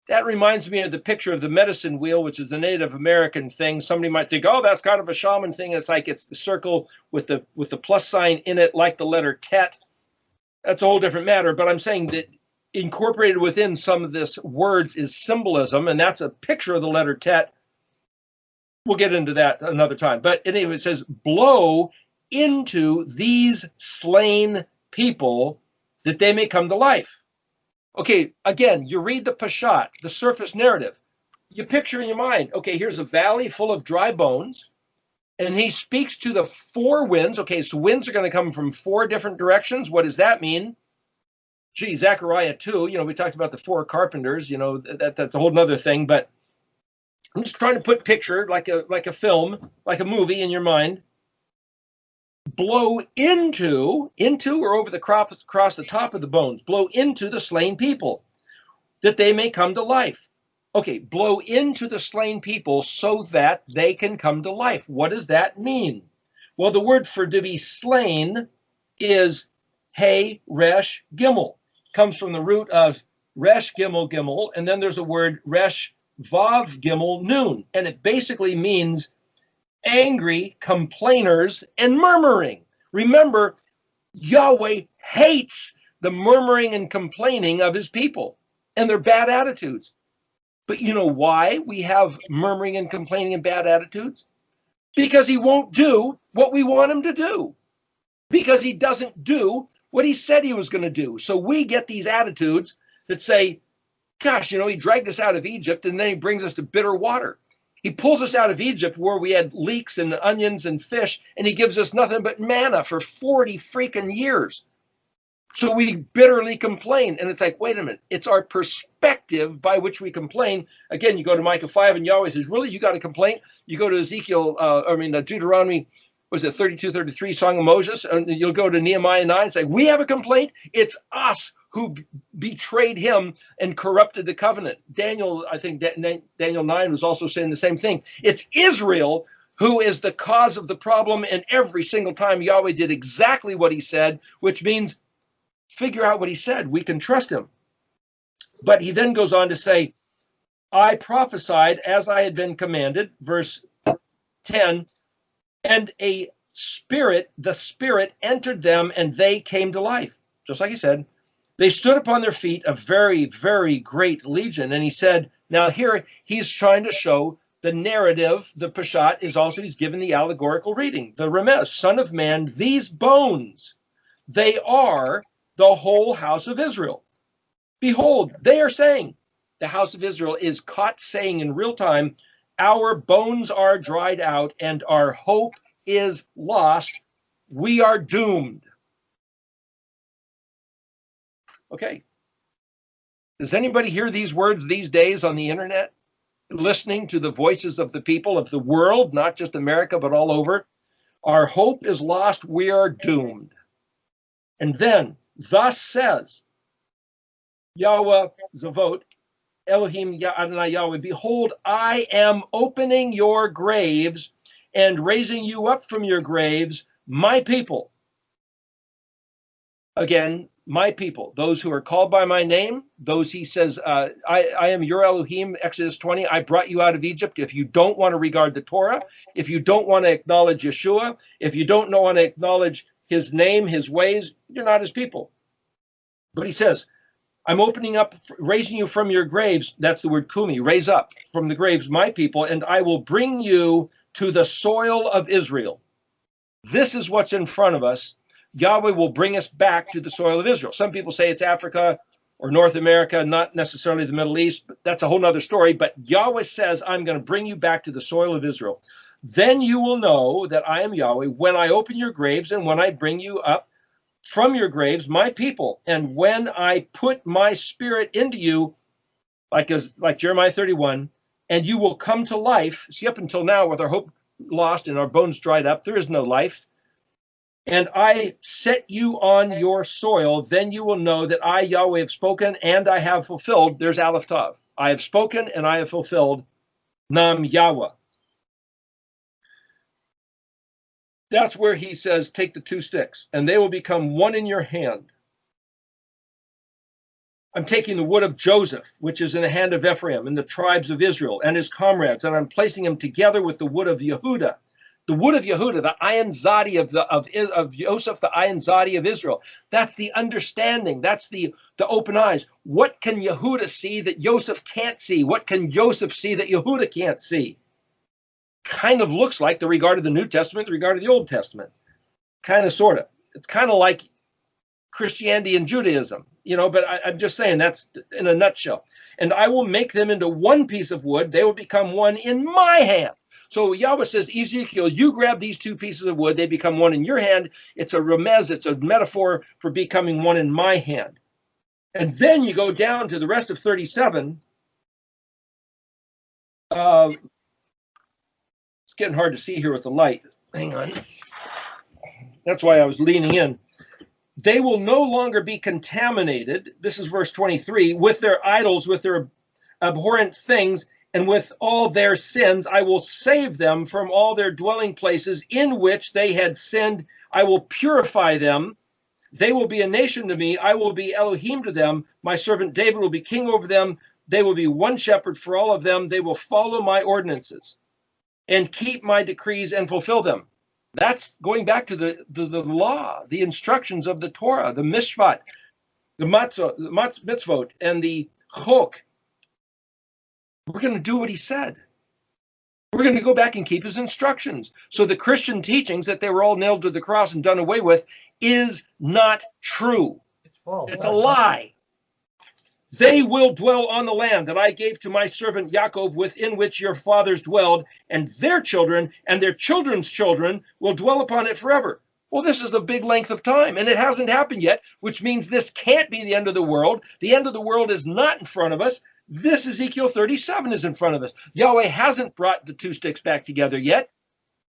That reminds me of the picture of the medicine wheel, which is a Native American thing. Somebody might think, oh, that's kind of a shaman thing. It's like it's the circle with the plus sign in it, like the letter Tet. That's a whole different matter. But I'm saying that incorporated within some of this words is symbolism, and that's a picture of the letter Tet. We'll get into that another time. But anyway, it says, blow into these slain people that they may come to life. Okay, again, you read the Peshat, the surface narrative. You picture in your mind, okay, here's a valley full of dry bones, and he speaks to the four winds. Okay, so winds are going to come from four different directions. What does that mean? Gee, Zechariah 2, we talked about the four carpenters, that's a whole nother thing, but I'm just trying to put picture like a film, like a movie in your mind. Blow into or over the crop across the top of the bones, blow into the slain people that they may come to life. Okay, blow into the slain people so that they can come to life. What does that mean? Well, the word for to be slain is Hey Resh Gimel. Comes from the root of Resh Gimel Gimel, and then there's a word Resh Vav Gimel Nun, and it basically means angry, complainers, and murmuring. Remember, Yahweh hates the murmuring and complaining of his people and their bad attitudes. But you know why we have murmuring and complaining and bad attitudes? Because he won't do what we want him to do. Because he doesn't do what he said he was going to do. So we get these attitudes that say, gosh, he dragged us out of Egypt and then he brings us to bitter water. He pulls us out of Egypt where we had leeks and onions and fish, and he gives us nothing but manna for 40 freaking years. So we bitterly complain. And it's like, wait a minute, it's our perspective by which we complain. Again, you go to Micah 5 and Yahweh says, really, you got to complain? You go to Deuteronomy, was it 32, 33, Song of Moses? And you'll go to Nehemiah 9 and say, we have a complaint. It's us who betrayed him and corrupted the covenant. Daniel, I think Daniel 9 was also saying the same thing. It's Israel who is the cause of the problem, and every single time Yahweh did exactly what he said, which means figure out what he said. We can trust him. But he then goes on to say, I prophesied as I had been commanded, verse 10, and the Spirit entered them and they came to life. Just like he said. They stood upon their feet, a very, very great legion. And he said, now here he's trying to show the narrative, the Peshat is also, he's given the allegorical reading. The Remez, Son of Man, these bones, they are the whole house of Israel. Behold, they are saying, the house of Israel is caught saying in real time, our bones are dried out and our hope is lost. We are doomed. Okay. Does anybody hear these words these days on the internet? Listening to the voices of the people of the world, not just America, but all over. Our hope is lost. We are doomed. And then, thus says Yahweh Zavot, Elohim Adonai Yahweh, behold, I am opening your graves and raising you up from your graves, my people. Again, my people, those who are called by my name, those he says, I am your Elohim, Exodus 20, I brought you out of Egypt. If you don't want to regard the Torah, if you don't want to acknowledge Yeshua, if you don't want to acknowledge his name, his ways, you're not his people. But he says, I'm opening up, raising you from your graves. That's the word kumi, raise up from the graves, my people, and I will bring you to the soil of Israel. This is what's in front of us. Yahweh will bring us back to the soil of Israel. Some people say it's Africa or North America, not necessarily the Middle East, but that's a whole nother story. But Yahweh says, I'm going to bring you back to the soil of Israel. Then you will know that I am Yahweh when I open your graves and when I bring you up from your graves, my people, and when I put my spirit into you, like Jeremiah 31, and you will come to life. See, up until now, with our hope lost and our bones dried up, there is no life. And I set you on your soil, then you will know that I, Yahweh, have spoken and I have fulfilled. There's Aleph Tav. I have spoken and I have fulfilled. Nam Yahweh. That's where he says, take the 2 sticks, and they will become one in your hand. I'm taking the wood of Joseph, which is in the hand of Ephraim, and the tribes of Israel and his comrades, and I'm placing them together with the wood of Yehuda. The wood of Yehuda, the Ayin Zadi of Joseph, the Ayin Zadi of Israel. That's the understanding. That's the open eyes. What can Yehuda see that Joseph can't see? What can Joseph see that Yehuda can't see? Kind of looks like the regard of the New Testament, the regard of the Old Testament. Kind of, sort of. It's kind of like Christianity and Judaism, but I'm just saying that's in a nutshell. And I will make them into one piece of wood. They will become one in my hand. So Yahweh says, Ezekiel, you grab these 2 pieces of wood. They become one in your hand. It's a remez. It's a metaphor for becoming one in my hand. And then you go down to the rest of 37. Getting hard to see here with the light. Hang on. That's why I was leaning in. They will no longer be contaminated. This is verse 23. With their idols, with their abhorrent things, and with all their sins. I will save them from all their dwelling places in which they had sinned. I will purify them. They will be a nation to me. I will be Elohim to them. My servant David will be king over them. They will be one shepherd for all of them. They will follow my ordinances and keep my decrees and fulfill them. That's going back to the law, the instructions of the Torah, the mishvat, the mitzvot, and the chok. We're going to do what he said. We're going to go back and keep his instructions. So the Christian teachings that they were all nailed to the cross and done away with is not true. It's false. It's a lie. They will dwell on the land that I gave to my servant Yaakov, within which your fathers dwelled, and their children and their children's children will dwell upon it forever. Well, this is a big length of time, and it hasn't happened yet, which means this can't be the end of the world. The end of the world is not in front of us. This Ezekiel 37 is in front of us. Yahweh hasn't brought the 2 sticks back together yet,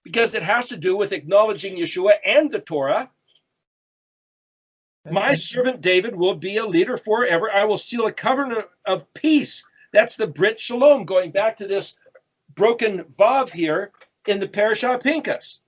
because it has to do with acknowledging Yeshua and the Torah. My servant David will be a leader forever. I will seal a covenant of peace. That's the Brit Shalom, going back to this broken vav here in the Parashah Pinchas.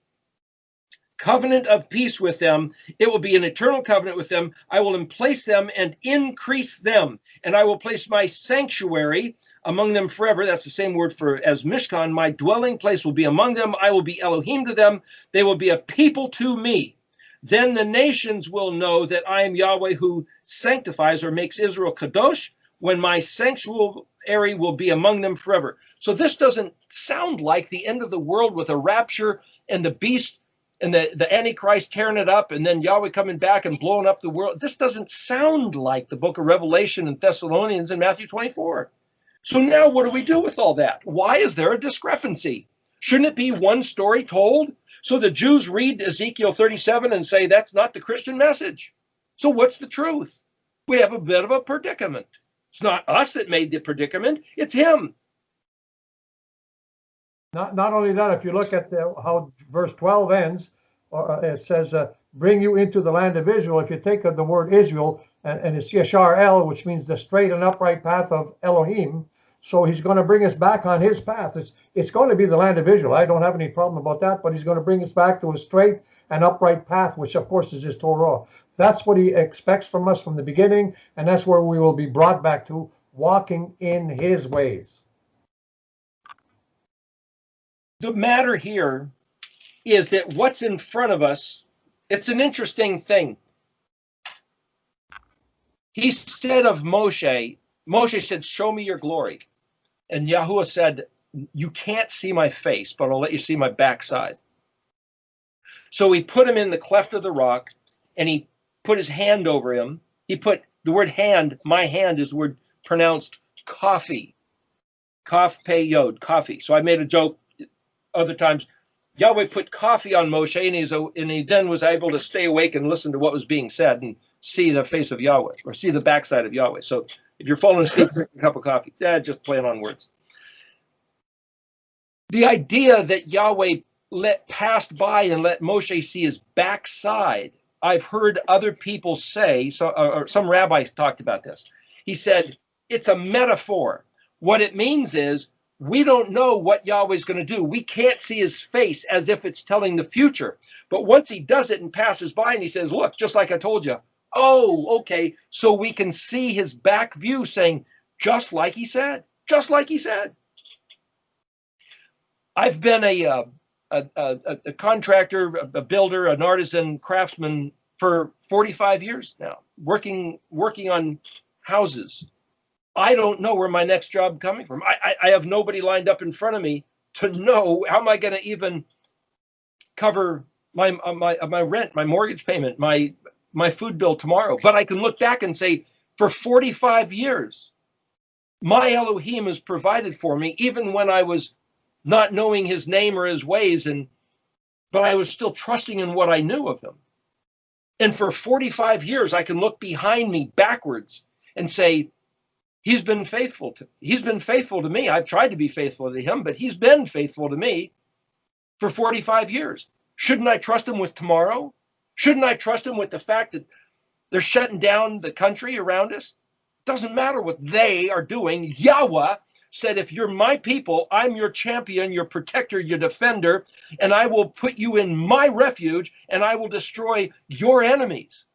Covenant of peace with them. It will be an eternal covenant with them. I will emplace them and increase them. And I will place my sanctuary among them forever. That's the same word as Mishkan. My dwelling place will be among them. I will be Elohim to them. They will be a people to me. Then the nations will know that I am Yahweh who sanctifies or makes Israel kadosh, when my sanctuary will be among them forever. So this doesn't sound like the end of the world with a rapture and the beast and the Antichrist tearing it up and then Yahweh coming back and blowing up the world. This doesn't sound like the book of Revelation and Thessalonians and Matthew 24. So now what do we do with all that? Why is there a discrepancy? Shouldn't it be one story told? So the Jews read Ezekiel 37 and say, that's not the Christian message. So what's the truth? We have a bit of a predicament. It's not us that made the predicament. It's him. Not only that, if you look at how verse 12 ends, it says, bring you into the land of Israel. If you take the word Israel, and it's Yashar El, which means the straight and upright path of Elohim. So he's going to bring us back on his path. It's going to be the land of Israel. I don't have any problem about that, but he's going to bring us back to a straight and upright path, which of course is his Torah. That's what he expects from us from the beginning, and that's where we will be brought back to, walking in his ways. The matter here is that what's in front of us, it's an interesting thing. He said of Moshe, Moshe said, show me your glory. And Yahuwah said, you can't see my face, but I'll let you see my backside. So he put him in the cleft of the rock, and he put his hand over him. He put the word hand, my hand is the word pronounced coffee. Kaf, pe, yod, coffee. So I made a joke other times. Yahweh put coffee on Moshe, and he then was able to stay awake and listen to what was being said and see the face of Yahweh, or see the backside of Yahweh. So if you're falling asleep, drink a cup of coffee. Just playing on words. The idea that Yahweh passed by and let Moshe see his backside, I've heard other people say, or some rabbis talked about this. He said, it's a metaphor. What it means is, we don't know what Yahweh's going to do. We can't see his face as if it's telling the future. But once he does it and passes by and he says, look, just like I told you. Oh, okay. So we can see his back view saying, just like he said, just like he said. I've been a contractor, a builder, an artisan, craftsman for 45 years now, working on houses. I don't know where my next job coming from. I have nobody lined up in front of me to know how am I going to even cover my rent, my mortgage payment, my food bill tomorrow. But I can look back and say, for 45 years, my Elohim has provided for me, even when I was not knowing his name or his ways, but I was still trusting in what I knew of him. And for 45 years, I can look behind me backwards and say, he's been faithful to me. I've tried to be faithful to him, but he's been faithful to me for 45 years. Shouldn't I trust him with tomorrow? Shouldn't I trust him with the fact that they're shutting down the country around us? Doesn't matter what they are doing. Yahweh said, if you're my people, I'm your champion, your protector, your defender, and I will put you in my refuge, and I will destroy your enemies,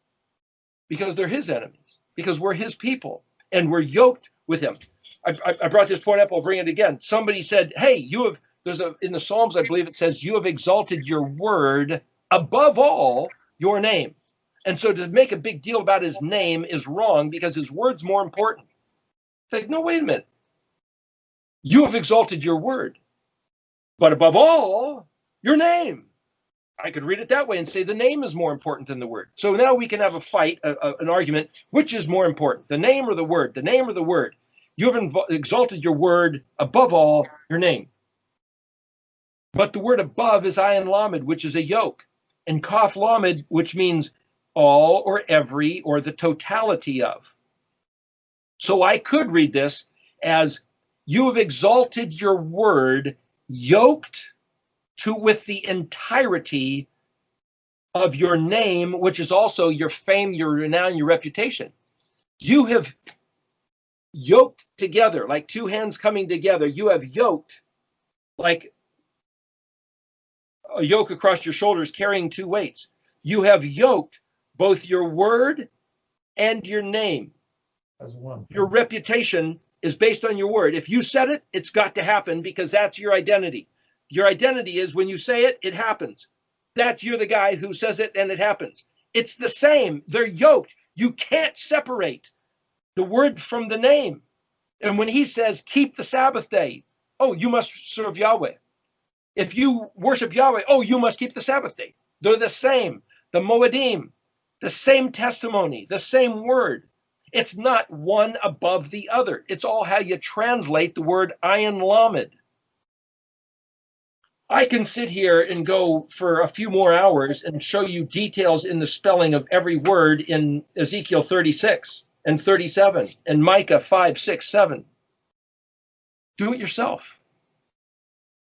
because they're his enemies, because we're his people. And we're yoked with him. I brought this point up. I'll bring it again. Somebody said, hey, in the Psalms, I believe it says, you have exalted your word above all your name. And so to make a big deal about his name is wrong, because his word's more important. It's like, no, wait a minute. You have exalted your word, but above all, your name. I could read it that way and say the name is more important than the word. So now we can have a fight, an argument. Which is more important, the name or the word? The name or the word? You have exalted your word above all your name. But the word above is ayin lamed, which is a yoke, and kaf lamed, which means all or every or the totality of. So I could read this as, you have exalted your word yoked with the entirety of your name, which is also your fame, your renown, your reputation. You have yoked together, like two hands coming together. You have yoked like a yoke across your shoulders carrying two weights. You have yoked both your word and your name. As one. Your reputation is based on your word. If you said it, it's got to happen, because that's your identity. Your identity is when you say it, it happens. You're the guy who says it and it happens. It's the same. They're yoked. You can't separate the word from the name. And when he says, keep the Sabbath day, oh, you must serve Yahweh. If you worship Yahweh, oh, you must keep the Sabbath day. They're the same. The Moedim, the same testimony, the same word. It's not one above the other. It's all how you translate the word ayin lamed. I can sit here and go for a few more hours and show you details in the spelling of every word in Ezekiel 36 and 37 and Micah 5, 6, 7. Do it yourself.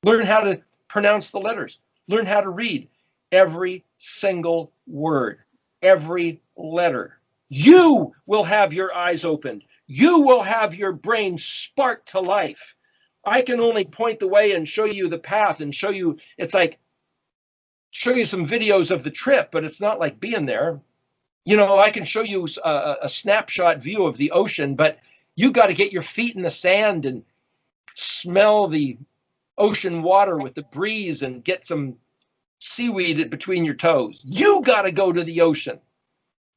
Learn how to pronounce the letters. Learn how to read every single word, every letter. You will have your eyes opened. You will have your brain sparked to life. I can only point the way and show you the path and show you, it's like, show you some videos of the trip, but it's not like being there. You know, I can show you a snapshot view of the ocean, but you got to get your feet in the sand and smell the ocean water with the breeze and get some seaweed between your toes. You got to go to the ocean.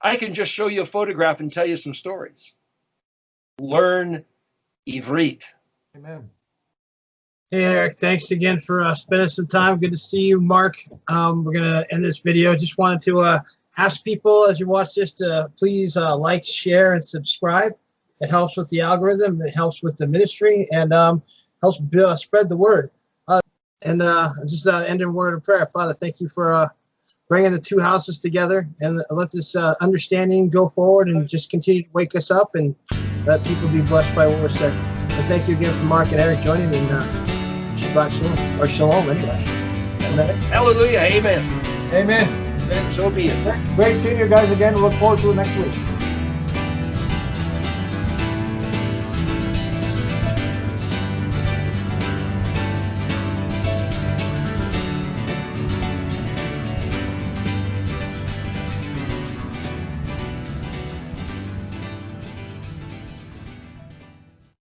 I can just show you a photograph and tell you some stories. Learn Ivrit. Amen. Hey, Eric, thanks again for spending some time. Good to see you, Mark. We're going to end this video. Just wanted to ask people as you watch this to please like, share, and subscribe. It helps with the algorithm. It helps with the ministry and helps spread the word. Just end in word of prayer. Father, thank you for bringing the two houses together, and let this understanding go forward and just continue to wake us up and let people be blessed by what we're said. And thank you again for Mark and Eric joining me. Shabbat Shalom, or Shalom anyway. Amen. Hallelujah. Amen. Amen. And so be it. Great seeing you guys again. Look forward to it next week.